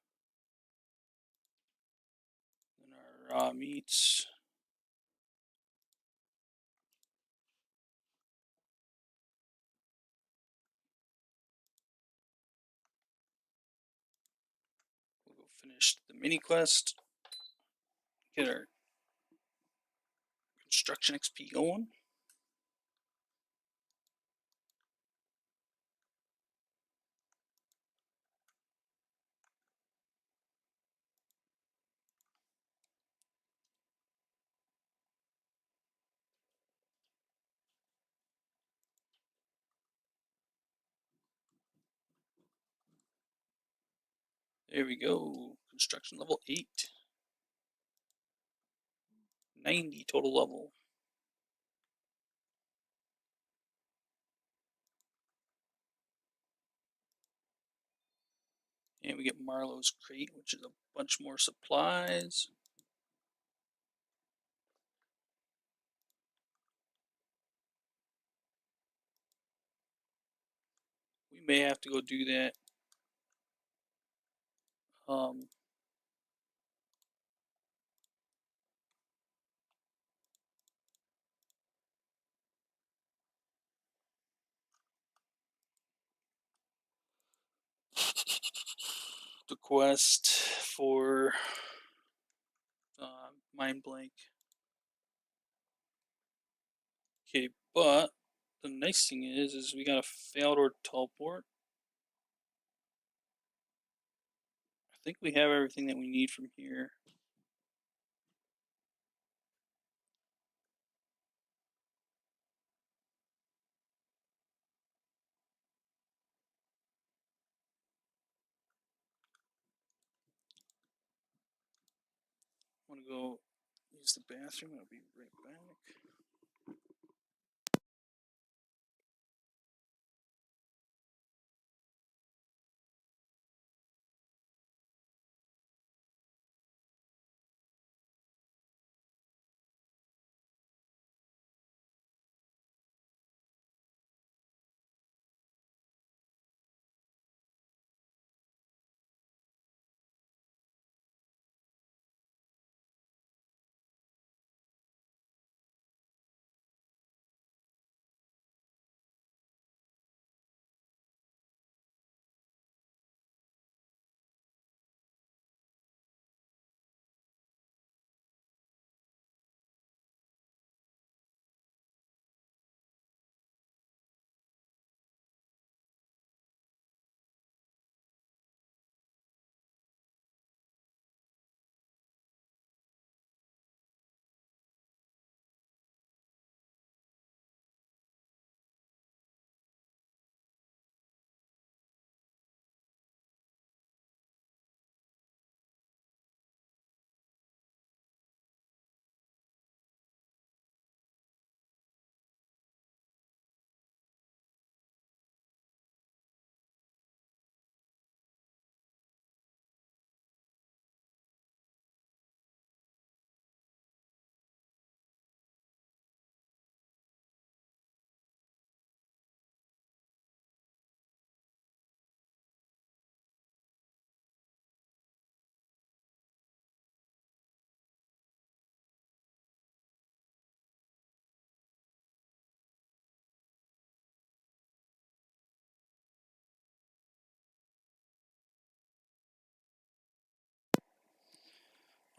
Then our raw meats. We'll go finish the mini quest. Get our construction XP going. There we go. Construction level 8. 90 total level. And we get Marlowe's crate, which is a bunch more supplies. may have to go do that. The quest for mind blank. Okay, but the nice thing is we got a failed or teleport. I think we have everything that we need from here. I'm gonna go use the bathroom. I'll be right back.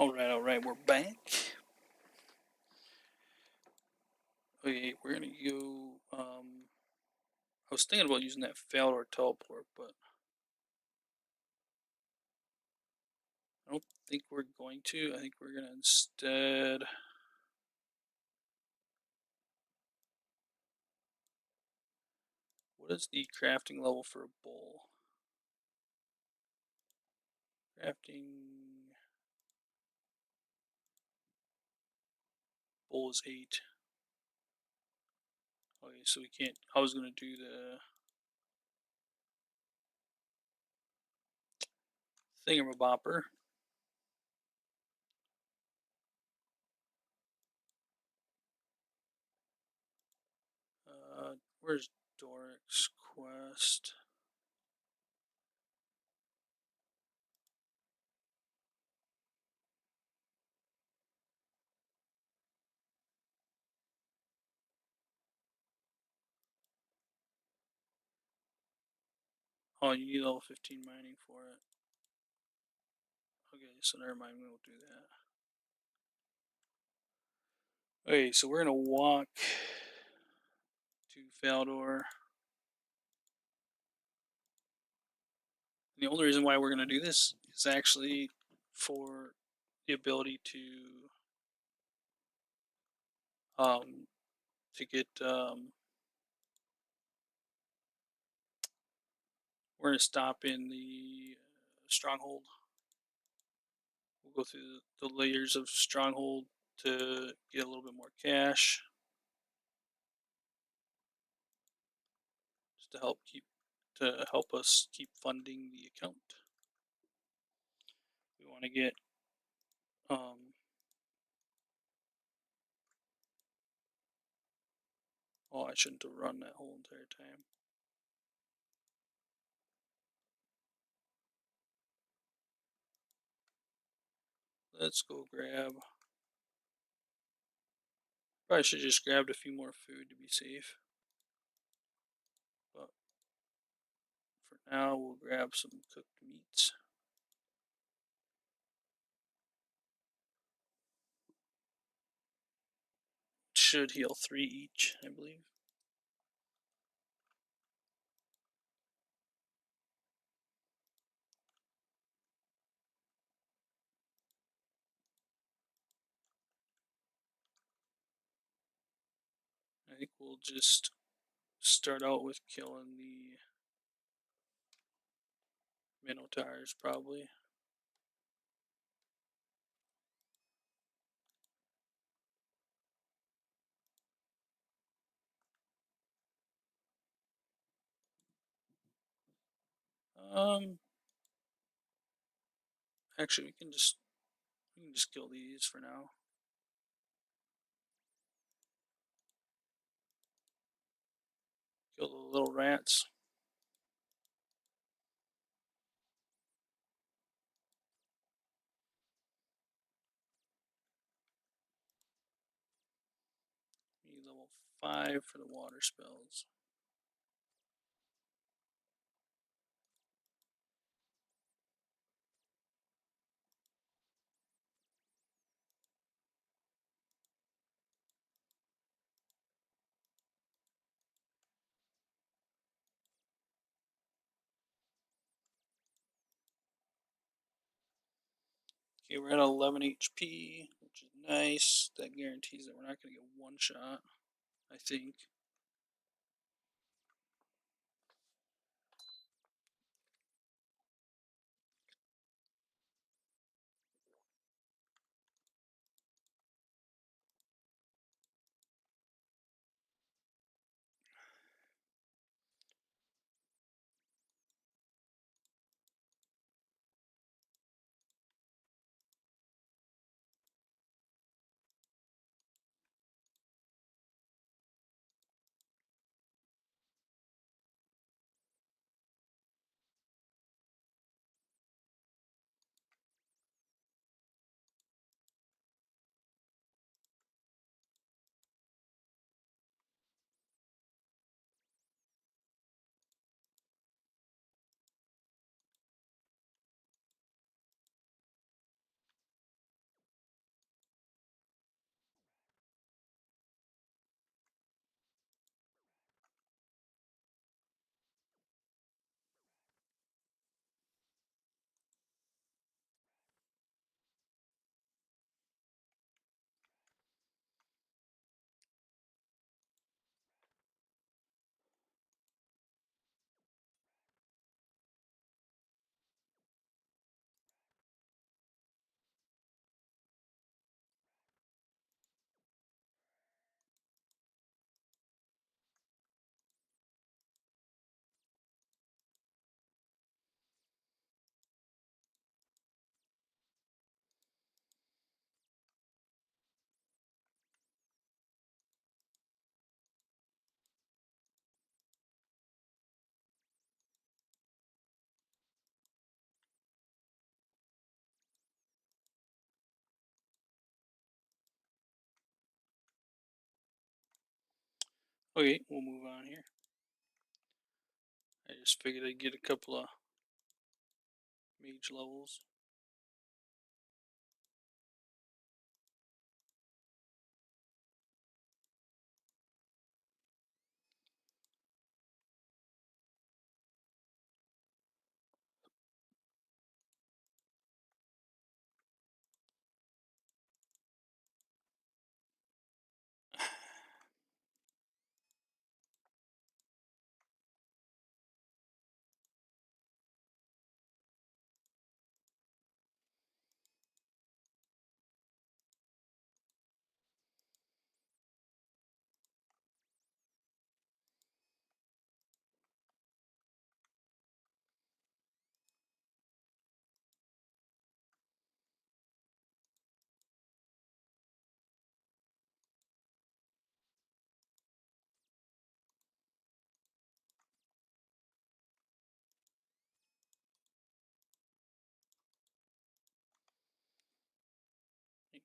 All right, we're back. Okay, we're gonna go. I was thinking about using that failed or teleport, but I don't think we're going to. I think we're gonna instead. What is the crafting level for a bowl? Crafting bowl is 8. Okay, so we can't. I was gonna do the thingamabopper. Where's Doric's quest? Oh, you need level 15 mining for it. Okay, so never mind, we won't do that. Okay, so we're gonna walk to Faldor. And the only reason why we're gonna do this is actually for the ability um, to get we're gonna stop in the stronghold. We'll go through the layers of stronghold to get a little bit more cash, just to help us keep funding the account. We want to get oh, I shouldn't have run that whole entire time. let's go grab. Probably should just grabbed a few more food to be safe. But for now, we'll grab some cooked meats. Should heal 3 each, I believe. I think we'll just start out with killing the minotaurs, probably. Um, actually, we can just kill these for now. Kill the little rats. Need level 5 for the water spells. Okay, we're at 11 HP, which is nice. That guarantees that we're not going to get one shot, I think. Okay, we'll move on here. I just figured I'd get a couple of mage levels.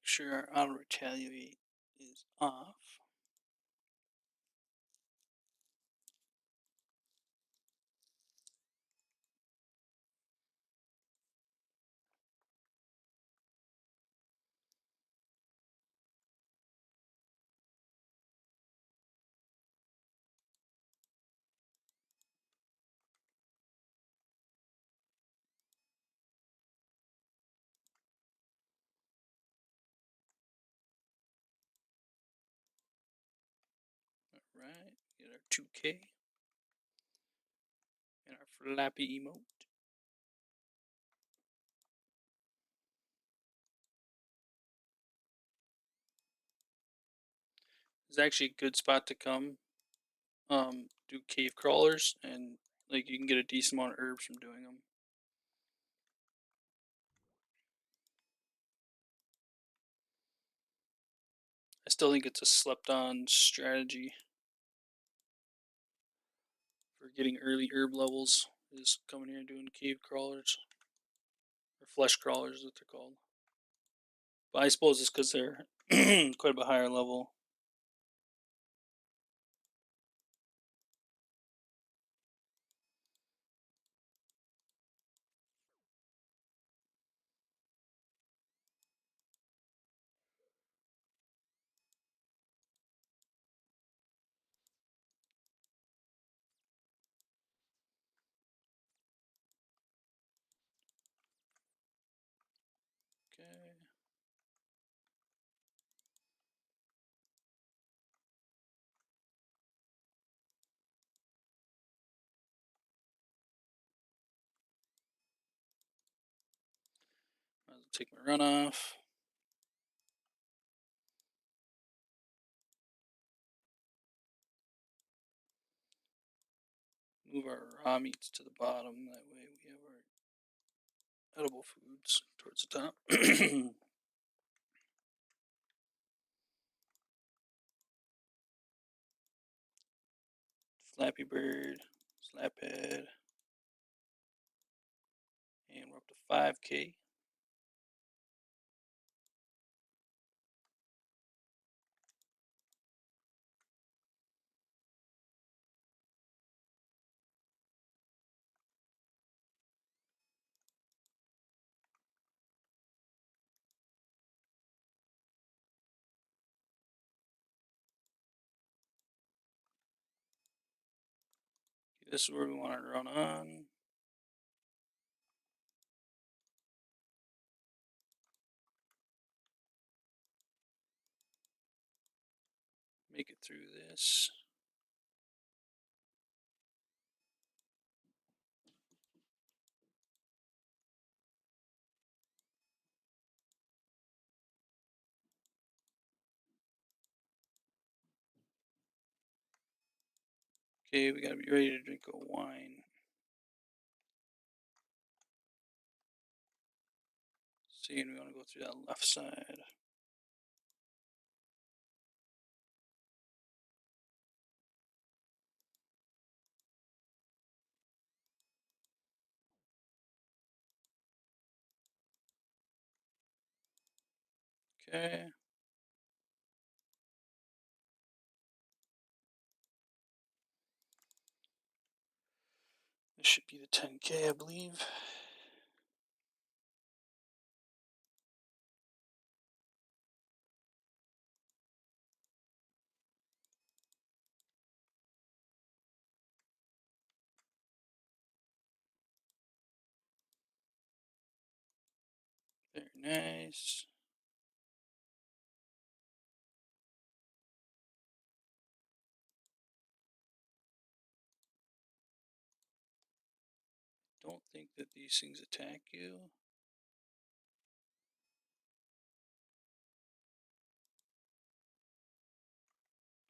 sure our auto retaliate is off. Alright, get our 2K and our flappy emote. It's actually a good spot to come do cave crawlers, and like you can get a decent amount of herbs from doing them. I still think it's a slept on strategy for getting early herb levels, is coming here and doing cave crawlers, or flesh crawlers is what they're called. But I suppose it's because they're quite a bit higher level. Okay. I'll take my runoff. Move our raw meats to the bottom. That way we have our edible foods towards the top. Flappy Bird, Slaphead, and we're up to 5K. This is where we want to run on. Make it through this. Okay, we gotta be ready to drink a wine. Seeing we want to go through that left side. Okay. This should be the 10K, I believe. Very nice. Don't think that these things attack you.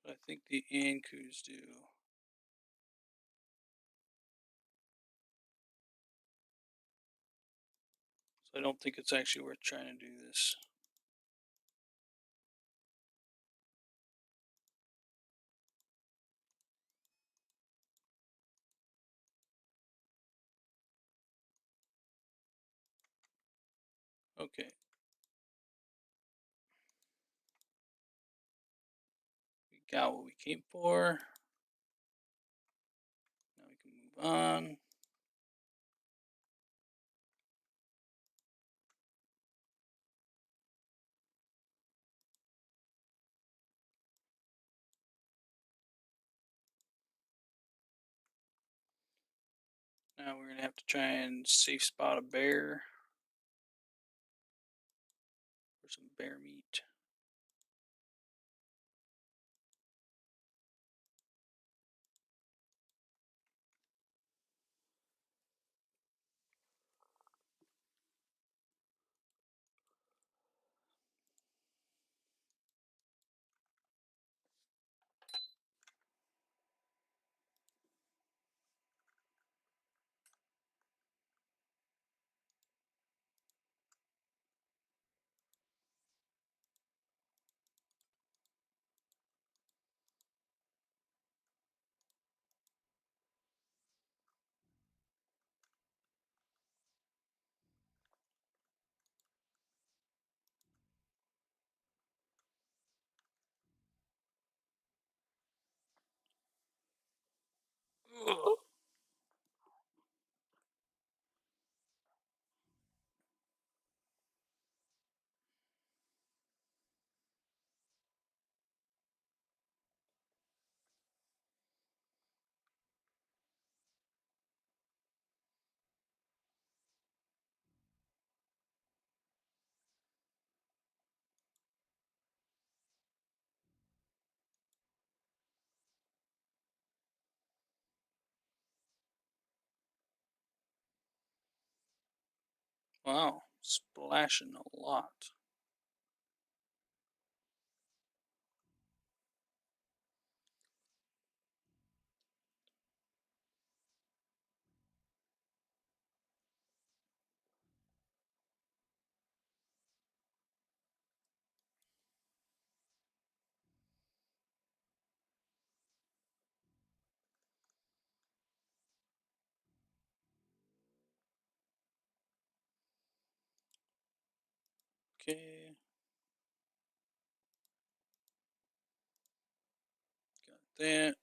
But I think the Ankus do. So I don't think it's actually worth trying to do this. Okay. got what we came for. Now we can move on. Now we're going to have to try and safe spot a bear for some bear meat. Ugh. Wow, splashing a lot. Okay, got that.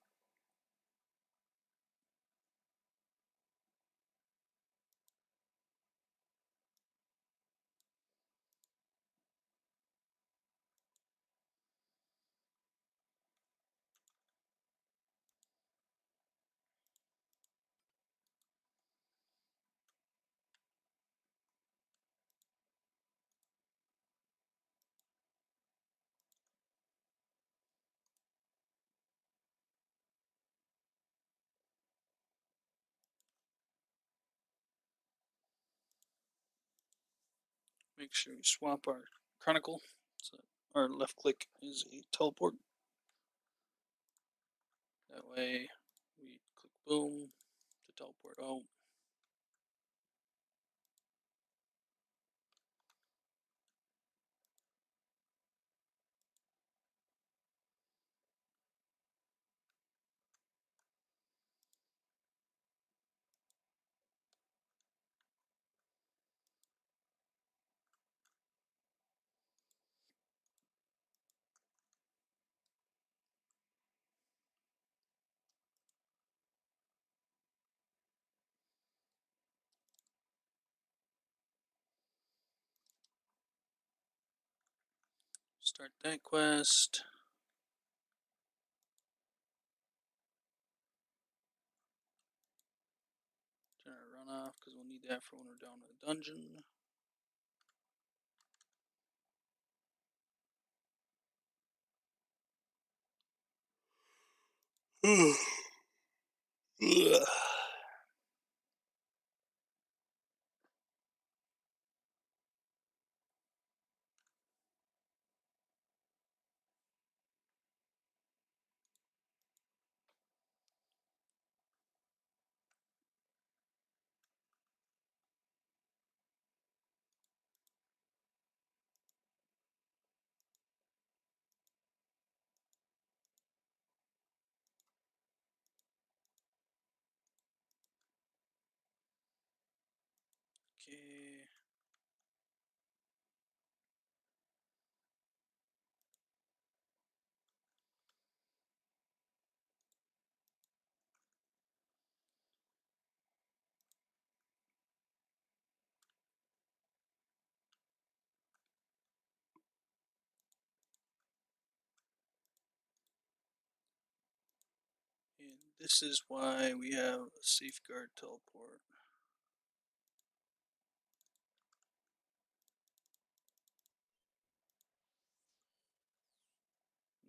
Make sure we swap our chronicle. So our left click is a teleport. That way we click boom to teleport out. Start that quest. Turn our run off because we'll need that for when we're down in the dungeon. Ugh. Okay. this is why we have a safeguard teleport.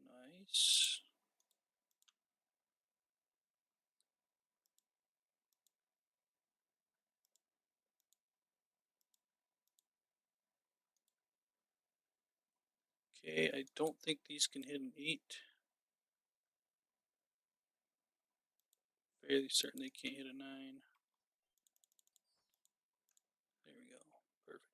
Nice. Okay, I don't think these can hit an 8. Fairly certain they can't hit a 9. There we go. Perfect.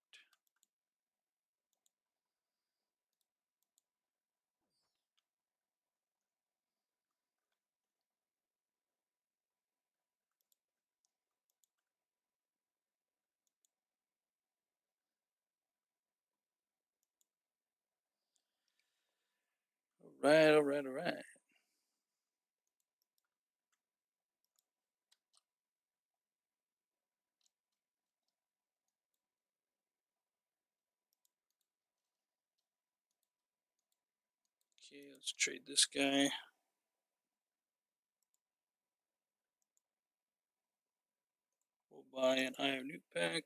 Alright, alright, alright. Okay, let's trade this guy. We'll buy an iron nuke pack.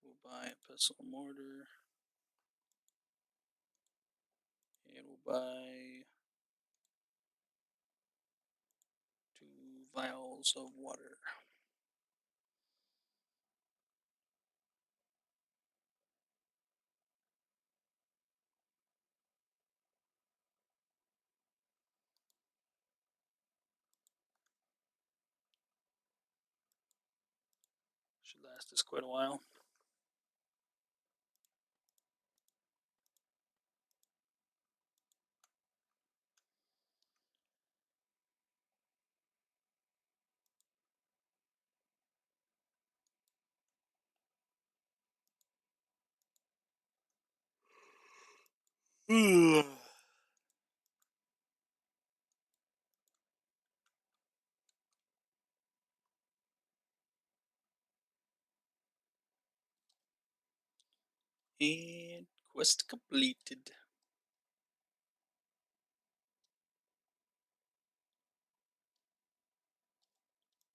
We'll buy a pestle mortar. And we'll buy 2 vials of water. Should last us quite a while. And quest completed.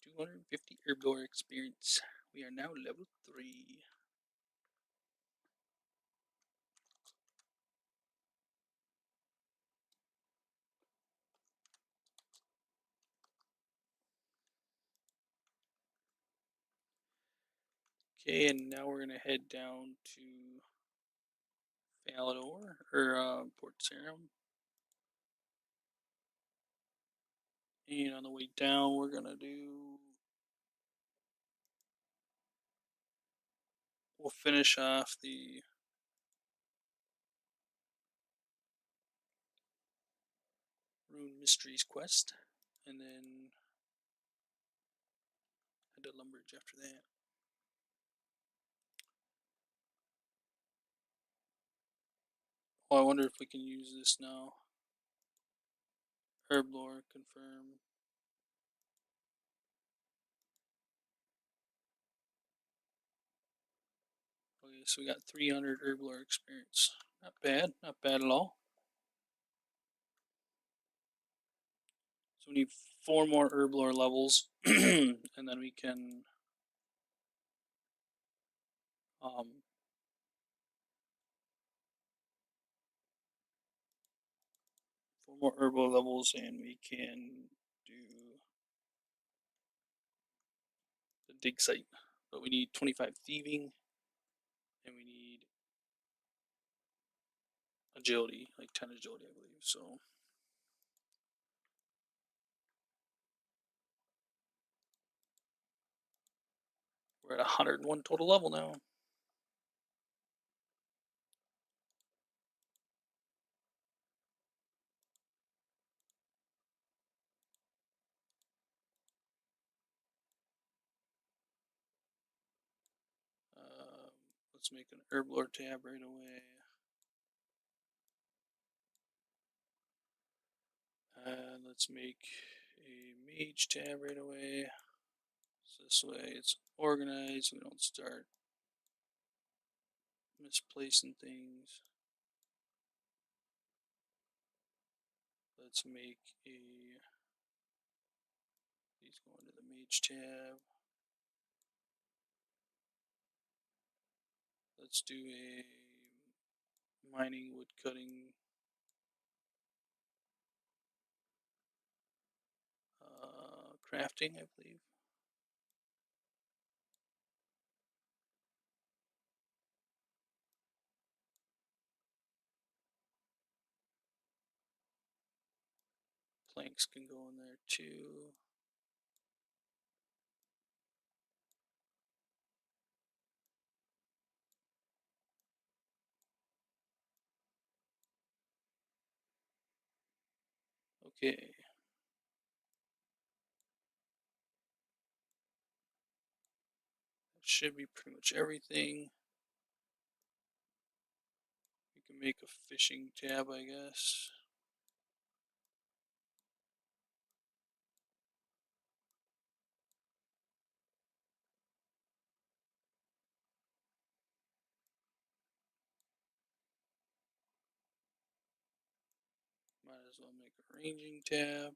250 herblore experience. We are now level 3. Okay, and now we're gonna head down to Falador or Port Sarum. And on the way down, we're gonna do. We'll finish off the Rune Mysteries quest, and then head to Lumbridge after that. Oh, I wonder if we can use this now. Herblore confirm. Okay, so we got 300 Herblore experience. Not bad, not bad at all. So we need 4 more Herblore levels, and then we can um, 4 more Herblore levels, and we can do the dig site. But we need 25 thieving, and we need agility, like 10 agility, I believe. So we're at 101 total level now. Let's make an Herblore tab right away. And let's make a mage tab right away. So this way it's organized, we don't start misplacing things. let's make these go into the Mage tab. Let's do a mining wood cutting crafting, I believe. Planks can go in there too. Okay. That should be pretty much everything. We can make a fishing tab, I guess. Might as well make a ranging tab.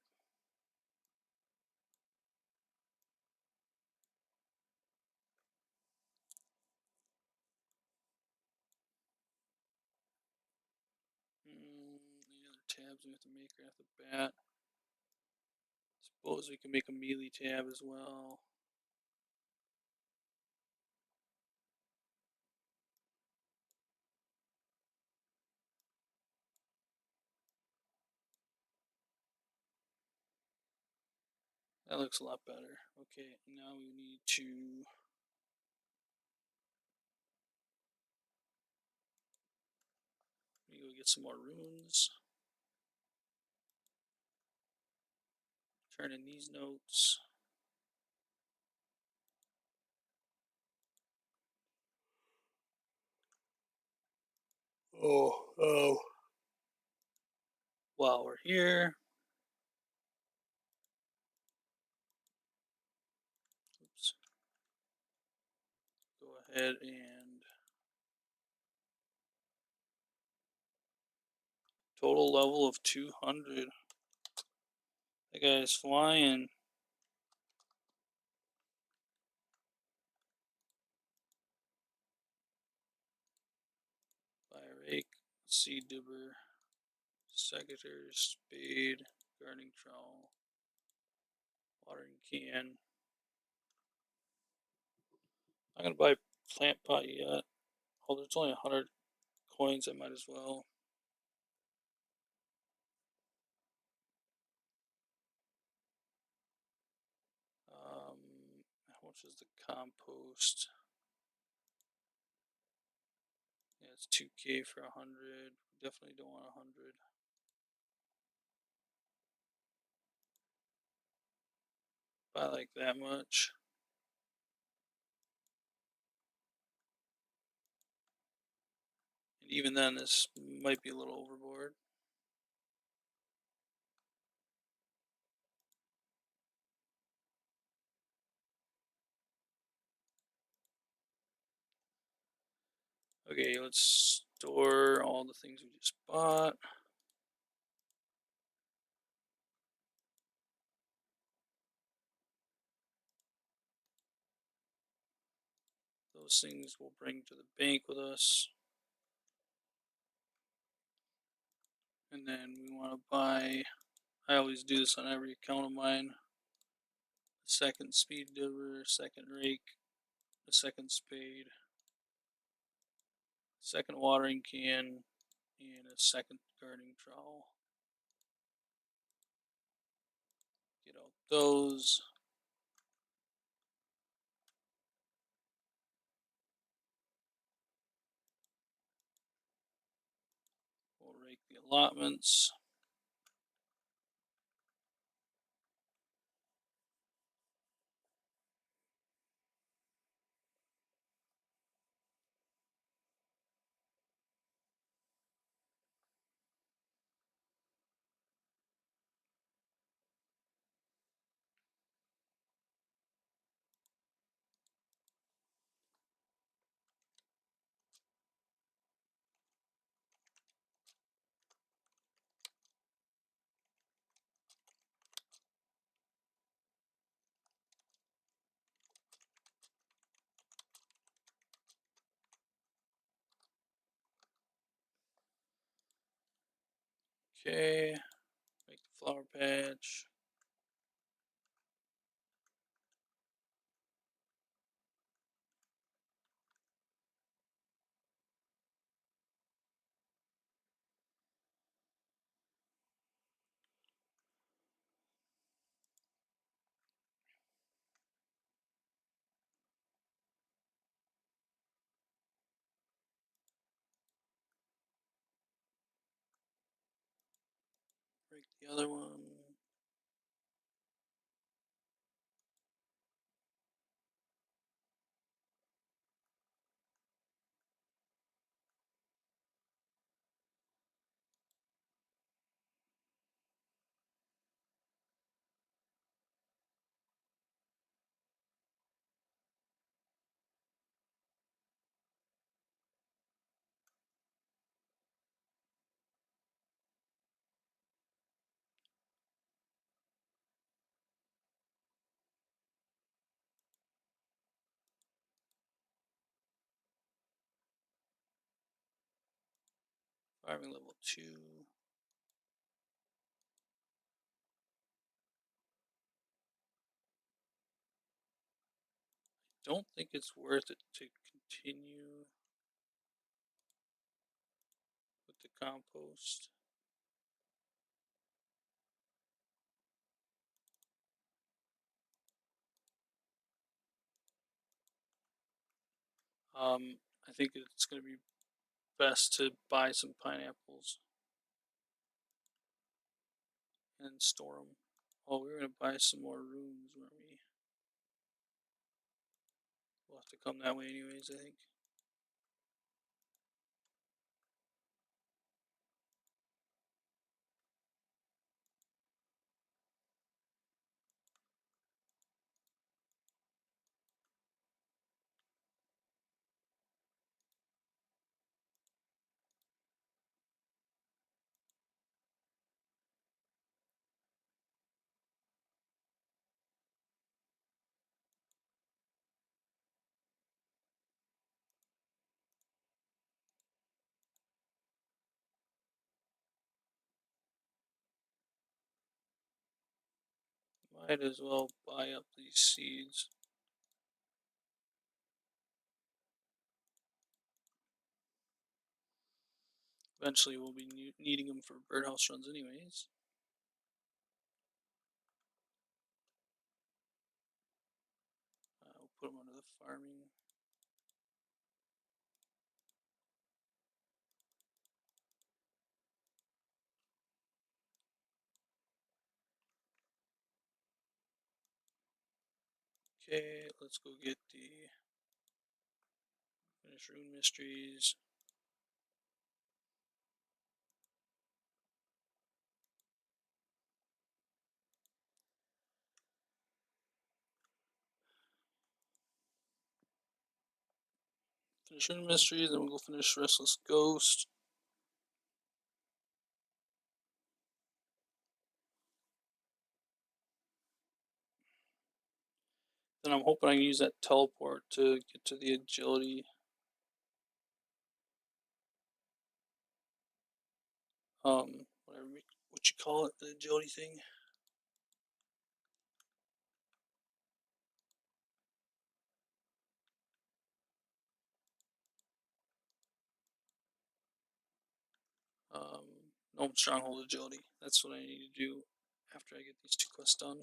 Any other tabs we have to make right off the bat? Suppose we can make a melee tab as well. That looks a lot better. Okay, now we need to go get some more runes. Turn in these notes. Oh. While we're here, oops, go ahead and total level of 200. That guy's flying. Fire rake, seed dibber, secateurs, spade, gardening trowel, watering can. I'm gonna buy plant pot yet. Oh, there's only 100 coins. I might as well. How much is the compost? Yeah, it's 2K for 100. Definitely don't want 100. Buy like that much. And even then, this might be a little overboard. Okay, let's store all the things we just bought. Those things we'll bring to the bank with us. And then we want to buy, I always do this on every account of mine, a second speed dibber, second rake, a second spade, second watering can, and a second gardening trowel. Get out those. We'll rake the allotments. Okay, make the flower patch. Break the other one. Farming level 2. Don't think it's worth it to continue with the compost. I think it's going to be best to buy some pineapples and store them. Oh, we were going to buy some more rooms, weren't we? We'll have to come that way anyways, I think. Might as well buy up these seeds. Eventually we'll be needing them for birdhouse runs anyways. We'll put them under the farming. Okay, let's go get the finish rune mysteries. Finish rune mysteries, then we'll go finish Restless Ghost. Then I'm hoping I can use that teleport to get to the agility. Whatever what you call it, the agility thing. Gnome Stronghold agility. That's what I need to do after I get these 2 quests done.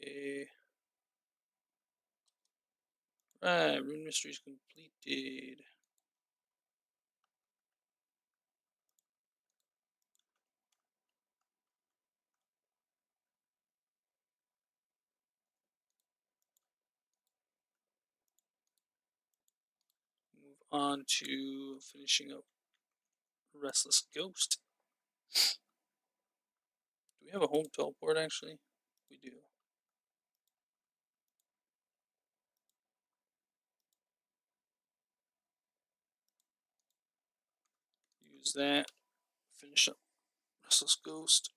Okay. Right, rune mysteries completed. Move on to finishing up Restless Ghost. Do we have a home teleport actually? We do. Use that. Finish up Restless Ghost.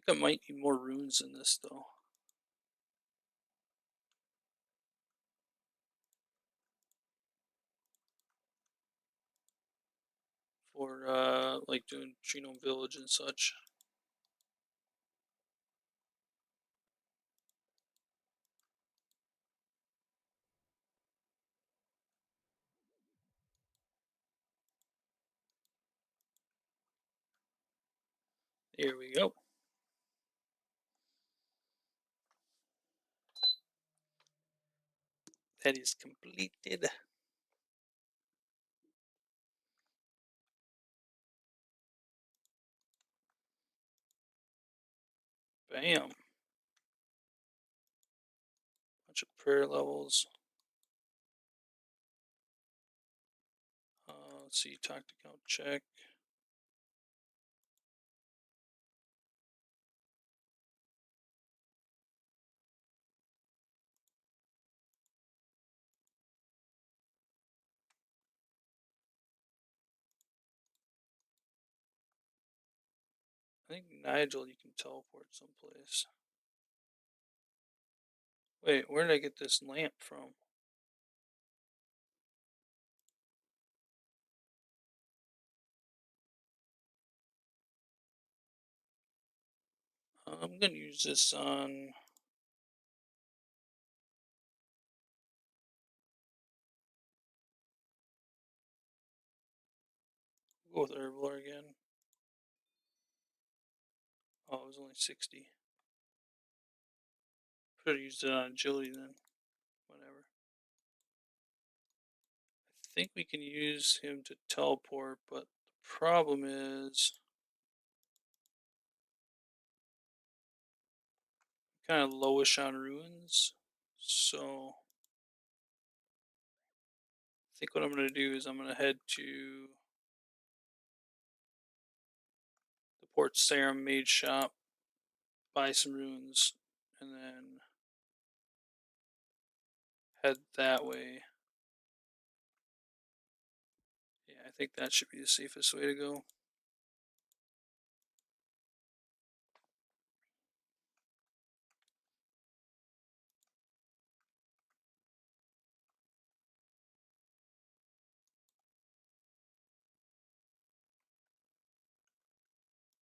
I might need more runes in this though. For like doing Genome Village and such. Here we go. That is completed. Bam. Bunch of prayer levels. Let's see, talk to count check. I think Nigel you can teleport someplace. Wait, where did I get this lamp from? I'm gonna use this on. Go with Herbivore again. Oh, it was only 60. Could have used it on agility then. Whatever. I think we can use him to teleport, but the problem is kind of lowish on ruins. So I think what I'm going to do is I'm going to head to the Port Sarum Mage Shop, buy some runes, and then head that way. Yeah, I think that should be the safest way to go.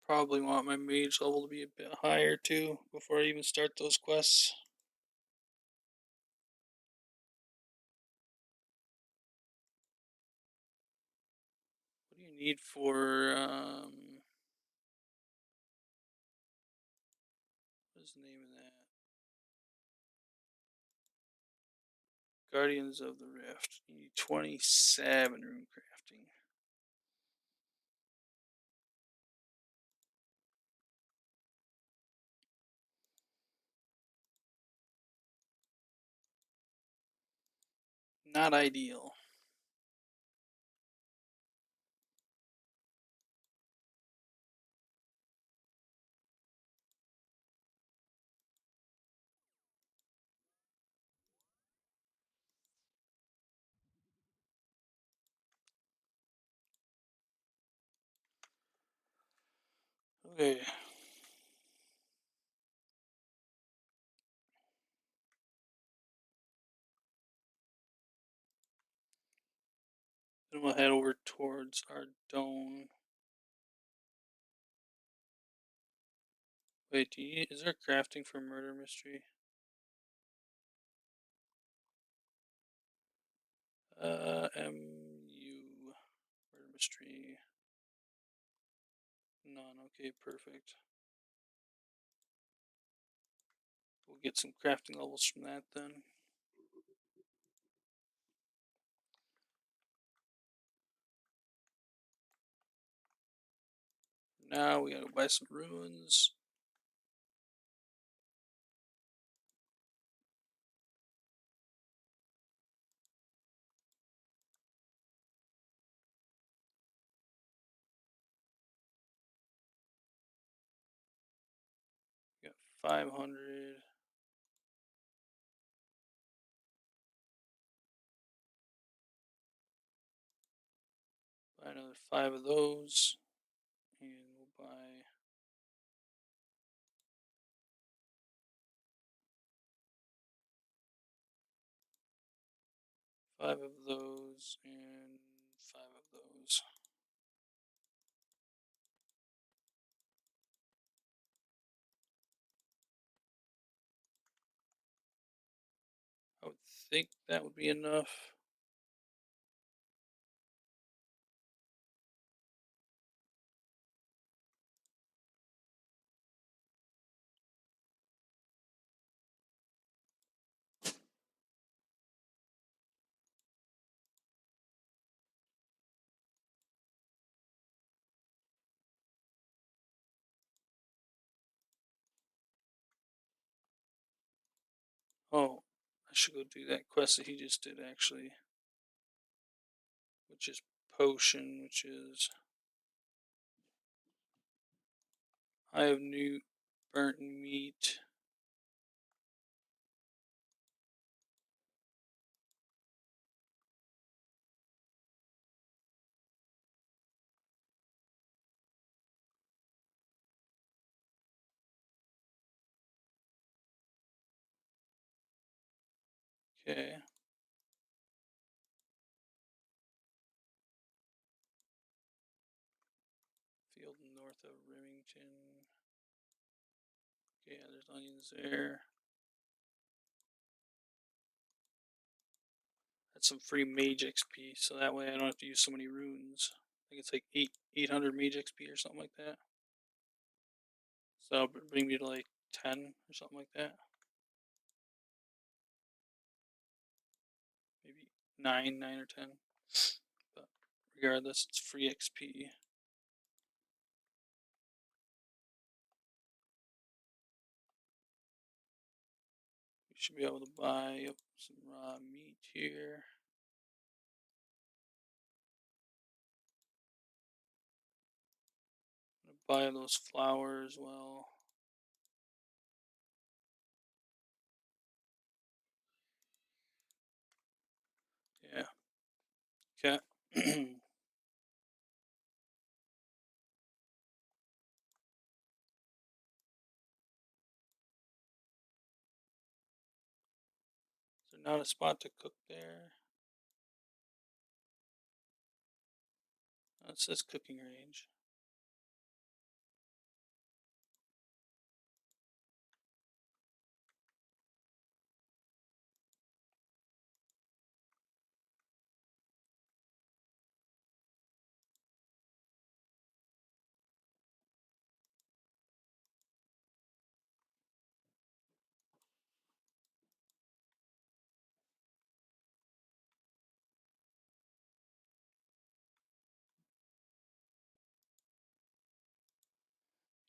Probably want my mage level to be a bit higher too before I even start those quests. What do you need for what is the name of that? Guardians of the Rift. You need 27 rune crafting. Not ideal. Okay. Then we'll head over towards our dome. Wait, is there crafting for murder mystery? MU murder mystery. None. Okay, perfect. We'll get some crafting levels from that then. Now we gotta buy some runes. We got 500. Buy another 5 of those. And we'll buy 5 of those and 5 of those. I would think that would be enough. Oh, I should go do that quest that he just did actually, which is potion, which is I have new burnt meat. Okay. Field north of Remington. Okay, yeah, there's onions there. That's some free mage XP, so that way I don't have to use so many runes. I think it's like 800 mage XP or something like that. So that'll bring me to like 10 or something like that. Maybe 9 or 10. But regardless, it's free XP. We should be able to buy up some raw meat here. Buy those flowers as well. Yeah. Okay. Is there not a spot to cook there? It says cooking range.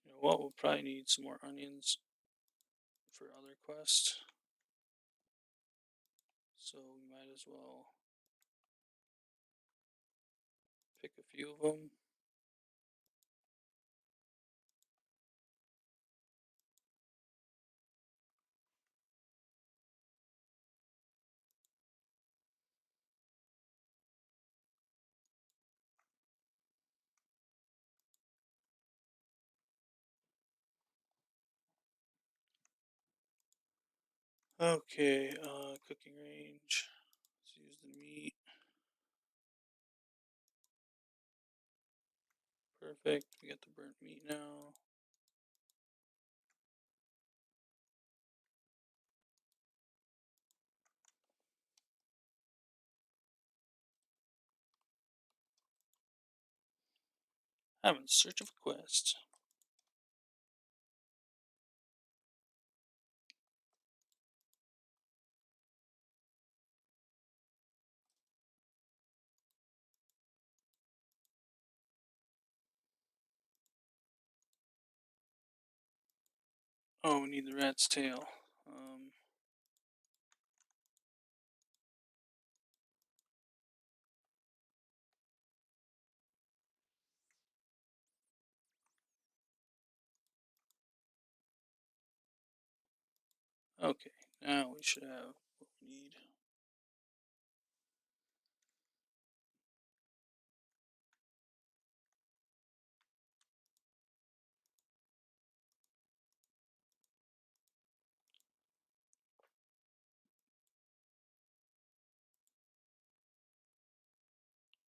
You know what? We'll probably need some more onions for other quests. So we might as well pick a few of them. Okay, cooking range. Let's use the meat. Perfect. We got the burnt meat now. I'm in search of a quest. Oh, we need the rat's tail. Okay, now we should have what we need.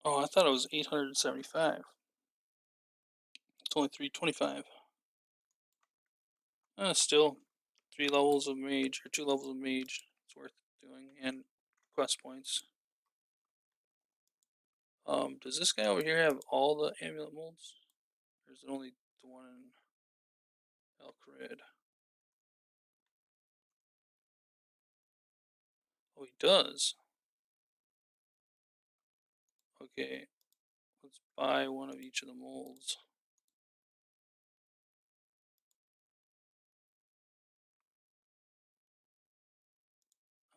Oh, I thought it was 875. It's only 325. Still, 3 levels of mage, or 2 levels of mage. It's worth doing, and quest points. Does this guy over here have all the amulet molds? Or is it only the one in Elkred? Oh, he does. Okay, let's buy one of each of the molds.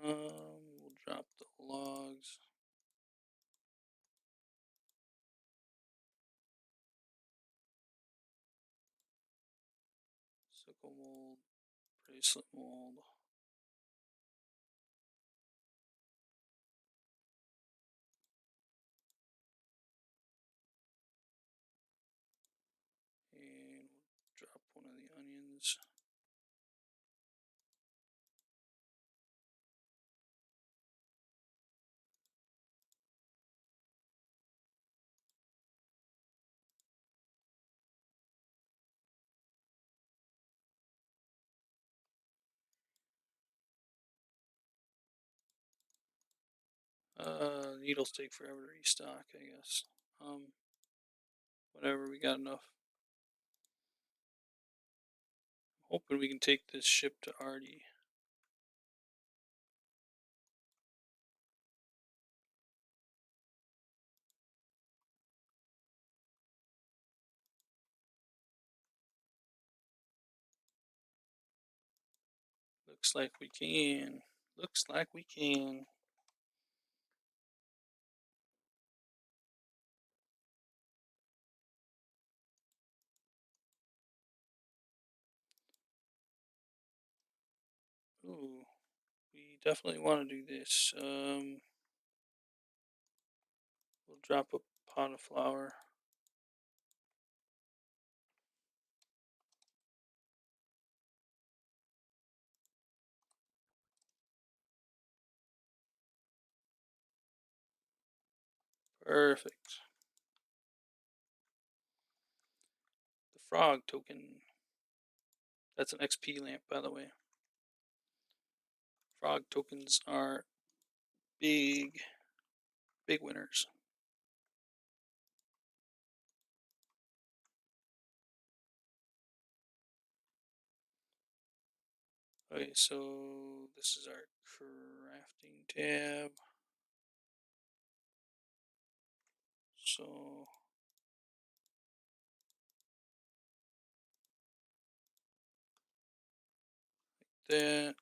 We'll drop the logs. Sickle mold, bracelet mold. And we'll drop one of the onions. Needles take forever to restock, I guess. Whatever, we got enough. Hoping we can take this ship to Artie. Looks like we can. Looks like we can. Ooh, we definitely want to do this. We'll drop a pot of flour. Perfect. The frog token. That's an XP lamp, by the way. Frog tokens are big, big winners. Okay, so this is our crafting tab. So that.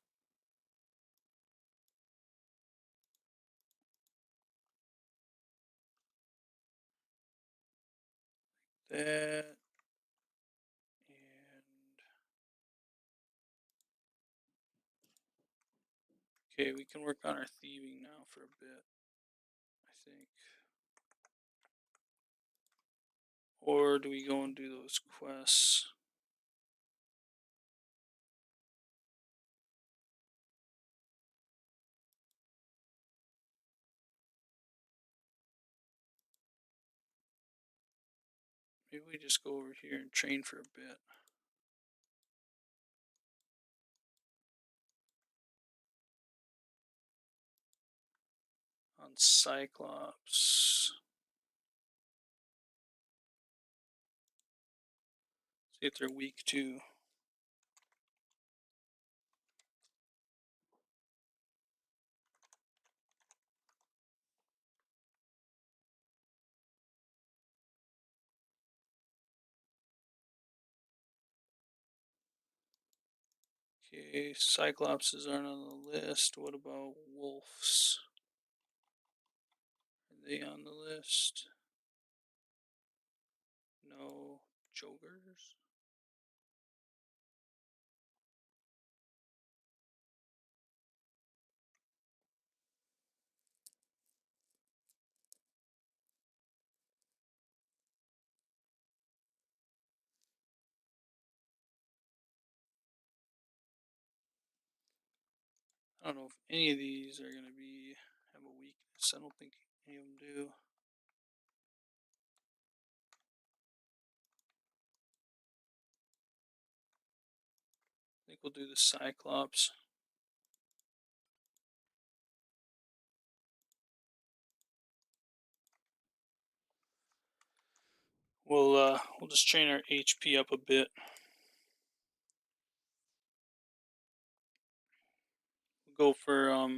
That. And okay, we can work on our thieving now for a bit, I think. Or do we go and do those quests? Maybe we just go over here and train for a bit. On Cyclops. See if they're weak too. Okay, Cyclopses aren't on the list. What about wolves? Are they on the list? No. Jokers? I don't know if any of these are gonna have a weakness. I don't think any of them do. think we'll do the Cyclops. We'll just train our HP up a bit. We'll go for oh,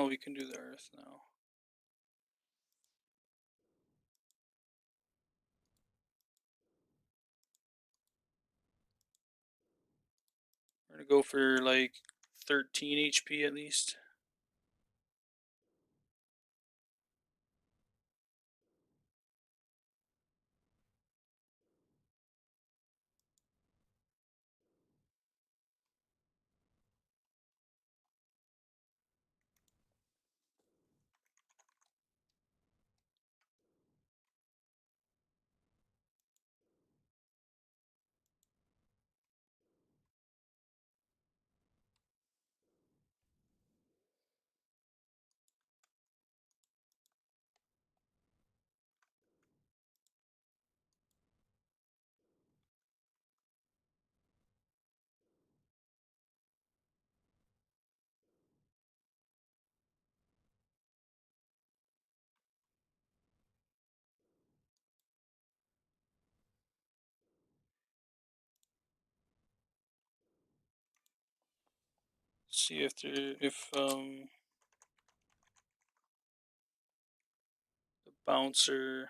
we can do the Earth now. We're gonna go for like 13 HP at least. See if the bouncer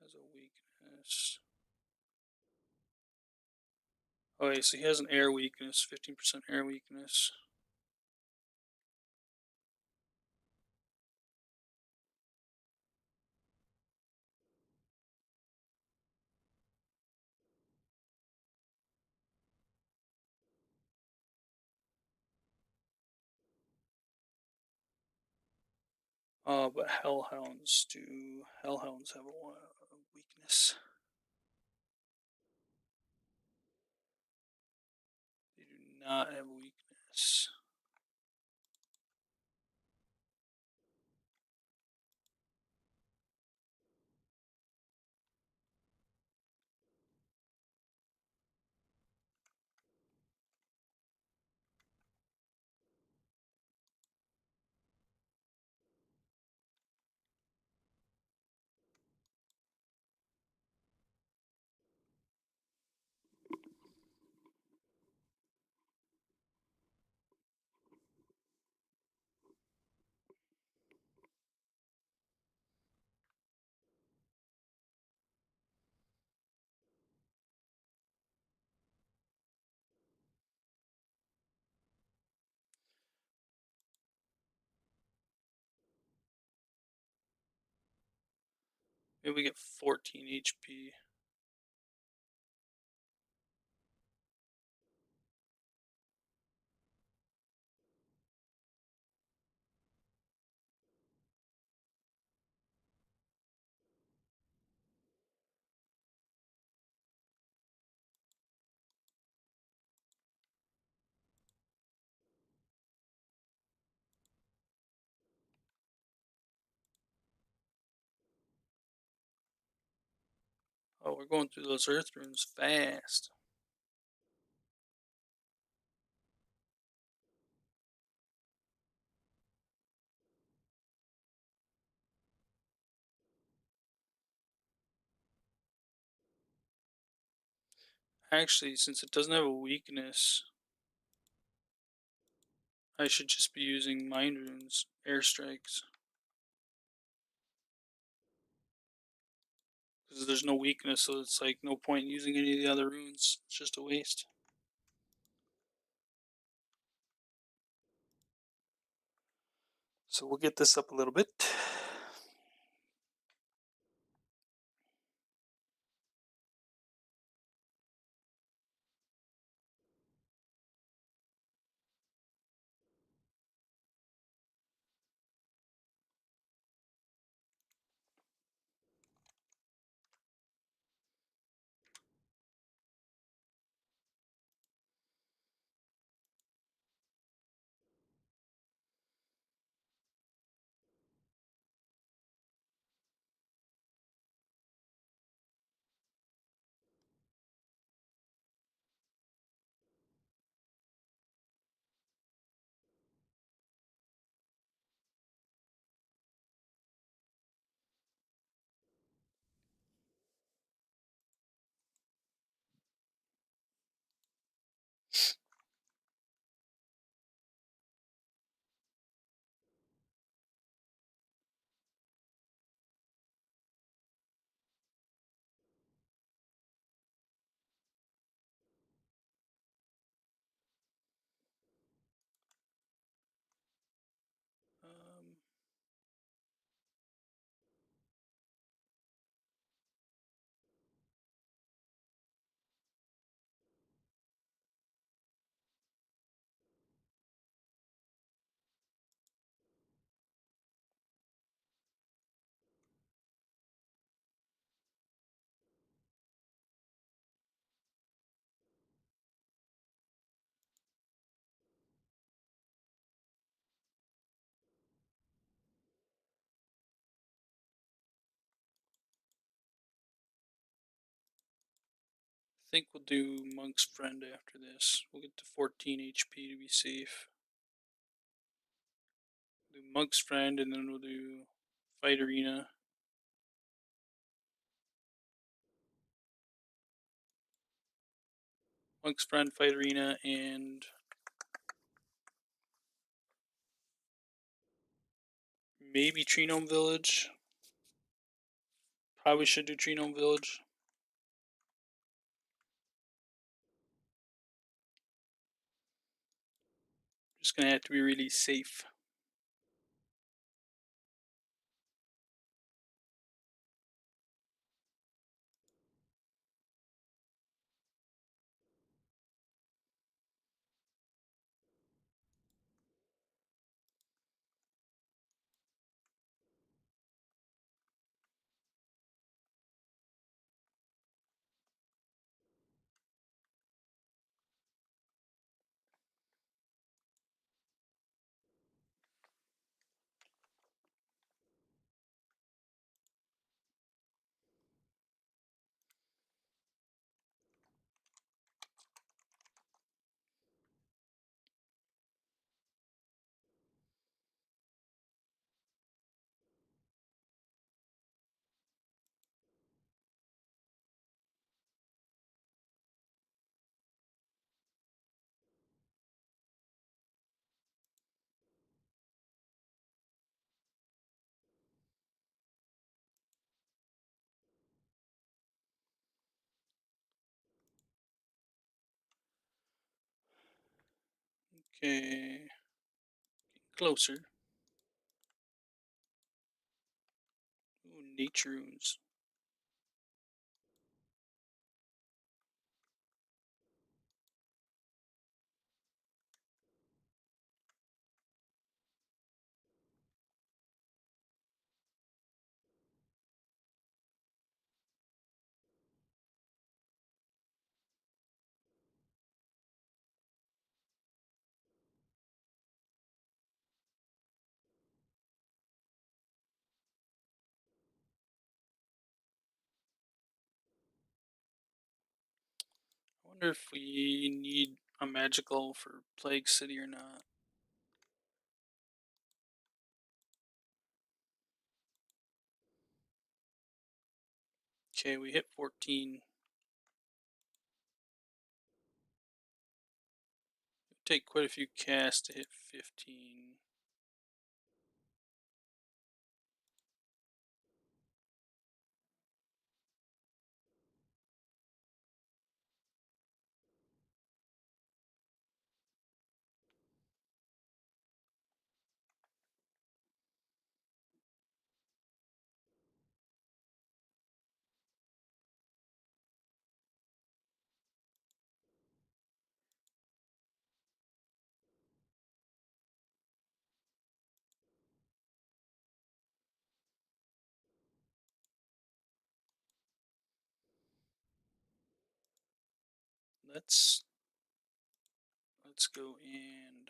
has a weakness. Okay, so he has an air weakness, 15% air weakness. But hellhounds have a weakness? They do not have a weakness. Maybe we get 14 HP. Oh, we're going through those Earth runes fast. Actually, since it doesn't have a weakness, I should just be using mind runes, airstrikes. Because there's no weakness, so it's like no point in using any of the other runes. It's just a waste. So we'll get this up a little bit. Um, I think we'll do Monk's Friend after this. We'll get to 14 HP to be safe. Do Monk's Friend, and then we'll do Fight Arena. Monk's Friend, Fight Arena, and maybe Tree Village. Probably should do Tree Village. Just gonna have to be really safe. Okay, closer. Ooh, nature runes. I wonder if we need a magical for Plague City or not. Okay, we hit 14. It'll take quite a few casts to hit 15. Let's go and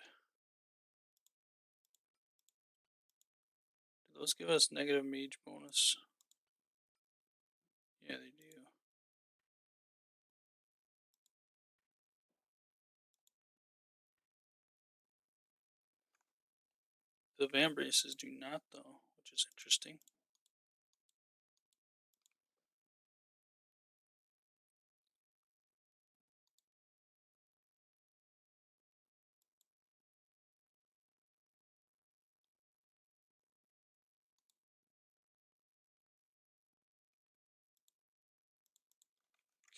do those give us negative mage bonus? Yeah, they do. The Vambraces do not though, which is interesting.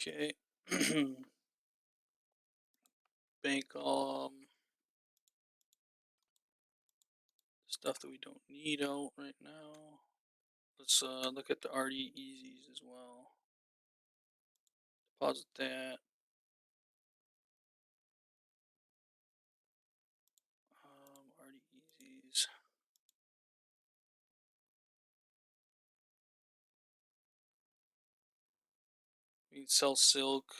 Okay. Bank all stuff that we don't need out right now. Let's look at the RD Easies as well. Deposit that. RD Easies. We can sell silk.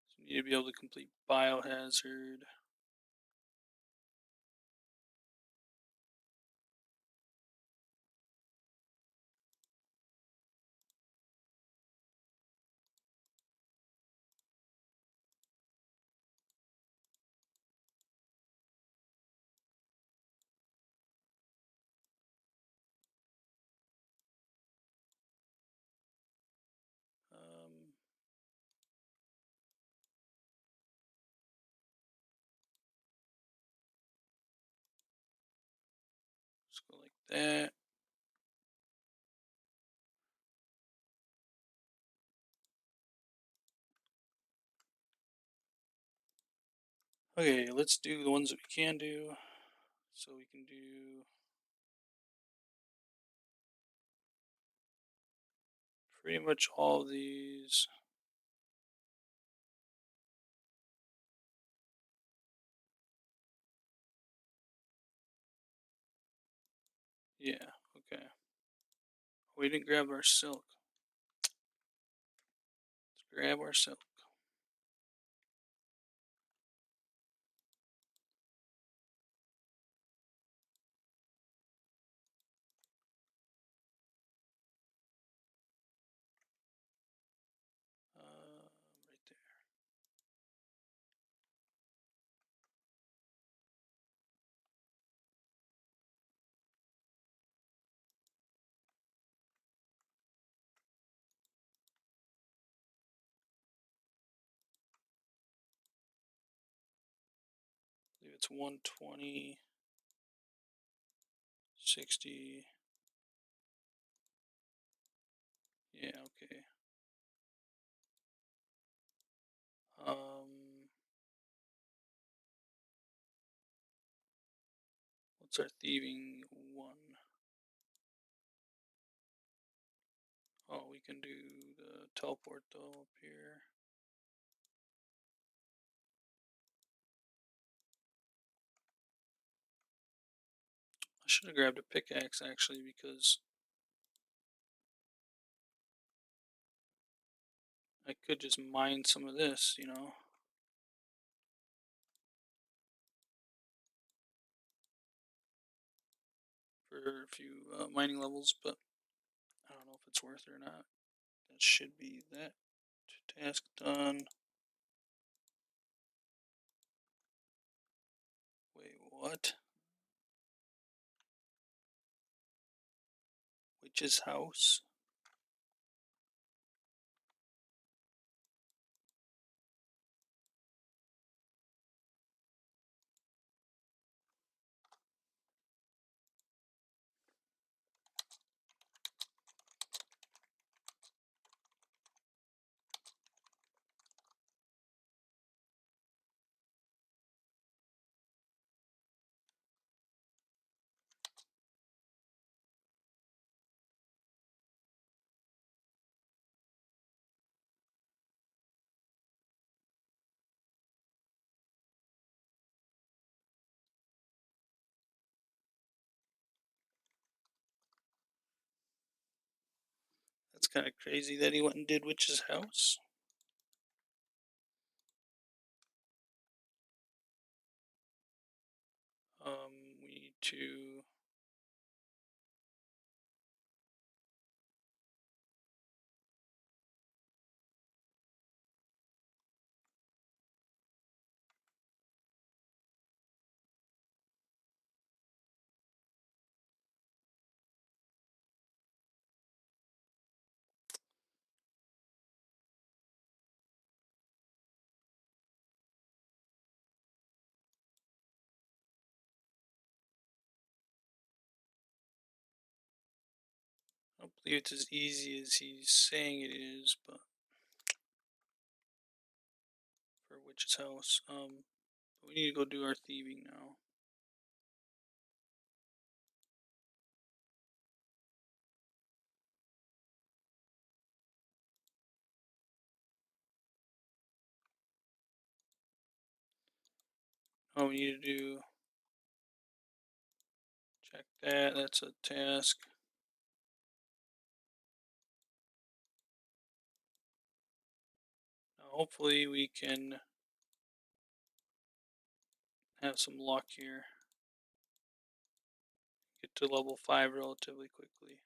So we need to be able to complete biohazard. Um, Let's go like that. Okay, let's do the ones that we can do. So we can do pretty much all of these. Yeah, okay. We didn't grab our silk. Let's grab our silk. Right there. I believe it's 120, 60. Yeah, okay. What's our thieving one? Oh, we can do the teleport though up here. I should have grabbed a pickaxe actually because I could just mine some of this, you know. For a few mining levels, but I don't know if it's worth it or not. That should be that task done. Wait, what? Witch's house? That's kind of crazy that he went and did Witch's house. We need to. Hopefully it's as easy as he's saying it is, but for Witch's house. We need to go do our thieving now. Oh, we need to do check that. That's a task. Now, hopefully we can have some luck here. Get to level 5 relatively quickly.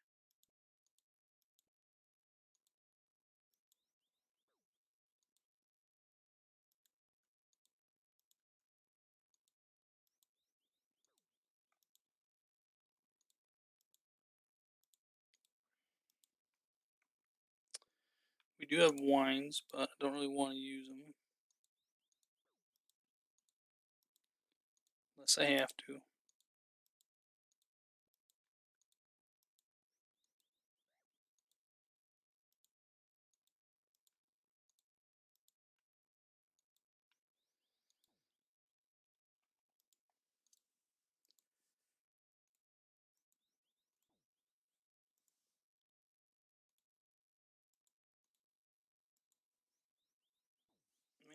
We do have wines, but I don't really want to use them. Unless I have to.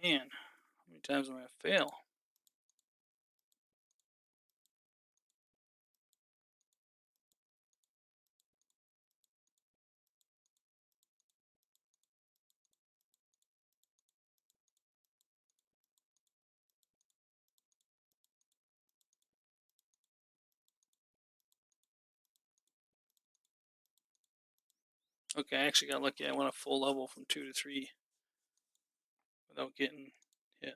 Man, how many times am I going to fail? Okay, I actually got lucky. I went a full level from 2 to 3 without getting hit.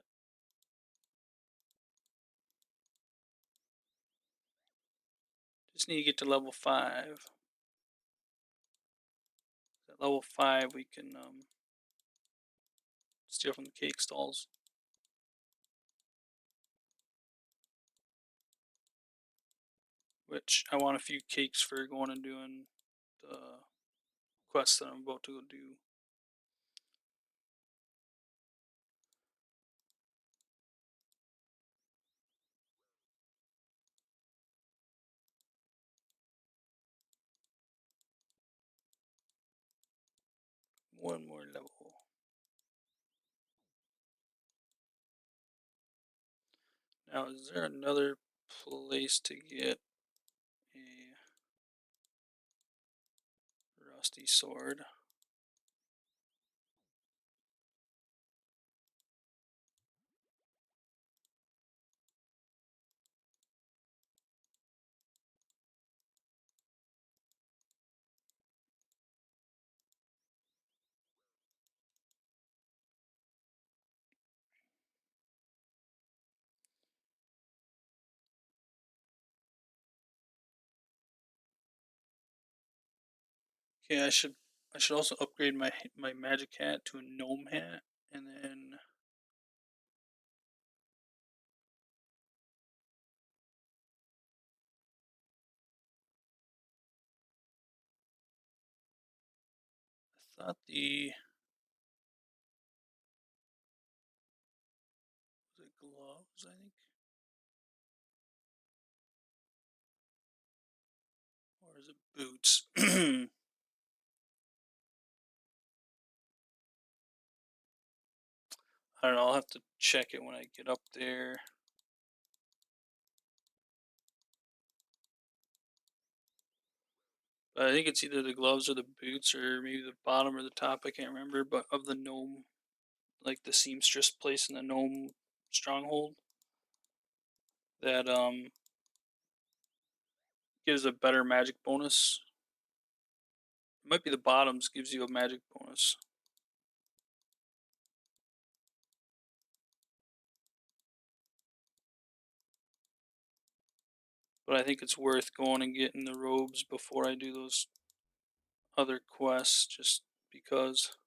Just need to get to level 5. At level 5, we can steal from the cake stalls. Which I want a few cakes for going and doing the quest that I'm about to go do. One more level. Now, is there another place to get a rusty sword? Okay, I should also upgrade my magic hat to a gnome hat, and then I thought was it gloves, I think, or is it boots? I don't know. I'll have to check it when I get up there. But I think it's either the gloves or the boots, or maybe the bottom or the top. I can't remember. But of the gnome, like the seamstress place in the gnome stronghold, that gives a better magic bonus. It might be the bottoms gives you a magic bonus. But I think it's worth going and getting the robes before I do those other quests, just because.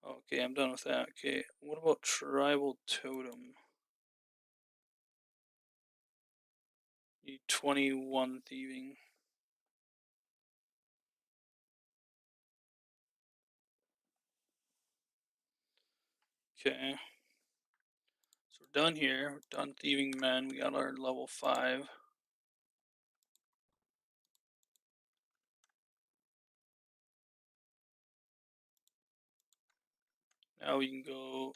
Okay, I'm done with that. Okay, what about tribal totem? Need 21 thieving. Okay. So we're done here. We're done thieving men. We got our level 5. Now we can go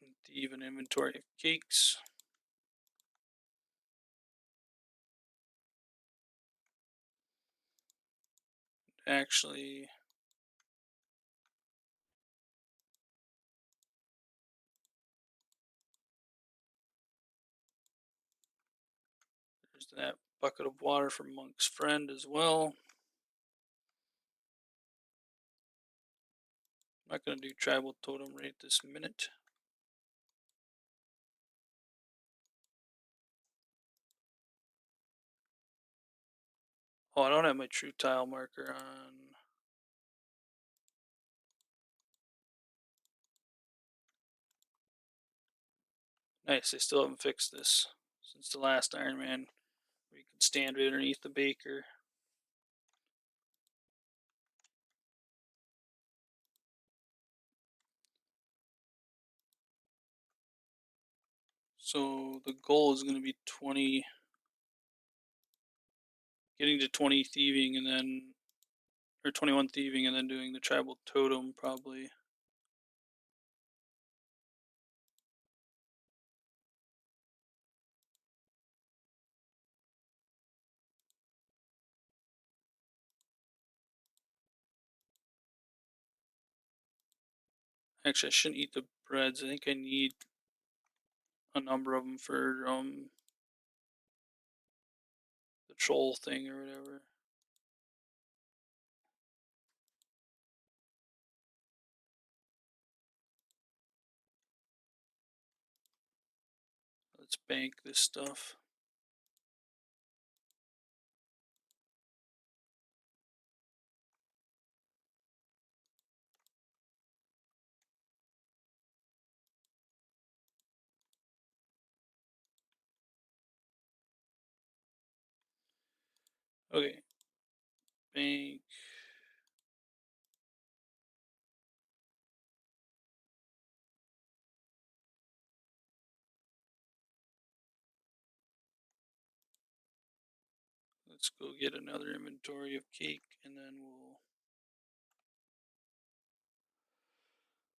and thieve an inventory of cakes. Actually, there's that bucket of water from Monk's friend as well. I'm not going to do tribal totem right this minute. Oh, I don't have my true tile marker on. Nice, I still haven't fixed this since the last Iron Man, where you could stand right underneath the baker. So the goal is going to be 20, getting to 20 thieving and then, or 21 thieving and then doing the tribal totem probably. Actually, I shouldn't eat the breads. I think I need a number of them for the troll thing or whatever. Let's bank this stuff. Okay, bank. Let's go get another inventory of cake, and then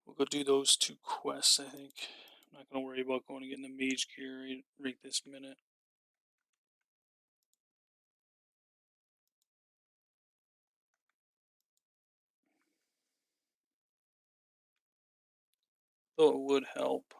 we'll go do those 2 quests. I think I'm not gonna worry about going and getting the mage gear right this minute. Though it would help.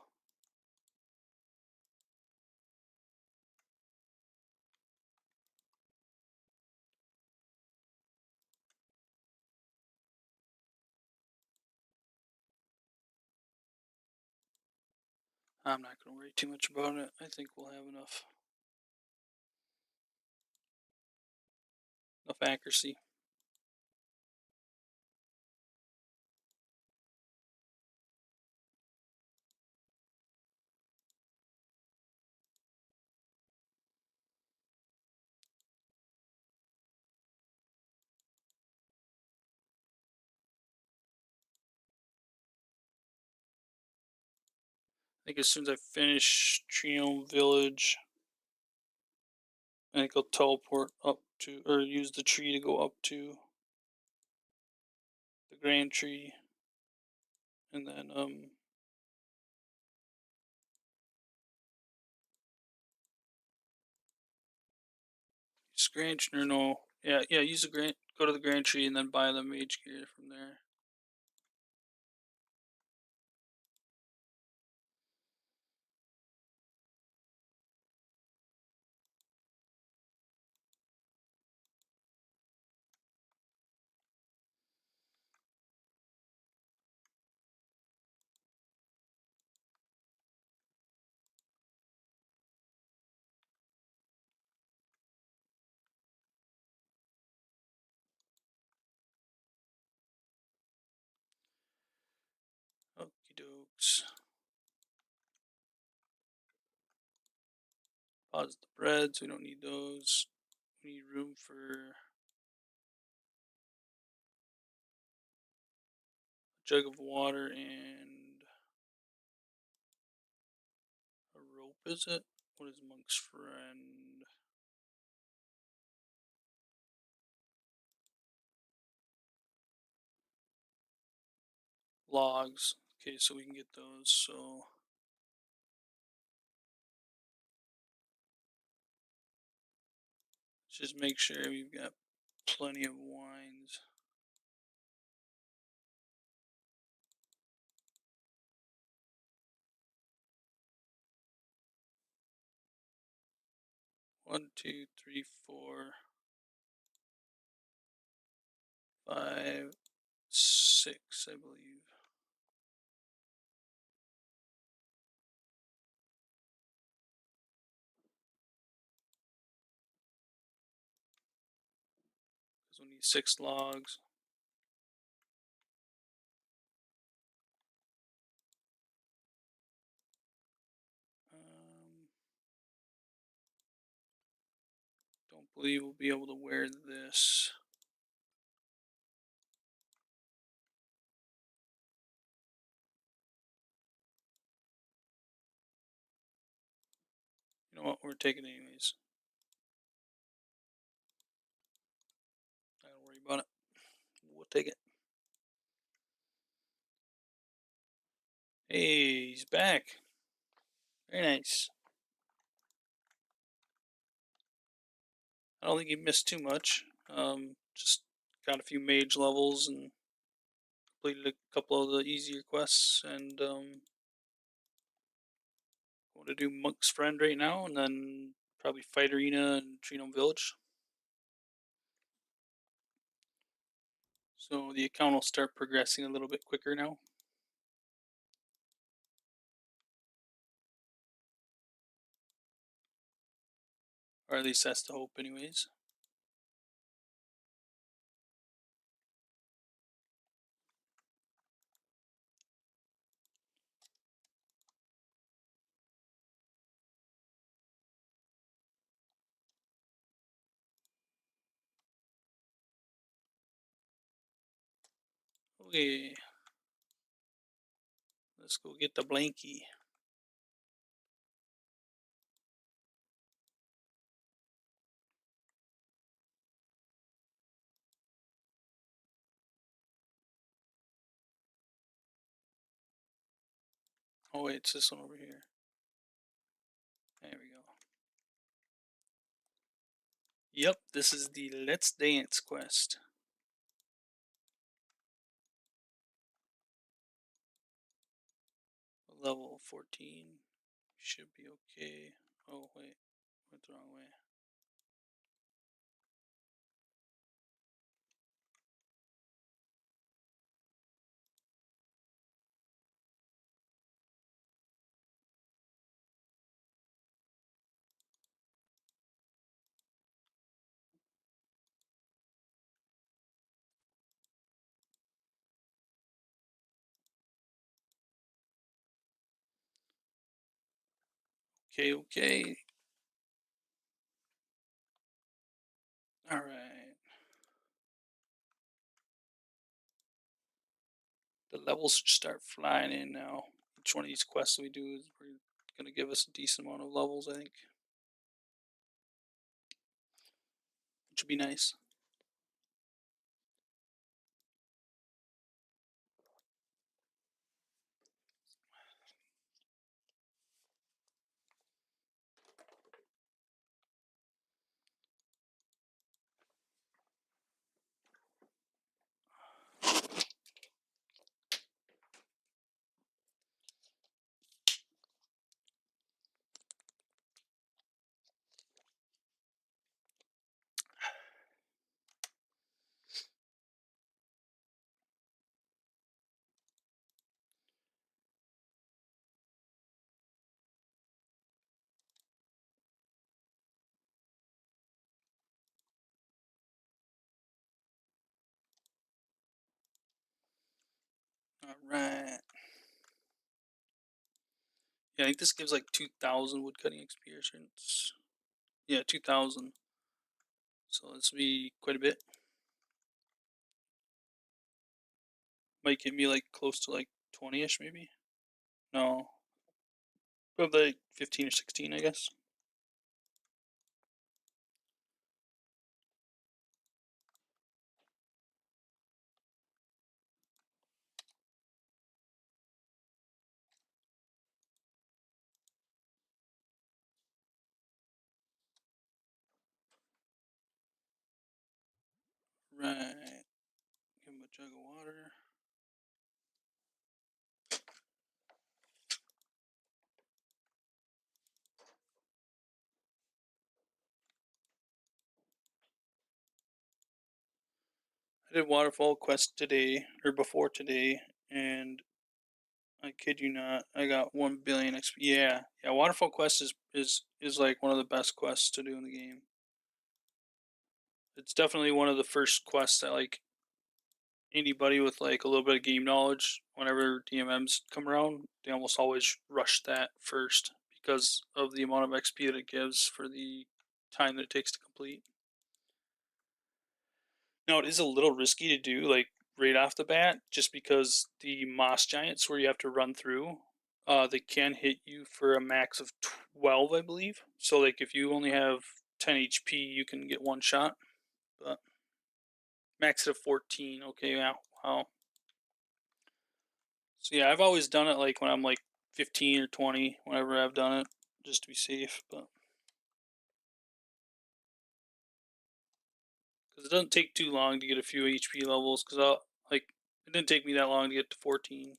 I'm not gonna worry too much about it. I think we'll have enough accuracy. I think as soon as I finish Trio Village, I think I'll teleport up to, or use the tree to go up to the Grand Tree, and then use Grand Tree. Or no, yeah, use the Grand. Go to the Grand Tree and then buy the Mage gear from there. Okie dokes. Pause the breads. We don't need those. We need room for a jug of water and Nope, is it? What is Monk's friend? Logs. Okay, so we can get those. So just make sure we've got plenty of wines. One, two, three, four, five, six, I believe. Because we need 6 logs. Don't believe we'll be able to wear this. You know what? We're taking it anyways. Not gonna worry about it. We'll take it. Hey, he's back. Very nice. I don't think he missed too much. Just got a few mage levels and completed a couple of the easier quests, and want to do Monk's Friend right now, and then probably Fight Arena and Trino Village. So the account will start progressing a little bit quicker now. Or at least that's the hope anyways. Okay. Let's go get the blankie. Oh wait, it's this one over here. There we go. Yep, this is the Let's Dance quest. Level 14. Should be okay. Oh wait, went the wrong way. Okay, okay. Alright. The levels should start flying in now. Each one of these quests we do is going to give us a decent amount of levels, I think. Which would be nice. Alright. Yeah, I think this gives like 2,000 woodcutting experience. Yeah, 2,000. So this will be quite a bit. Might give me like close to like 20-ish maybe. No. Probably 15 or 16, I guess. Right. Give him a jug of water. I did Waterfall Quest today, or before today, and I kid you not, I got 1 billion XP. Yeah, yeah. Waterfall Quest is like one of the best quests to do in the game. It's definitely one of the first quests that like anybody with like a little bit of game knowledge, whenever DMMs come around, they almost always rush that first because of the amount of XP that it gives for the time that it takes to complete. Now it is a little risky to do like right off the bat, just because the moss giants where you have to run through, they can hit you for a max of 12, I believe. So like if you only have 10 HP, you can get one shot, but max of 14. Okay, yeah, wow. So yeah, I've always done it like when I'm like 15 or 20, whenever I've done it, just to be safe. But because it doesn't take too long to get a few HP levels, because I'll like it didn't take me that long to get to 14.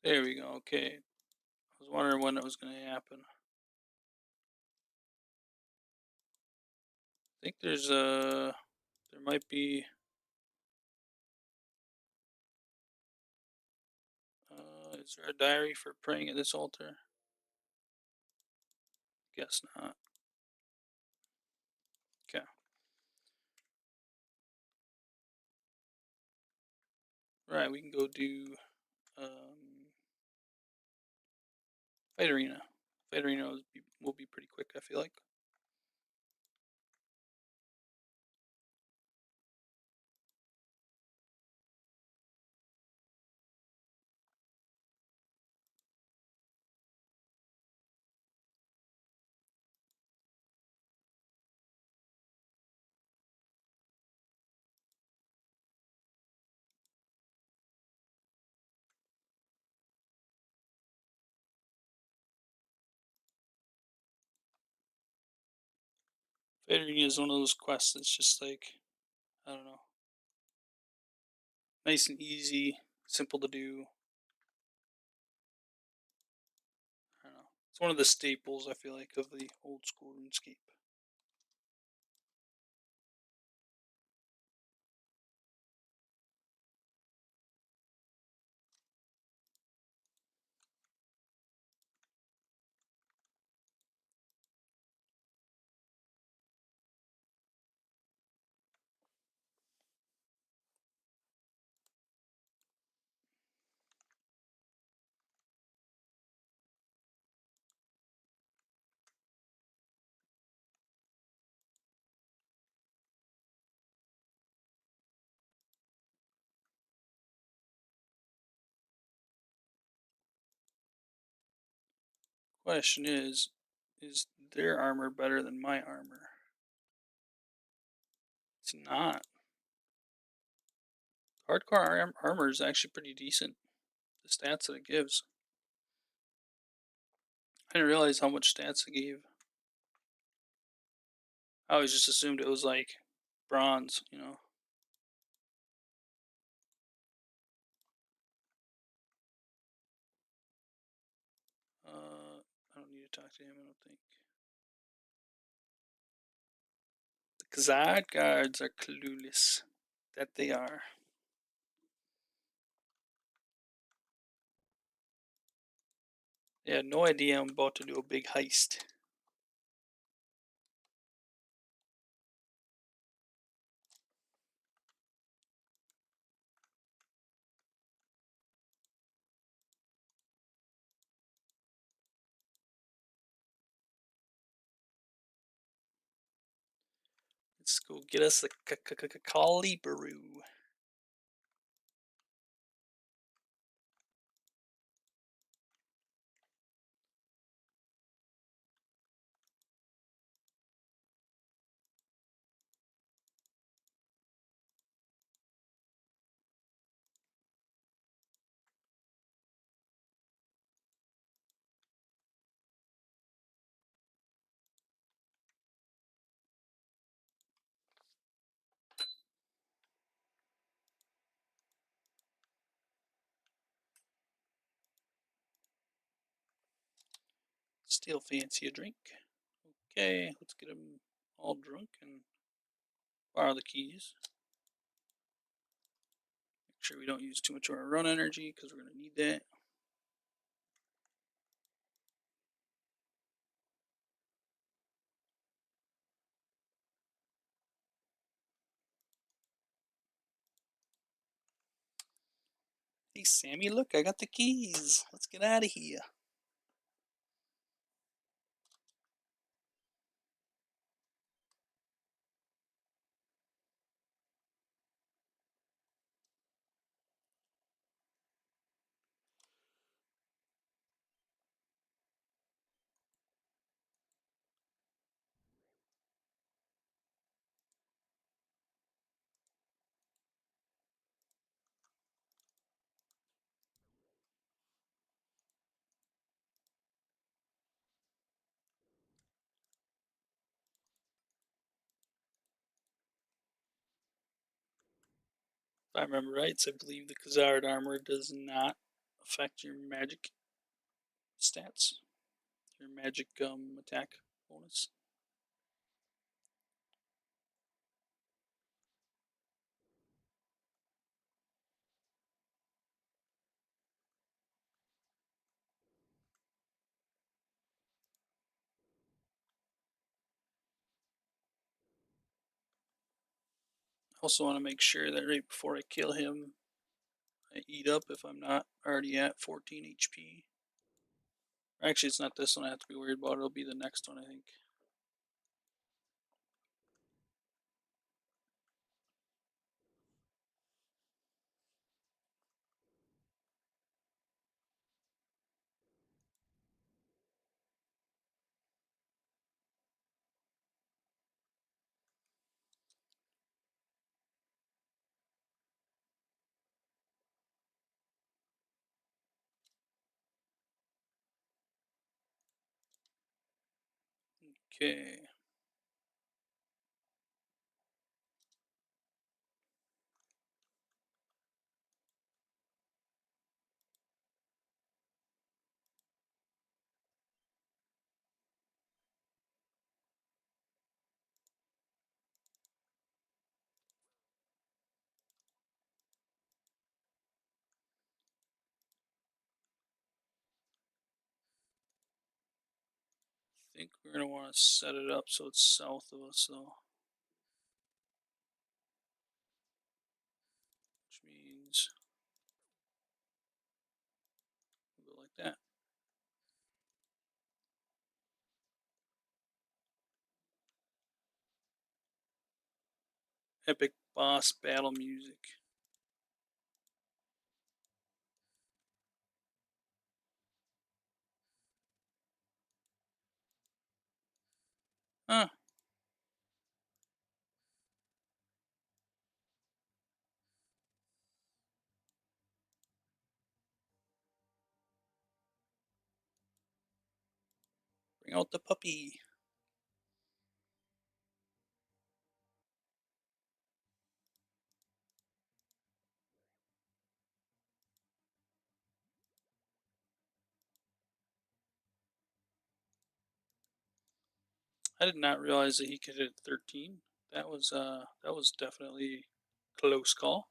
There we go. Okay, I was wondering when it was going to happen. I think there might be is there a diary for praying at this altar? Guess not. Okay. Right, we can go do fight arena. Fight arena will be pretty quick, I feel like. Fight arena is one of those quests that's just like, I don't know, nice and easy, simple to do. I don't know. It's one of the staples, I feel like, of the old school RuneScape. Question is their armor better than my armor? It's not. Hardcore armor is actually pretty decent. The stats that it gives. I didn't realize how much stats it gave. I always just assumed it was like bronze, you know. I don't need to talk to him, I don't think. The Khazad guards are clueless. That they are. They had no idea I'm about to do a big heist. Let's go get us a Calibaroo. Still fancy a drink. Okay, let's get them all drunk and borrow the keys. Make sure we don't use too much of our run energy because we're going to need that. Hey, Sammy, look, I got the keys. Let's get out of here. If I remember right, I believe the Khazard armor does not affect your magic stats, your magic attack bonus. I also want to make sure that right before I kill him, I eat up if I'm not already at 14 HP. Actually, it's not this one I have to be worried about. It'll be the next one, I think. Okay. I think we're going to want to set it up so it's south of us, though. Which means we'll go like that. Epic boss battle music. Huh. Bring out the puppy. I did not realize that he could hit 13. That was definitely close call.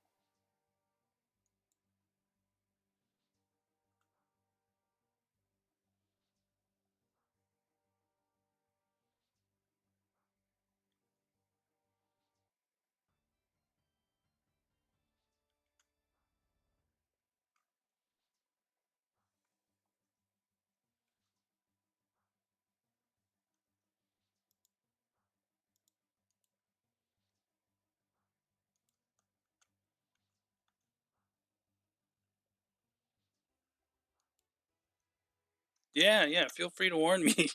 Yeah, feel free to warn me.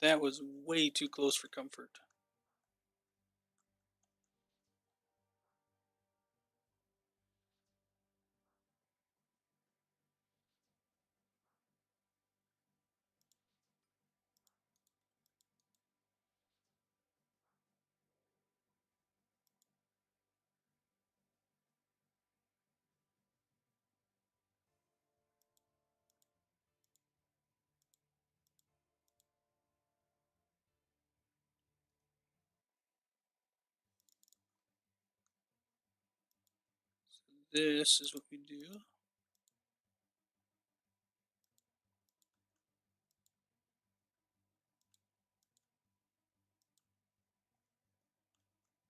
That was way too close for comfort. This is what we do.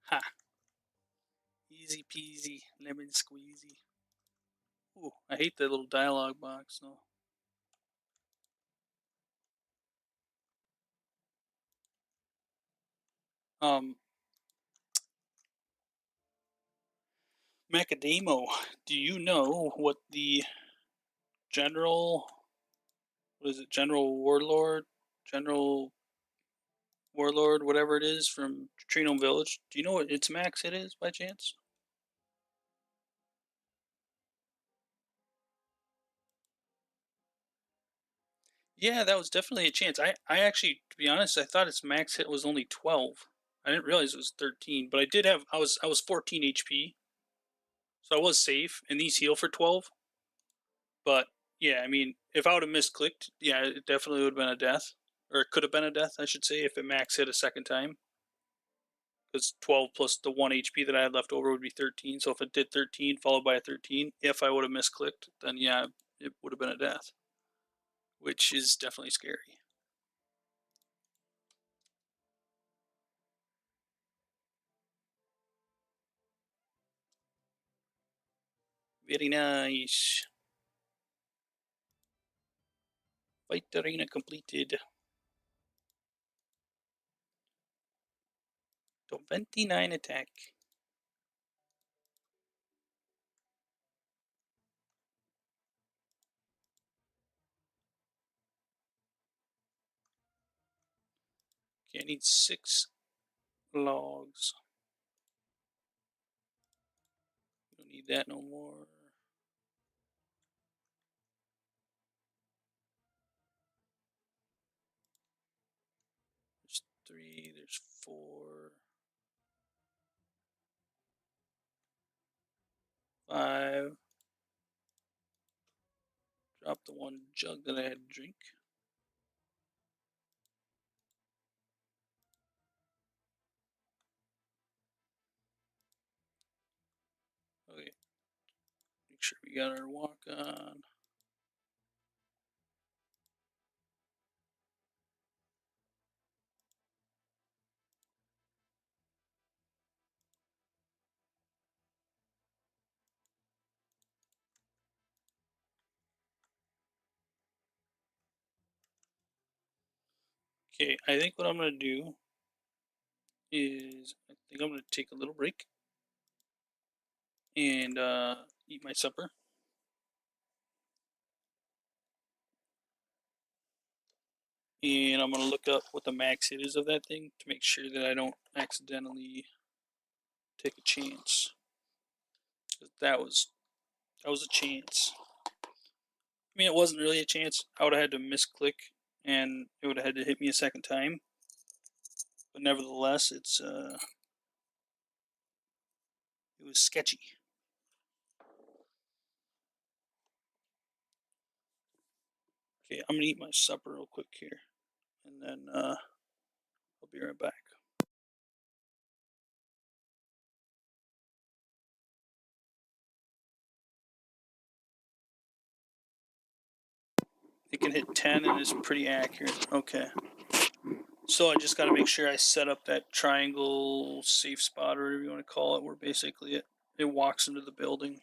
Ha! Easy peasy, lemon squeezy. Ooh, I hate that little dialogue box though. Um, Macadamo, do you know what the general, what is it, General Warlord, whatever it is from Trino Village? Do you know what its max hit is by chance? Yeah, that was definitely a chance. I actually, to be honest, I thought its max hit was only 12. I didn't realize it was 13, but I was 14 HP, so I was safe, and these heal for 12. But yeah, I mean, if I would have misclicked, yeah, it definitely would have been a death, or it could have been a death, I should say, if it max hit a second time. Because 12 plus the 1 HP that I had left over would be 13. So if it did 13 followed by a 13, if I would have misclicked, then yeah, it would have been a death, which is definitely scary. Very nice. Fight arena completed. 29 attack. Okay, I need 6 logs. Don't need that no more. There's 3, there's 4, 5. Drop the 1 jug that I had to drink. Okay, make sure we got our walk on. Okay, I think what I'm going to do is I think I'm going to take a little break and eat my supper. And I'm going to look up what the max hit is of that thing to make sure that I don't accidentally take a chance. That was a chance. I mean, it wasn't really a chance. I would have had to misclick, and it would have had to hit me a second time. But nevertheless, it was sketchy. Okay, I'm gonna eat my supper real quick here, and then I'll be right back. It can hit 10 and is pretty accurate. Okay. So I just got to make sure I set up that triangle safe spot or whatever you want to call it, where basically it walks into the building.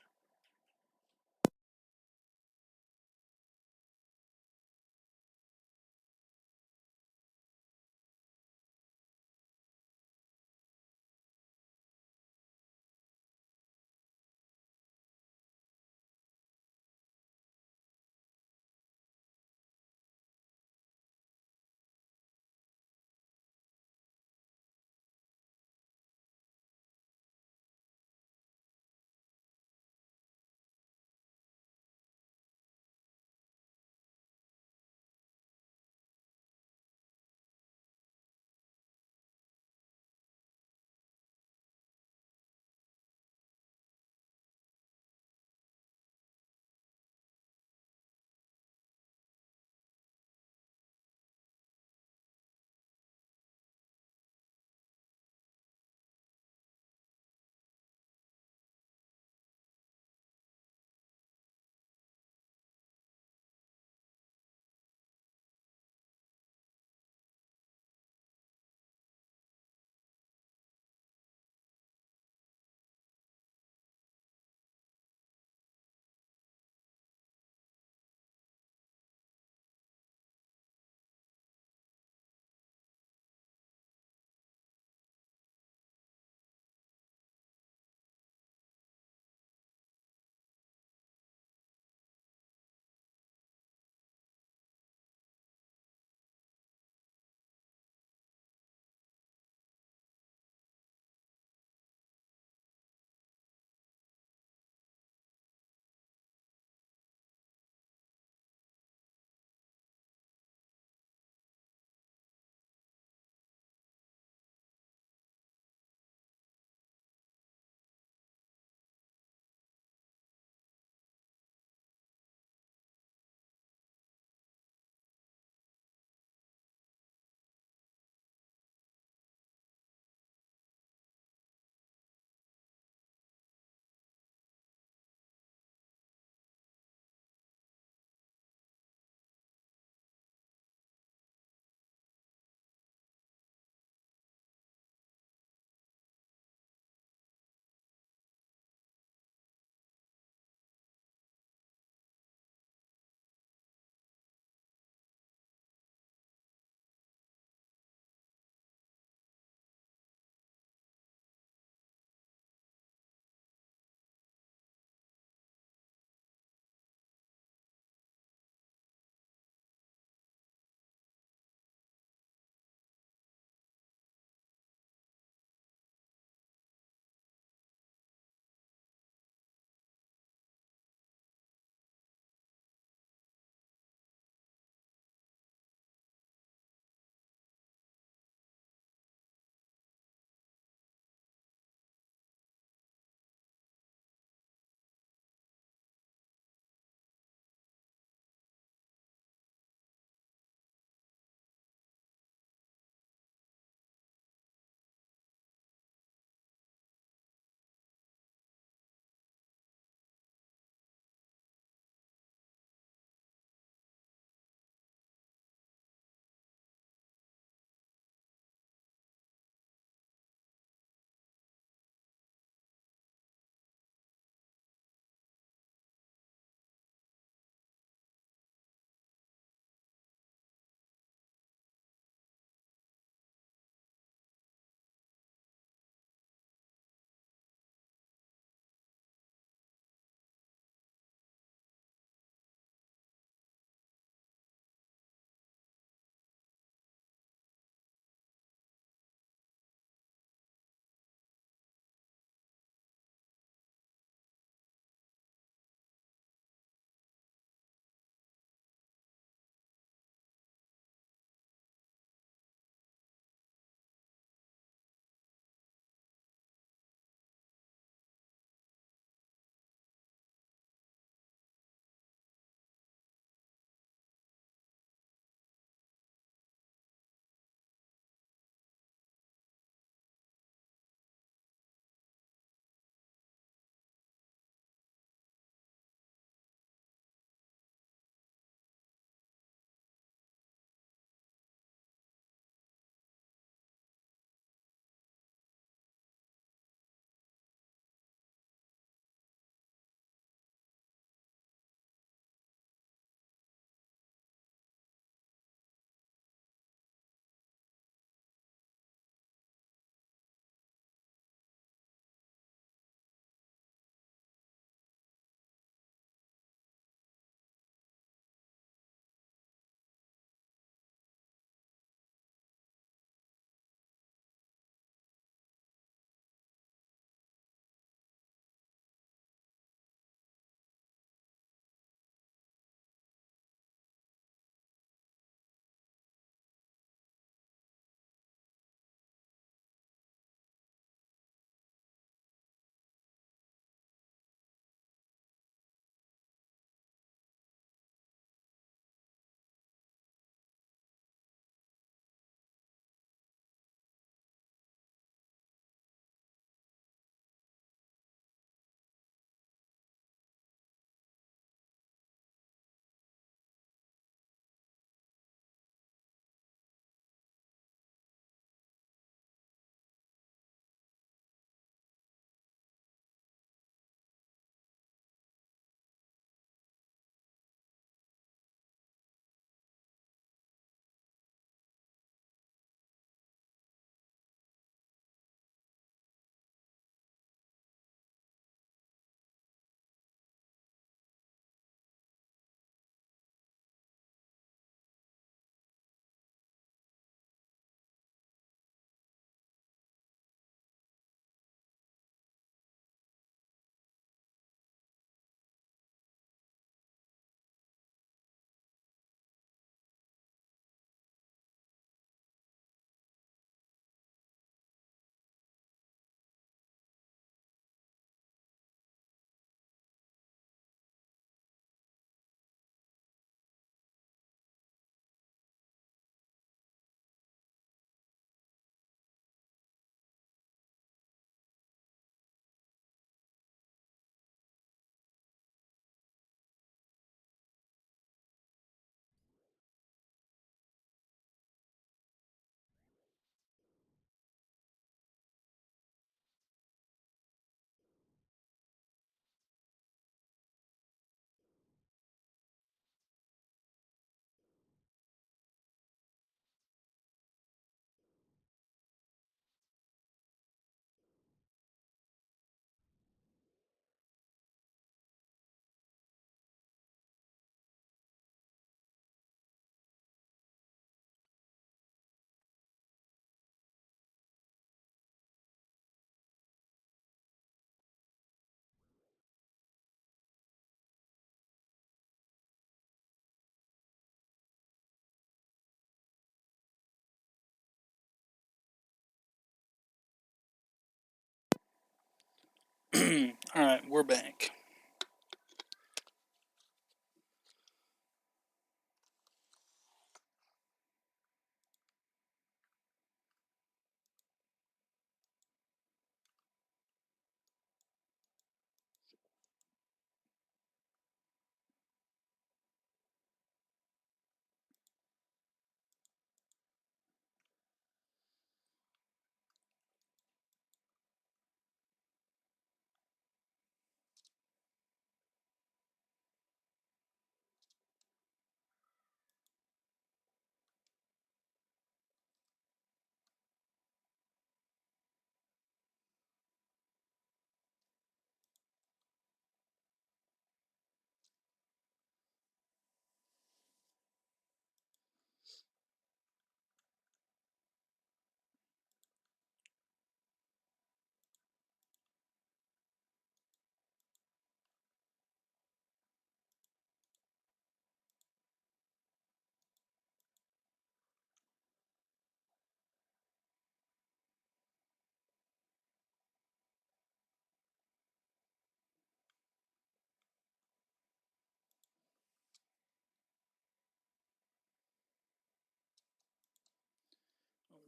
Alright, we're back.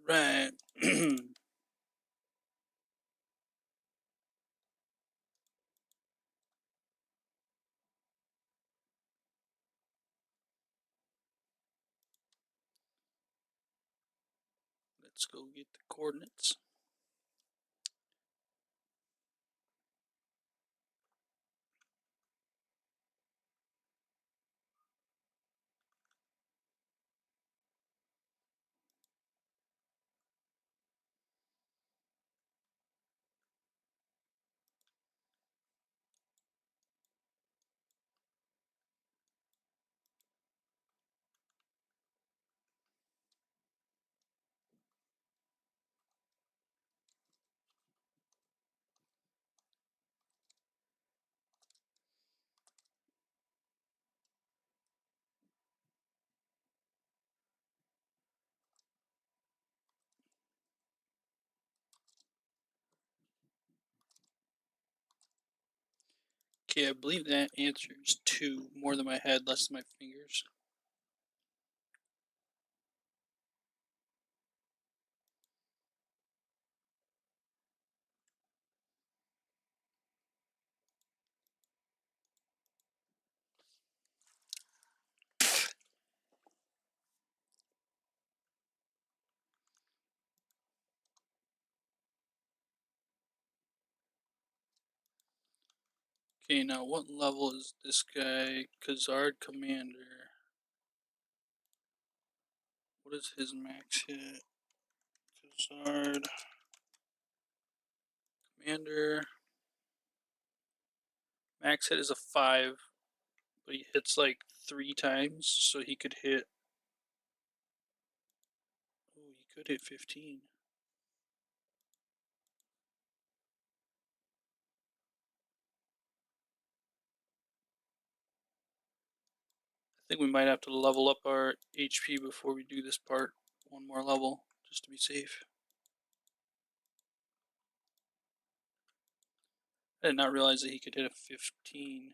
Right. Let's go get the coordinates. Okay, I believe that answer is 2. More than my head, less than my fingers. Okay, now what level is this guy? Khazard Commander. What is his max hit? Khazard Commander. Max hit is a 5, but he hits like 3 times, so he could hit. Oh, he could hit 15. I think we might have to level up our HP before we do this part. One more level, just to be safe. I did not realize that he could hit a 15.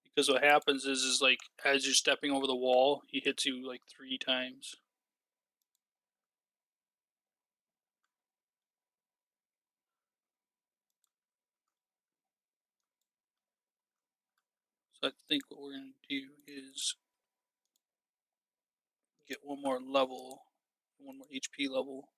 Because what happens is like as you're stepping over the wall, he hits you like 3 times. So I think what we're gonna do is get one more level, one more HP level.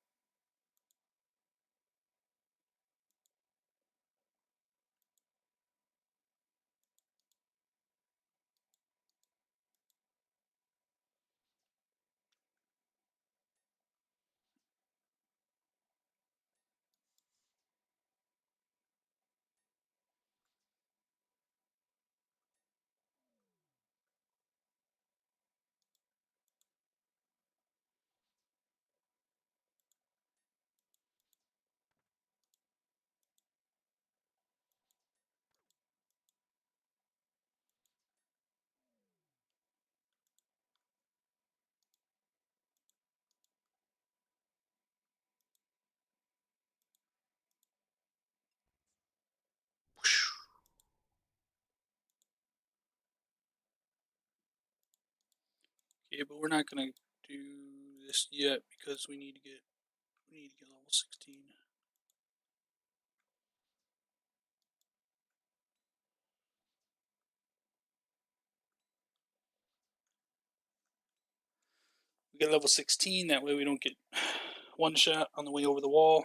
Okay, but we're not gonna do this yet because we need to get level 16. We get level 16, that way we don't get one shot on the way over the wall.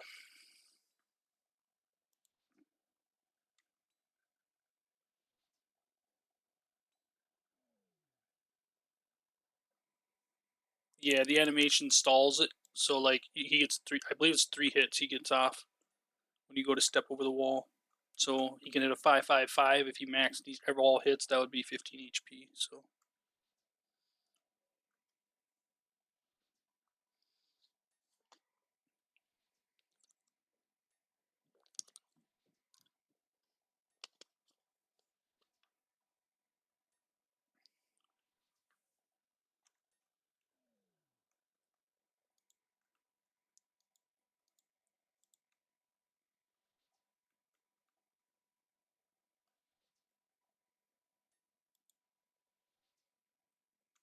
Yeah, the animation stalls it, so like he gets three. I believe it's 3 hits he gets off when you go to step over the wall. So he can hit a 555 if he max these all hits. That would be 15 HP. So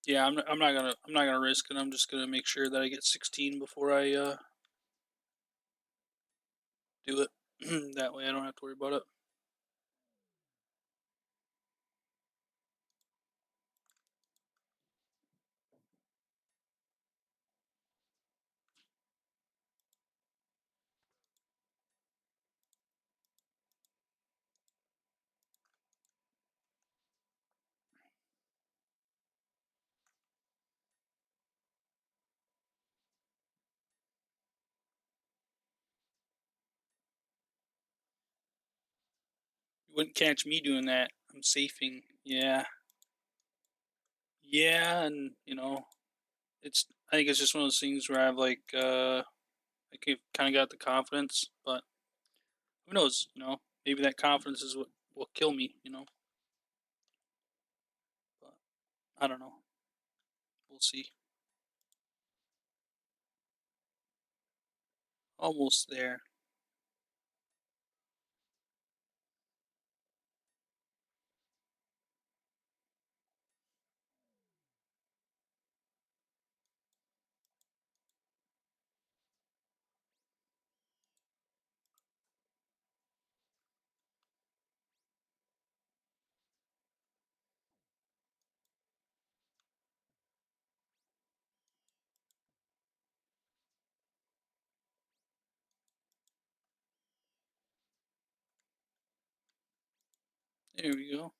yeah, I'm not gonna risk it. I'm just gonna make sure that I get 16 before I do it. That way I don't have to worry about it. You wouldn't catch me doing that. I'm safing. Yeah, yeah, and it's. I think it's just one of those things where I've like I kind of got the confidence, but who knows? Maybe that confidence is what will kill me. But I don't know. We'll see. Almost there. There we go.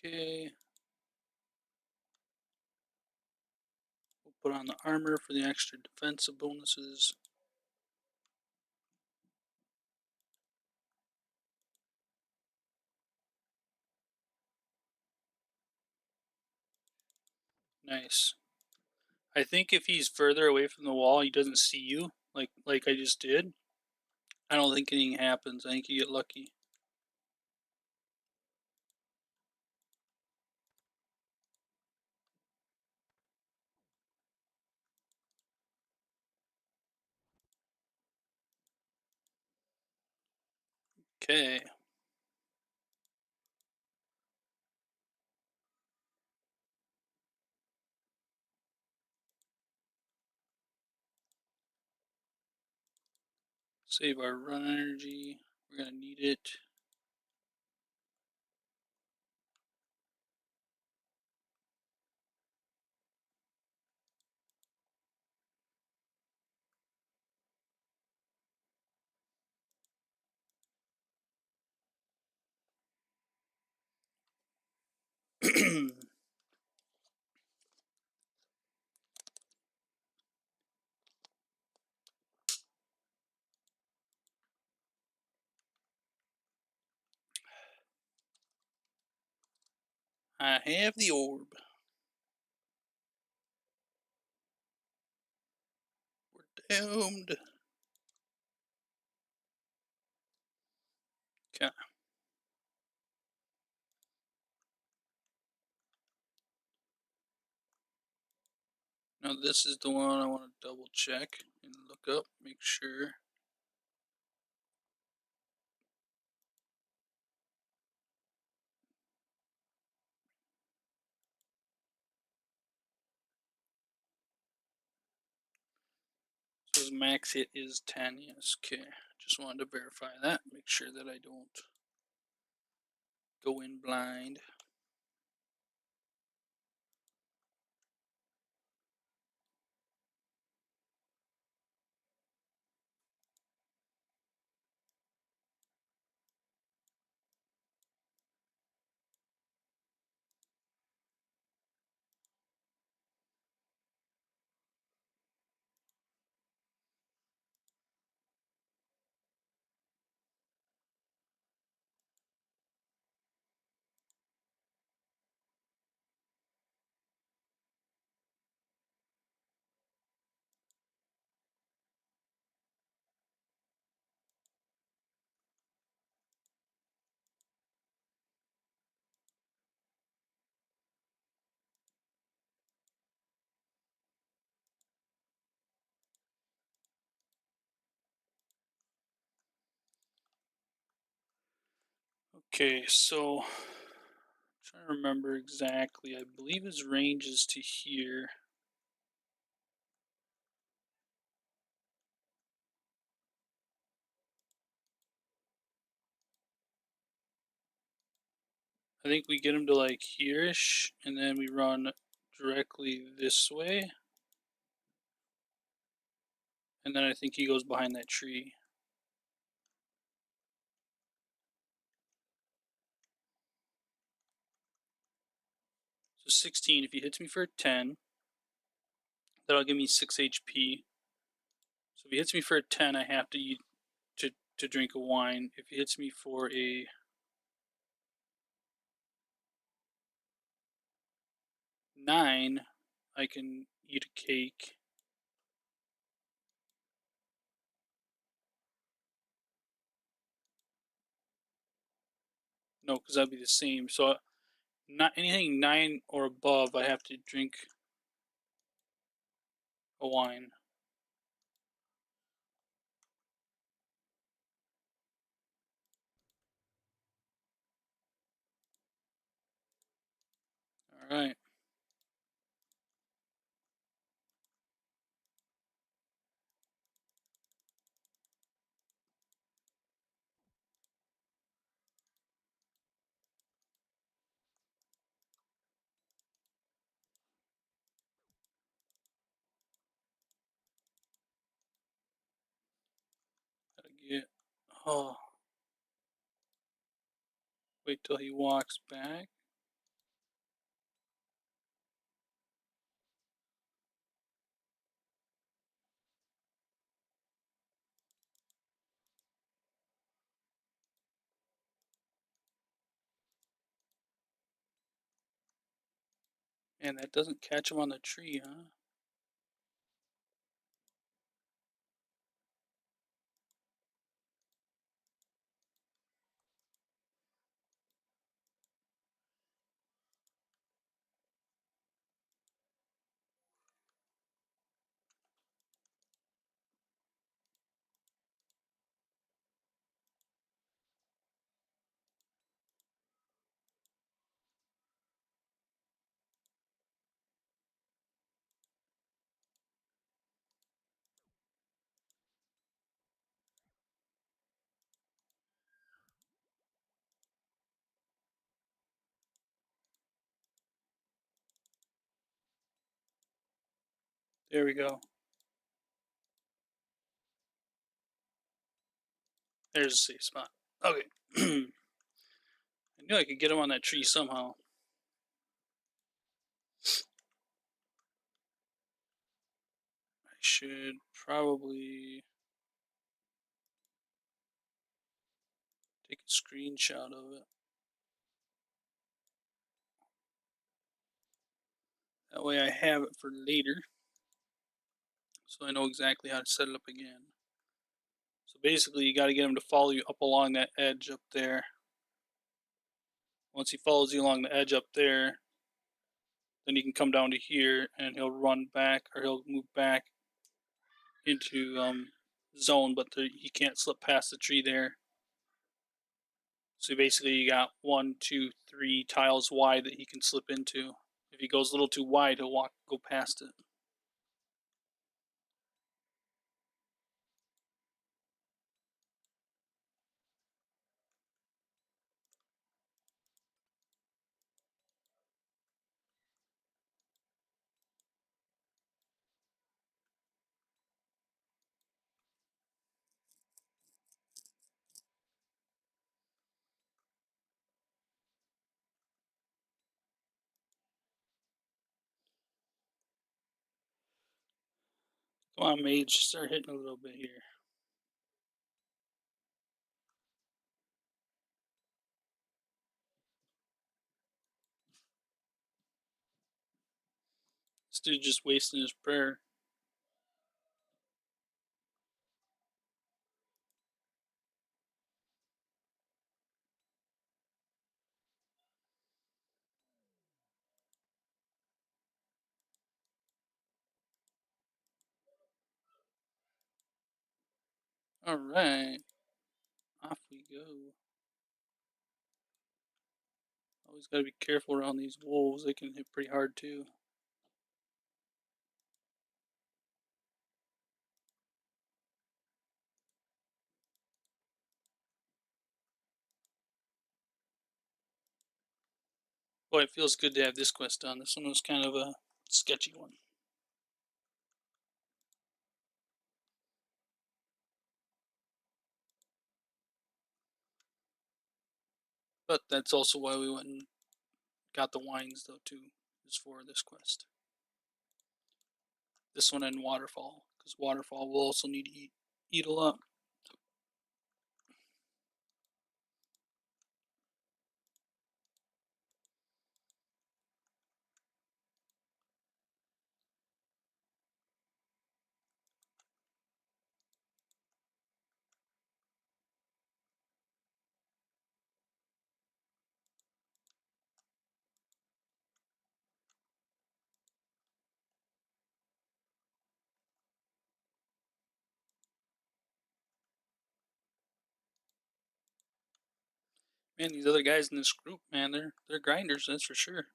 Okay. We'll put on the armor for the extra defensive bonuses. Nice. I think if he's further away from the wall, he doesn't see you, like I just did. I don't think anything happens. I think you get lucky. Okay. Save our run energy. We're gonna need it. I have the orb. We're doomed. Okay. Now this is the one I want to double check and look up, make sure. So his max hit is 10, yes, okay. Just wanted to verify that, make sure that I don't go in blind. Okay, so I'm trying to remember exactly. I believe his range is to here. I think we get him to like here-ish, and then we run directly this way. And then I think he goes behind that tree. So 16, if he hits me for a 10, that'll give me 6 HP. So if he hits me for a 10, I have to eat to drink a wine. If he hits me for a 9, I can eat a cake. No, because that'd be the same. So not anything 9 or above, I have to drink a wine. All right. Gotta get. Oh, wait till he walks back. And that doesn't catch him on the tree, huh? There we go. There's a safe spot. Okay. I knew I could get him on that tree somehow. I should probably take a screenshot of it. That way I have it for later. So I know exactly how to set it up again. So basically you got to get him to follow you up along that edge up there. Once he follows you along the edge up there, then he can come down to here and he'll run back or he'll move back into zone, but he can't slip past the tree there. So basically you got 1, 2, 3 tiles wide that he can slip into. If he goes a little too wide, he'll go past it. Come on, Mage, start hitting a little bit here. This dude just wasting his prayer. Alright, off we go. Always gotta be careful around these wolves, they can hit pretty hard too. Boy, it feels good to have this quest done. This one was kind of a sketchy one. But that's also why we went and got the wines, though, too, is for this quest. This one and Waterfall, because Waterfall will also need to eat a lot. Man, these other guys in this group, man, they're grinders, that's for sure.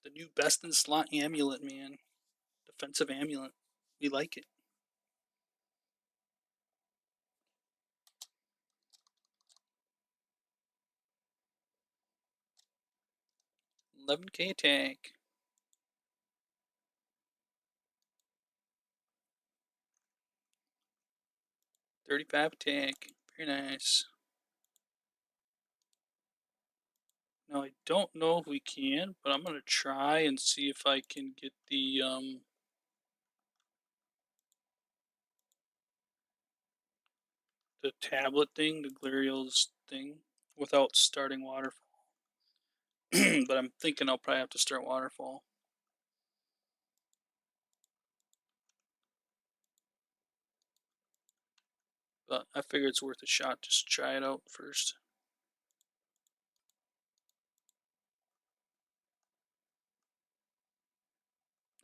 The new best in slot amulet, man. Defensive amulet. We like it. 11k attack. 35 attack. Very nice. Now I don't know if we can, but I'm gonna try and see if I can get the tablet thing, the Glariel's thing, without starting Waterfall. But I'm thinking I'll probably have to start Waterfall. But I figure it's worth a shot just to try it out first.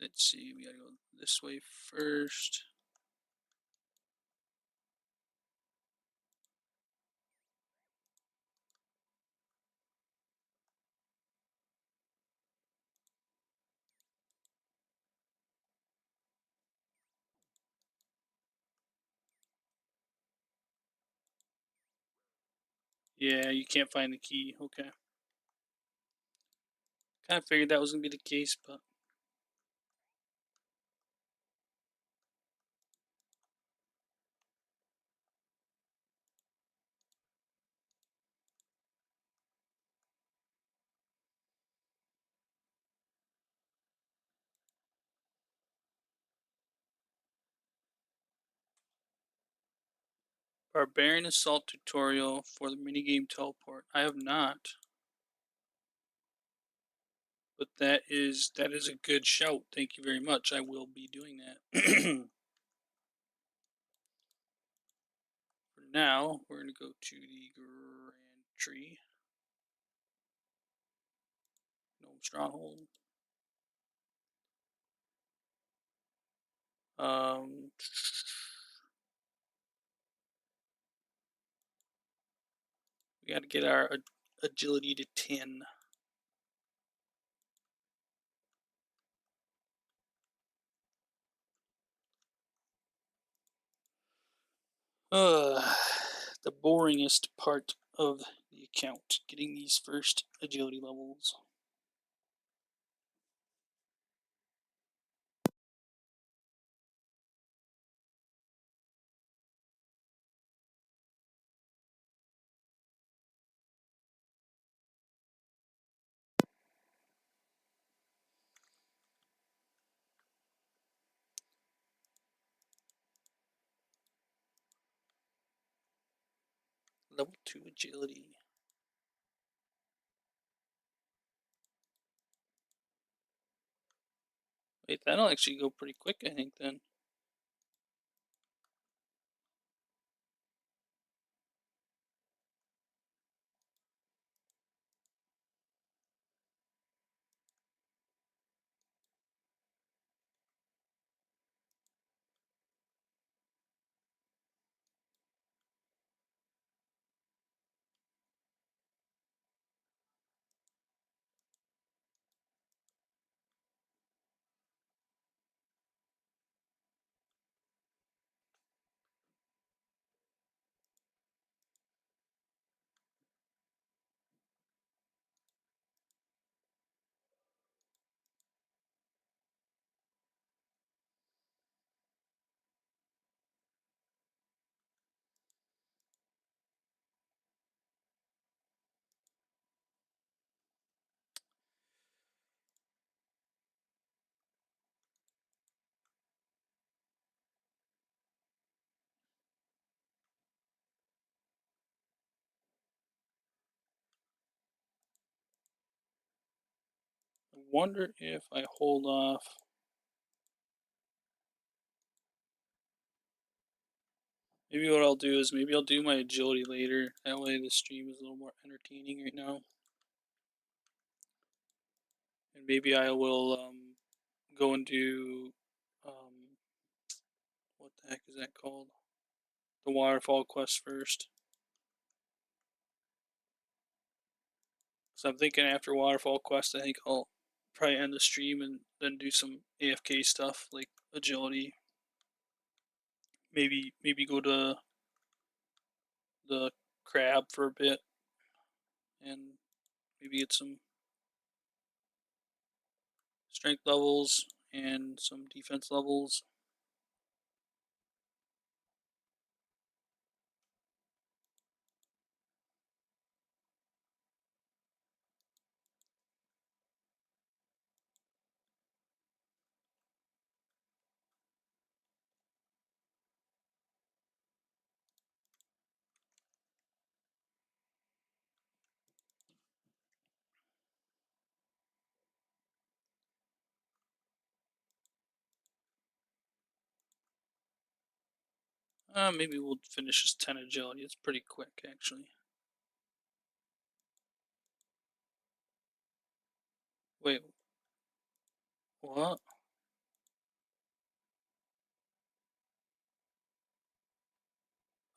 Let's see, we gotta go this way first. Yeah, you can't find the key. Okay. Kind of figured that was gonna be the case, but Barbarian Assault tutorial for the minigame teleport. I have not. But that is a good shout. Thank you very much. I will be doing that. For now, we're gonna go to the Grand Tree. No stronghold. Um, we got to get our agility to 10. The boringest part of the account, getting these first agility levels. Level 2 agility. Wait, that'll actually go pretty quick, I think, then. I wonder if I hold off. Maybe what I'll do is maybe I'll do my agility later. That way the stream is a little more entertaining right now. And maybe I will go and do what the heck is that called? The waterfall quest first. So I'm thinking after waterfall quest, I think I'll probably end the stream and then do some AFK stuff like agility. Maybe go to the crab for a bit and maybe get some strength levels and some defense levels. Maybe we'll finish this 10 agility. It's pretty quick, actually. Wait, what?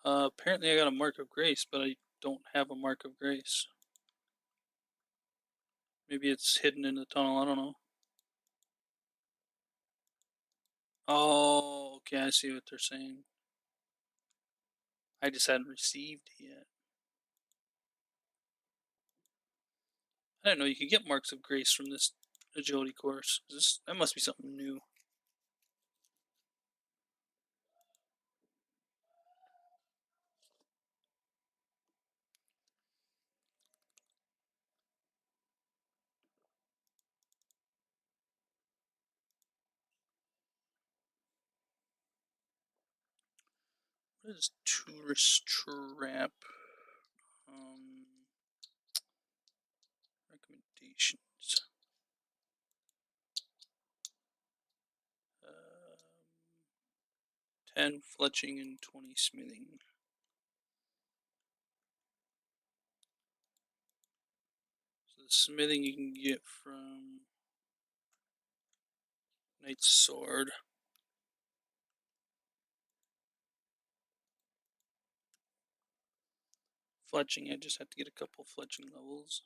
Apparently I got a mark of grace, but I don't have a mark of grace. Maybe it's hidden in the tunnel, I don't know. Oh, okay, I see what they're saying. I just hadn't received it yet. I didn't know you could get marks of grace from this agility course. That must be something new. What is tourist trap? Recommendations. 10 fletching and 20 smithing. So the smithing you can get from Knight's Sword. Fletching, I just have to get a couple fletching levels.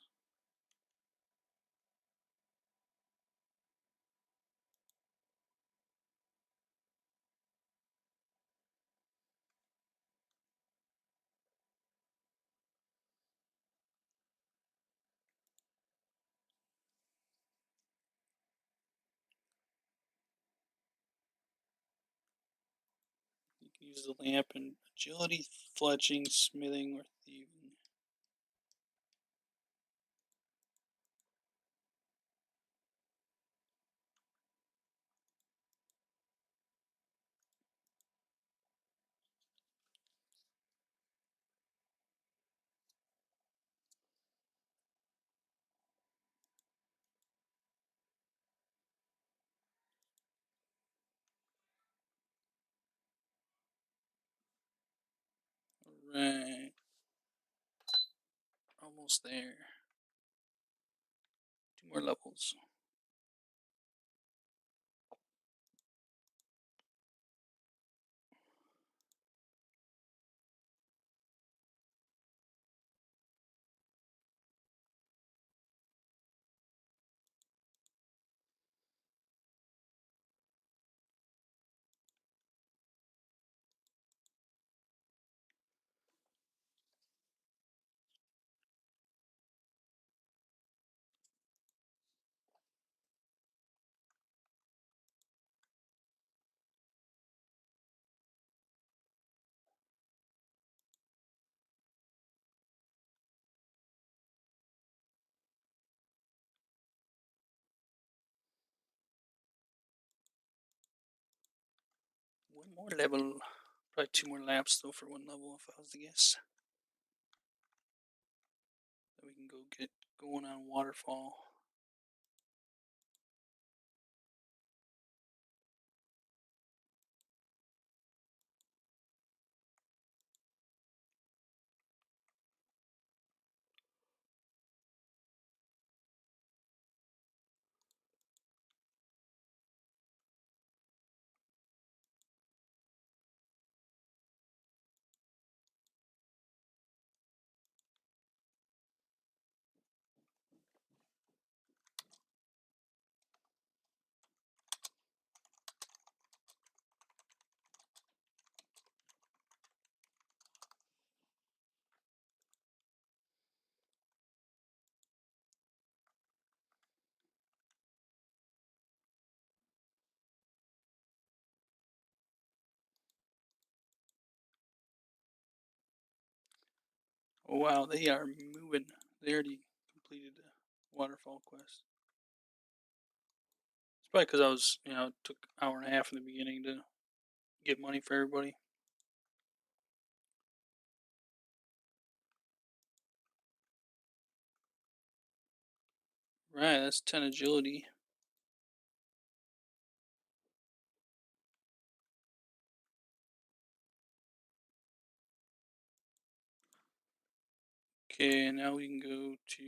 You can use the lamp in agility, fletching, smithing, or thieving. Right. Almost there. 2 more levels. One more level. Probably 2 more laps though for one level if I was to guess. Then we can go get going on waterfall. Oh wow, they are moving. They already completed the waterfall quest. It's probably because I was, it took an hour and a half in the beginning to get money for everybody. Right, that's 10 agility. Okay, now we can go to.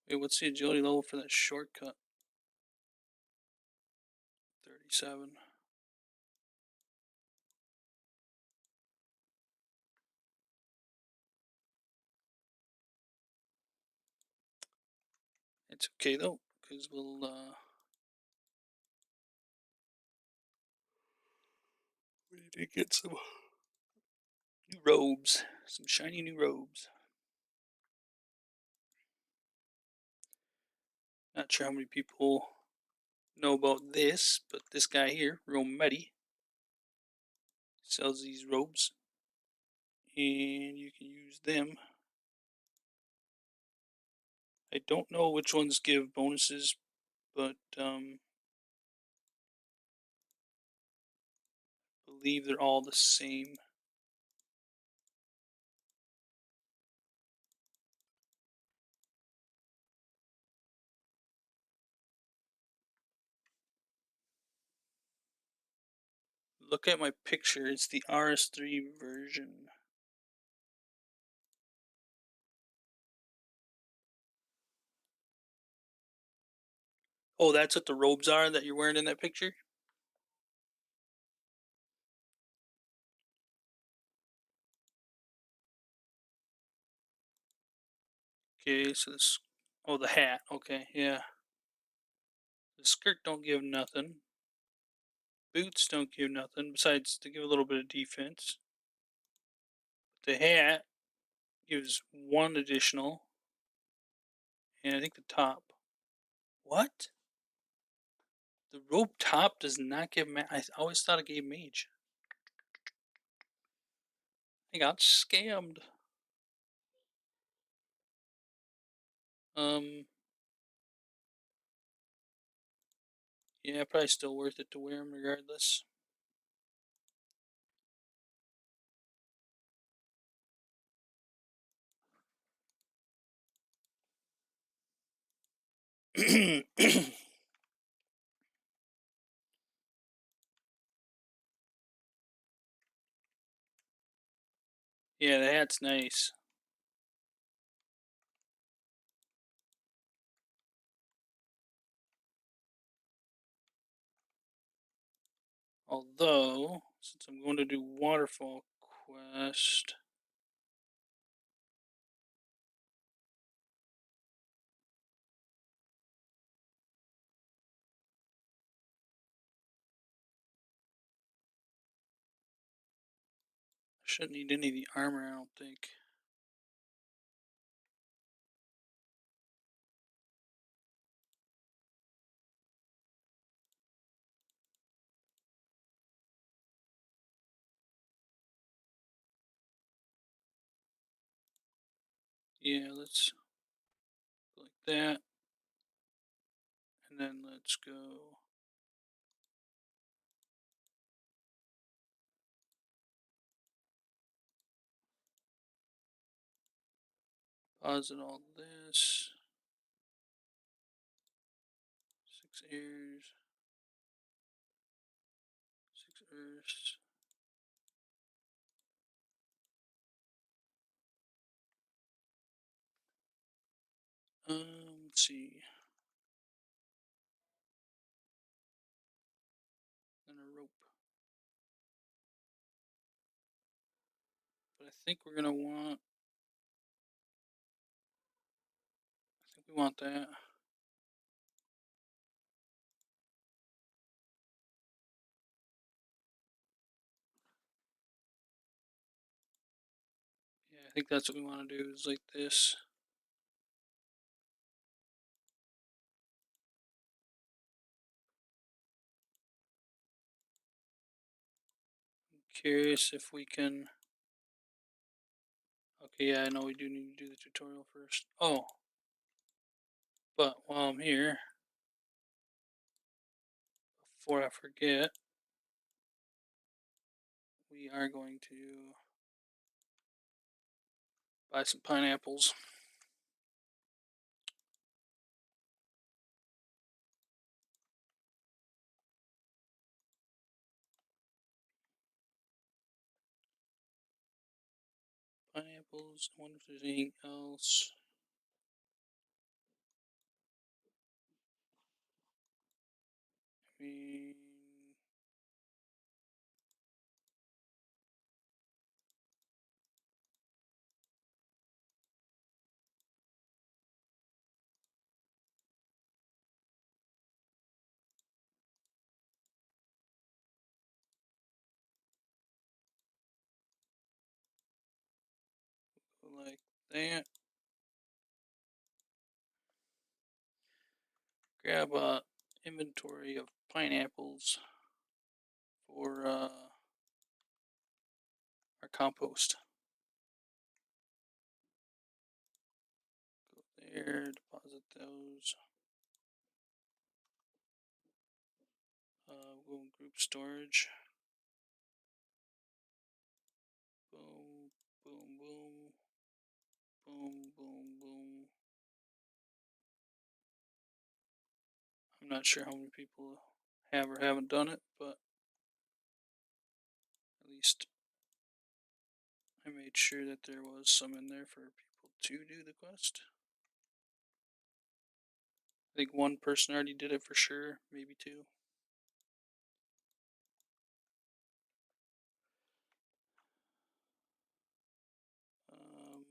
Wait, what's the agility level for that shortcut? 37. It's okay though, because we need to get some new robes, some shiny new robes. Not sure how many people know about this, but this guy here, Rometti, sells these robes, and you can use them. I don't know which ones give bonuses, but believe they're all the same. Look at my picture. It's the RS3 version. Oh, that's what the robes are that you're wearing in that picture? Okay, so this. Oh, the hat. Okay, yeah. The skirt don't give nothing. Boots don't give nothing besides to give a little bit of defense. The hat gives 1 additional, and I think the top. What? The robe top does not give. I always thought it gave mage. I got scammed. Um. Yeah, probably still worth it to wear them regardless. Yeah, the hat's nice. Although, since I'm going to do waterfall quest, I shouldn't need any of the armor, I don't think. Yeah, let's go like that. And then let's go deposit all this. 6 airs, 6 earths. Let's see. And a rope. But I think we're gonna want. I think we want that. Yeah, I think that's what we want to do. Is like this. I'm curious if we can. Okay, yeah, I know we do need to do the tutorial first. Oh, but while I'm here, before I forget, we are going to buy some pineapples. Pineapples. I wonder if there's anything else. I mean, like that. Grab a inventory of pineapples for our compost. Go there, deposit those. Go in group storage. Boom, boom, boom, boom, boom, boom. I'm not sure how many people have or haven't done it, but at least I made sure that there was some in there for people to do the quest. I think one person already did it for sure, maybe two. Um,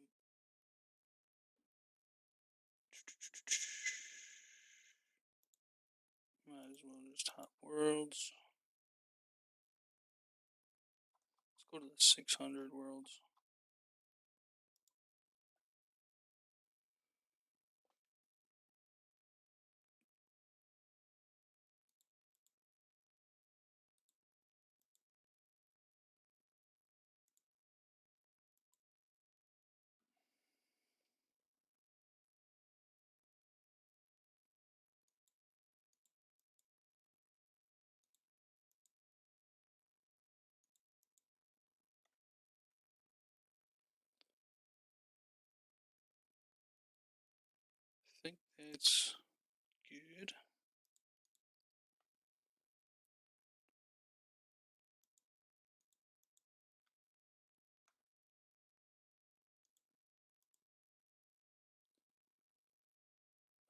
might as well just hop worlds. Let's go to the 600 worlds. I think that's good.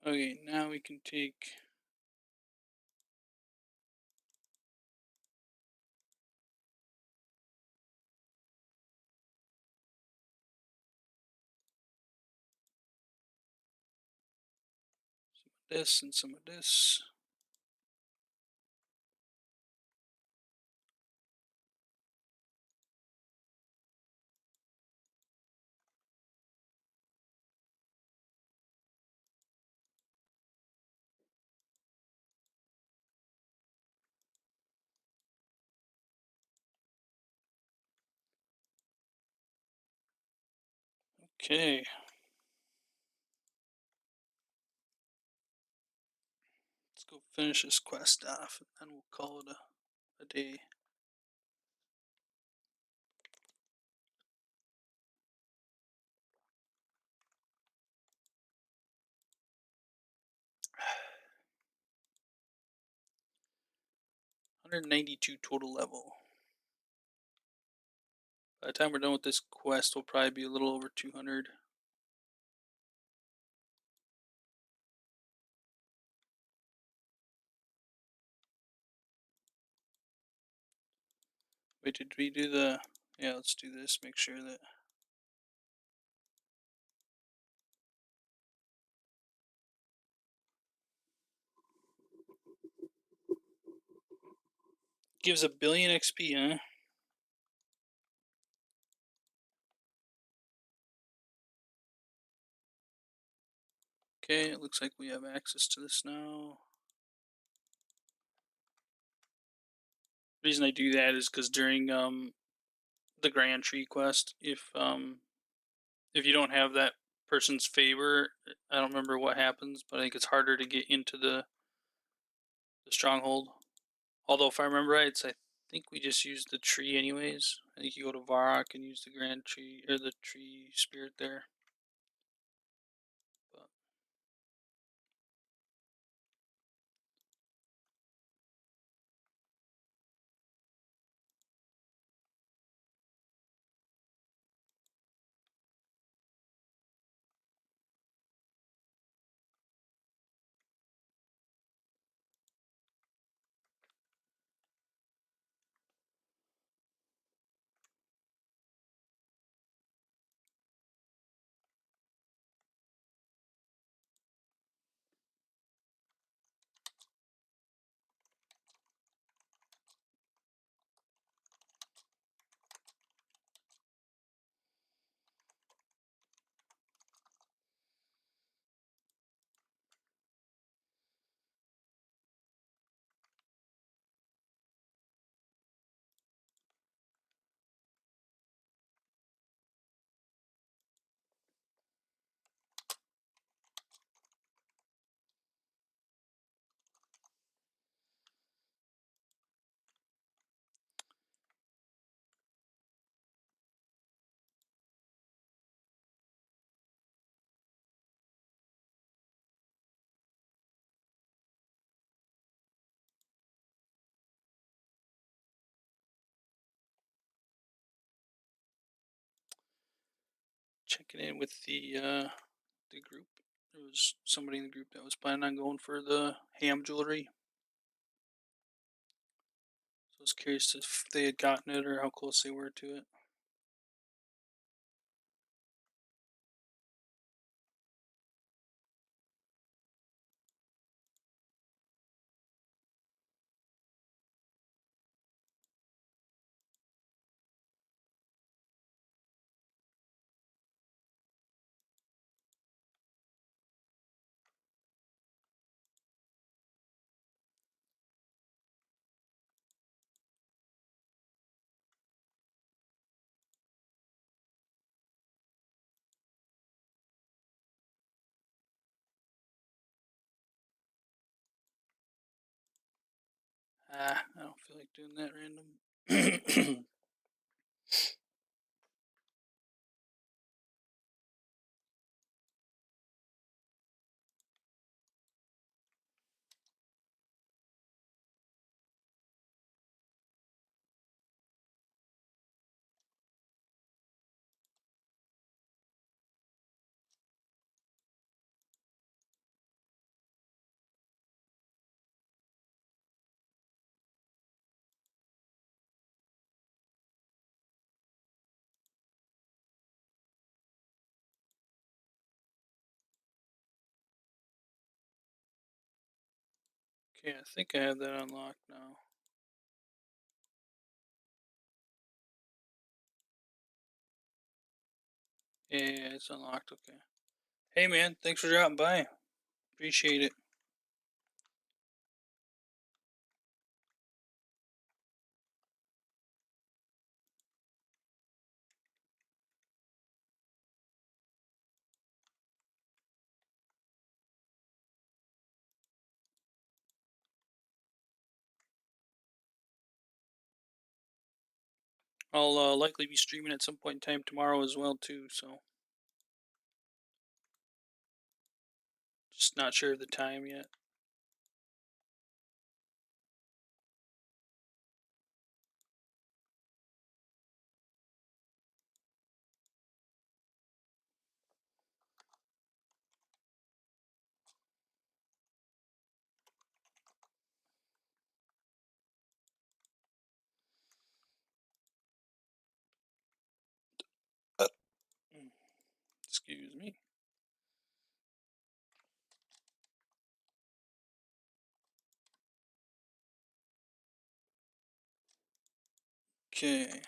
Okay, now we can take this and some of this. Okay. Let's go finish this quest off, and then we'll call it a day. Hundred 192 total level. By the time we're done with this quest, we'll probably be a little over 200. Wait, did we do the... Yeah, let's do this, make sure that... Gives a billion XP, huh? Okay, it looks like we have access to this now. The reason I do that is because during the Grand Tree quest, if you don't have that person's favor, I don't remember what happens, but I think it's harder to get into the stronghold. Although if I remember right, I think we just used the tree anyways. I think you go to Varrock and use the Grand Tree or the tree spirit there. But checking in with the group. There was somebody in the group that was planning on going for the ham jewelry. So I was curious if they had gotten it or how close they were to it. I don't feel like doing that random. Okay, I think I have that unlocked now. Yeah, it's unlocked. Okay. Hey, man, thanks for dropping by. Appreciate it. I'll likely be streaming at some point in time tomorrow as well too. So just not sure of the time yet. Mm, Excuse me. Okay.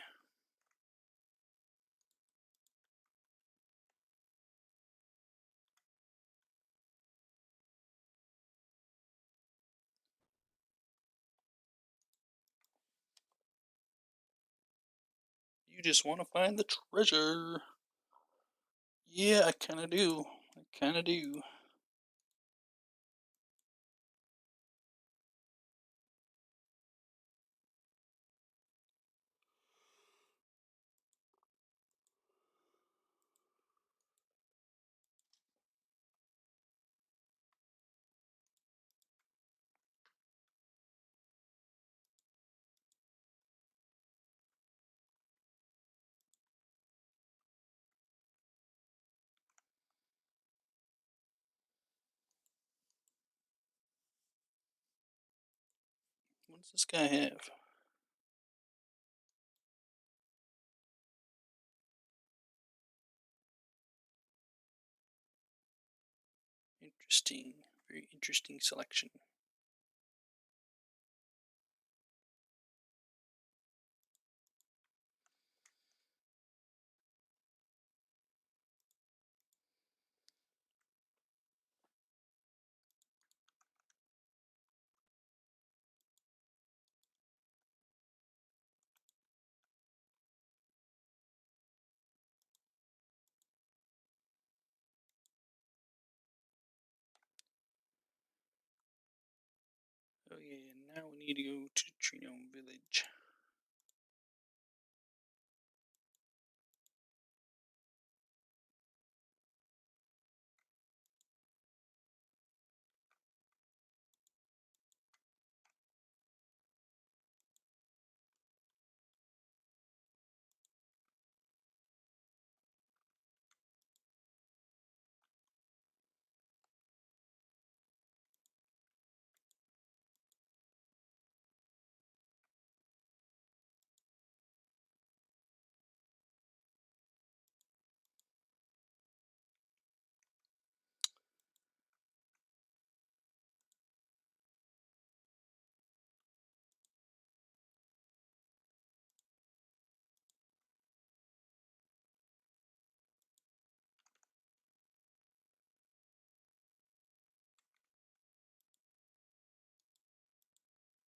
You just want to find the treasure. Yeah, I kind of do. I kind of do. What does this guy have? Interesting. Very interesting selection. Oh yeah, now we need to go to Trino Village.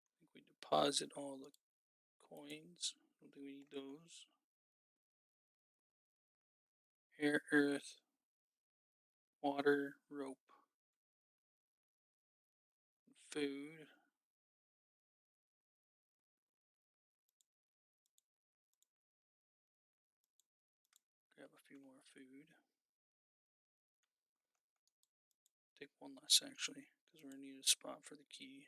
I think we deposit all the coins. I don't think we need those. Air, earth, water, rope, food. Grab a few more food. Take one less actually, because we're gonna need a spot for the key.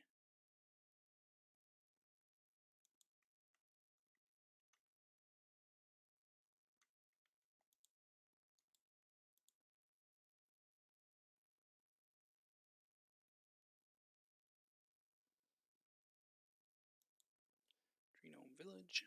Trino Village.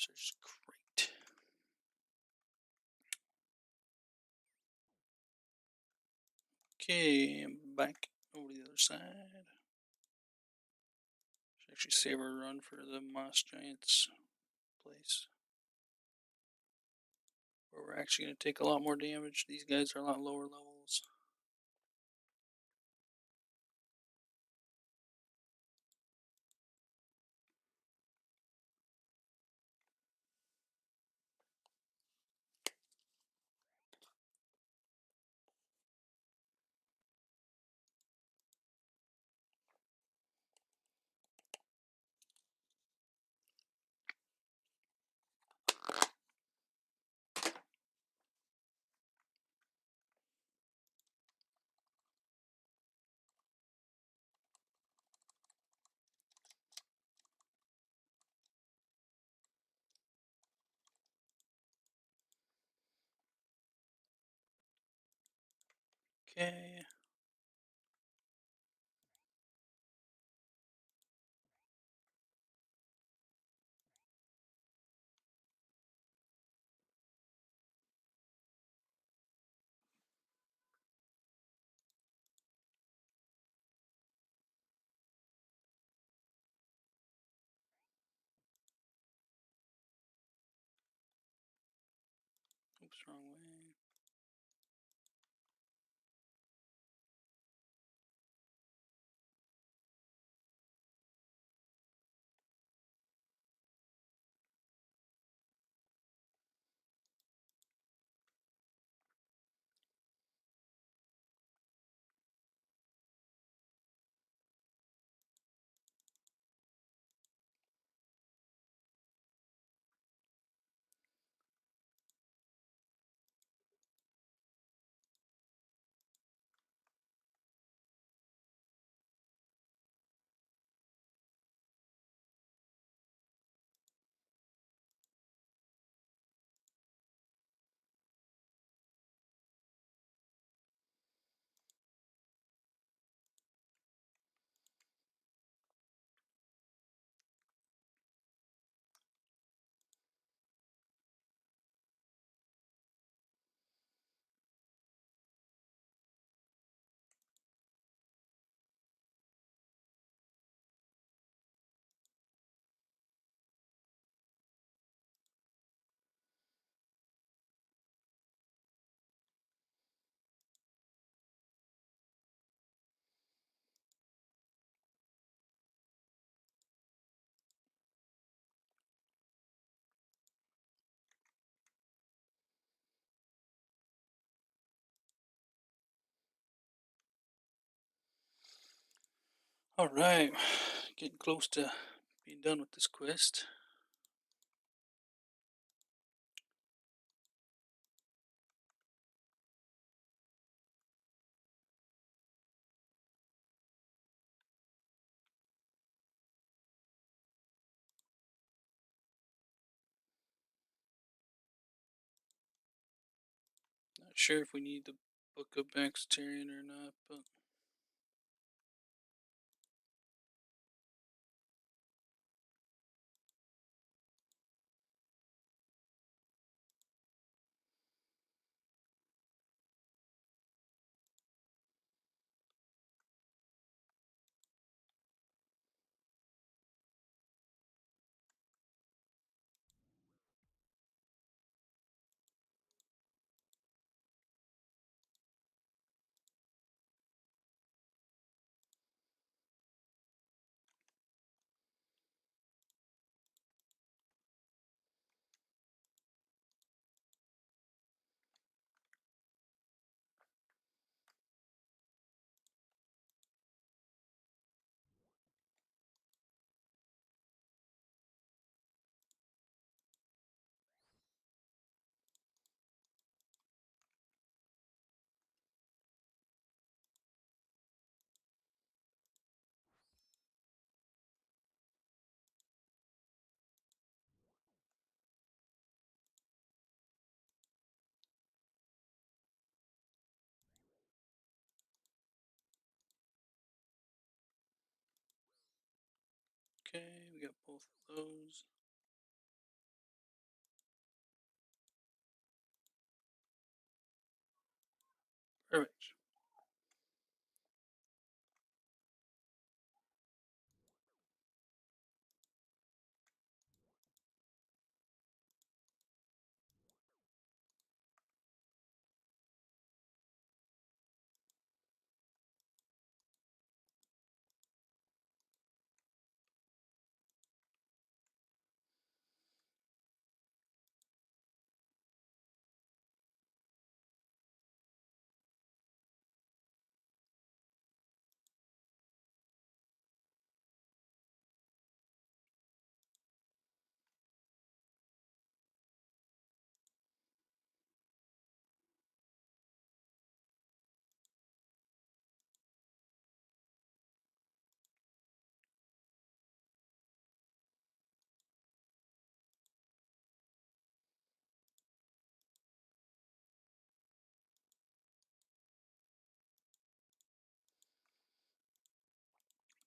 Those are just great. Okay, I'm back over the other side. Should actually save our run for the Moss Giants place, where we're actually going to take a lot more damage. These guys are a lot lower levels. Okay. Oops, wrong way. Alright, getting close to being done with this quest. Not sure if we need the Book of Baxterian or not, but okay, we got both of those. Perfect.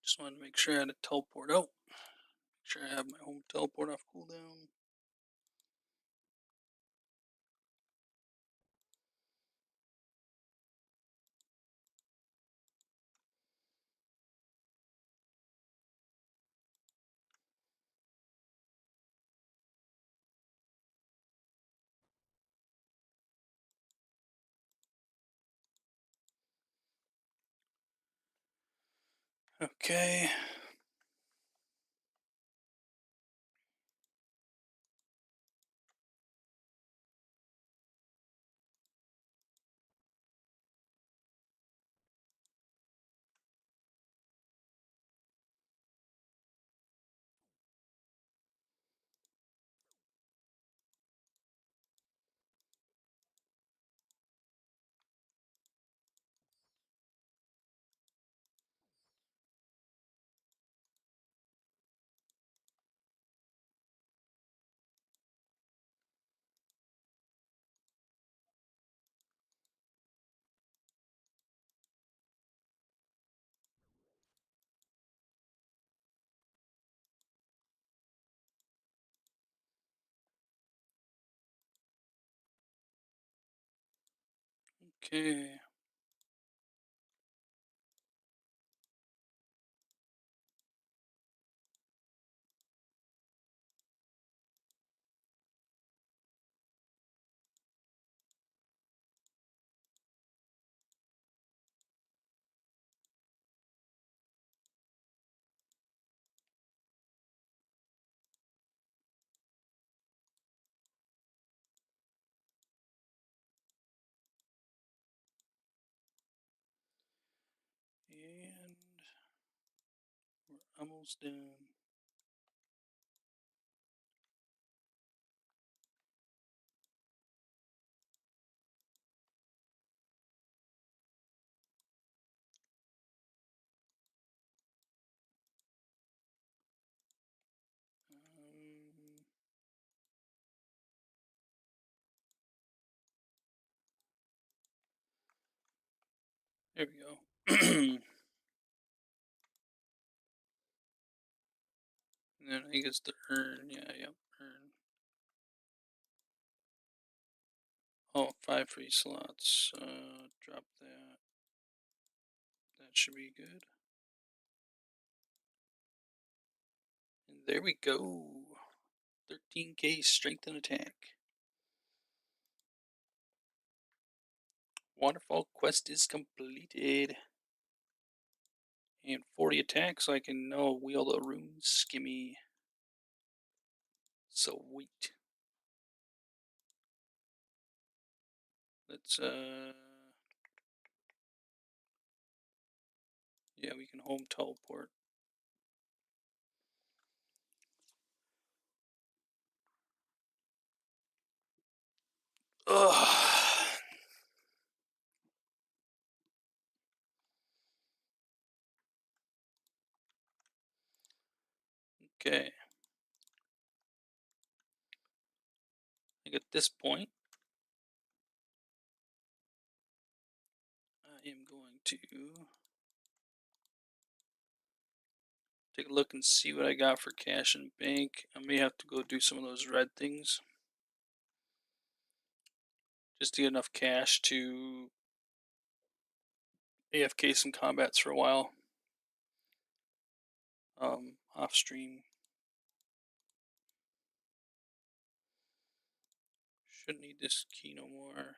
Just wanted to make sure I had a teleport out. Make sure I have my home teleport off cooldown. Okay. Okay. And we're almost done. Um, there we go. And then I think it's the earn. Yeah, yep, earn. Oh, 5 free slots. Drop that. That should be good. And there we go. 13k strength and attack. Waterfall quest is completed. And 40 attack, so I can now wield a rune skimmy. Sweet. Let's yeah, we can home teleport. Ugh. Okay. I think at this point, I am going to take a look and see what I got for cash and bank. I may have to go do some of those red things just to get enough cash to AFK some combats for a while. Off stream. Shouldn't need this key no more.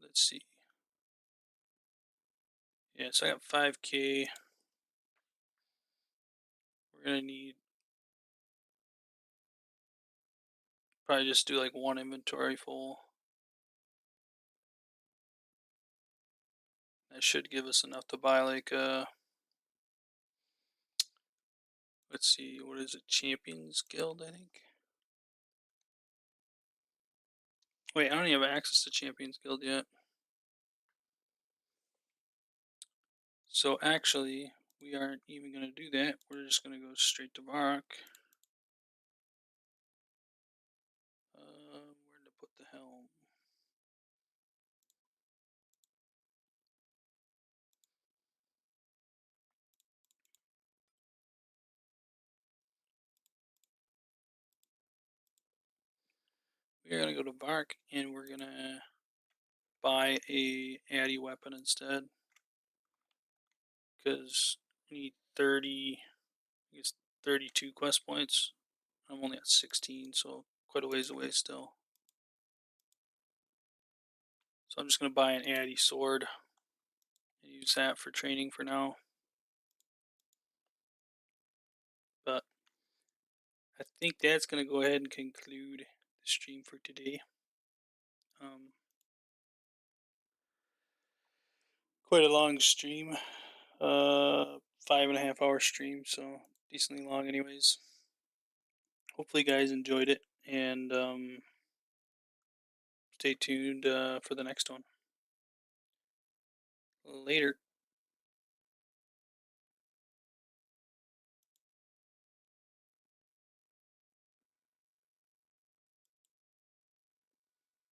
Let's see. Yeah, so I got 5K. We're gonna need probably just do like one inventory full. That should give us enough to buy like let's see, what is it? Champions Guild, I think. Wait, I don't even have access to Champions Guild yet. So actually, we aren't even going to do that. We're just going to go straight to Varrock. Where to put the helm? We're going to go to Varrock and we're going to buy a Addy weapon instead. Because we need 30, I guess 32 quest points. I'm only at 16, so quite a ways away still. So I'm just going to buy an Addy sword and use that for training for now. But I think that's going to go ahead and conclude the stream for today. Quite a long stream, 5.5 hour stream, so decently long anyways. Hopefully you guys enjoyed it, and stay tuned for the next one. Later.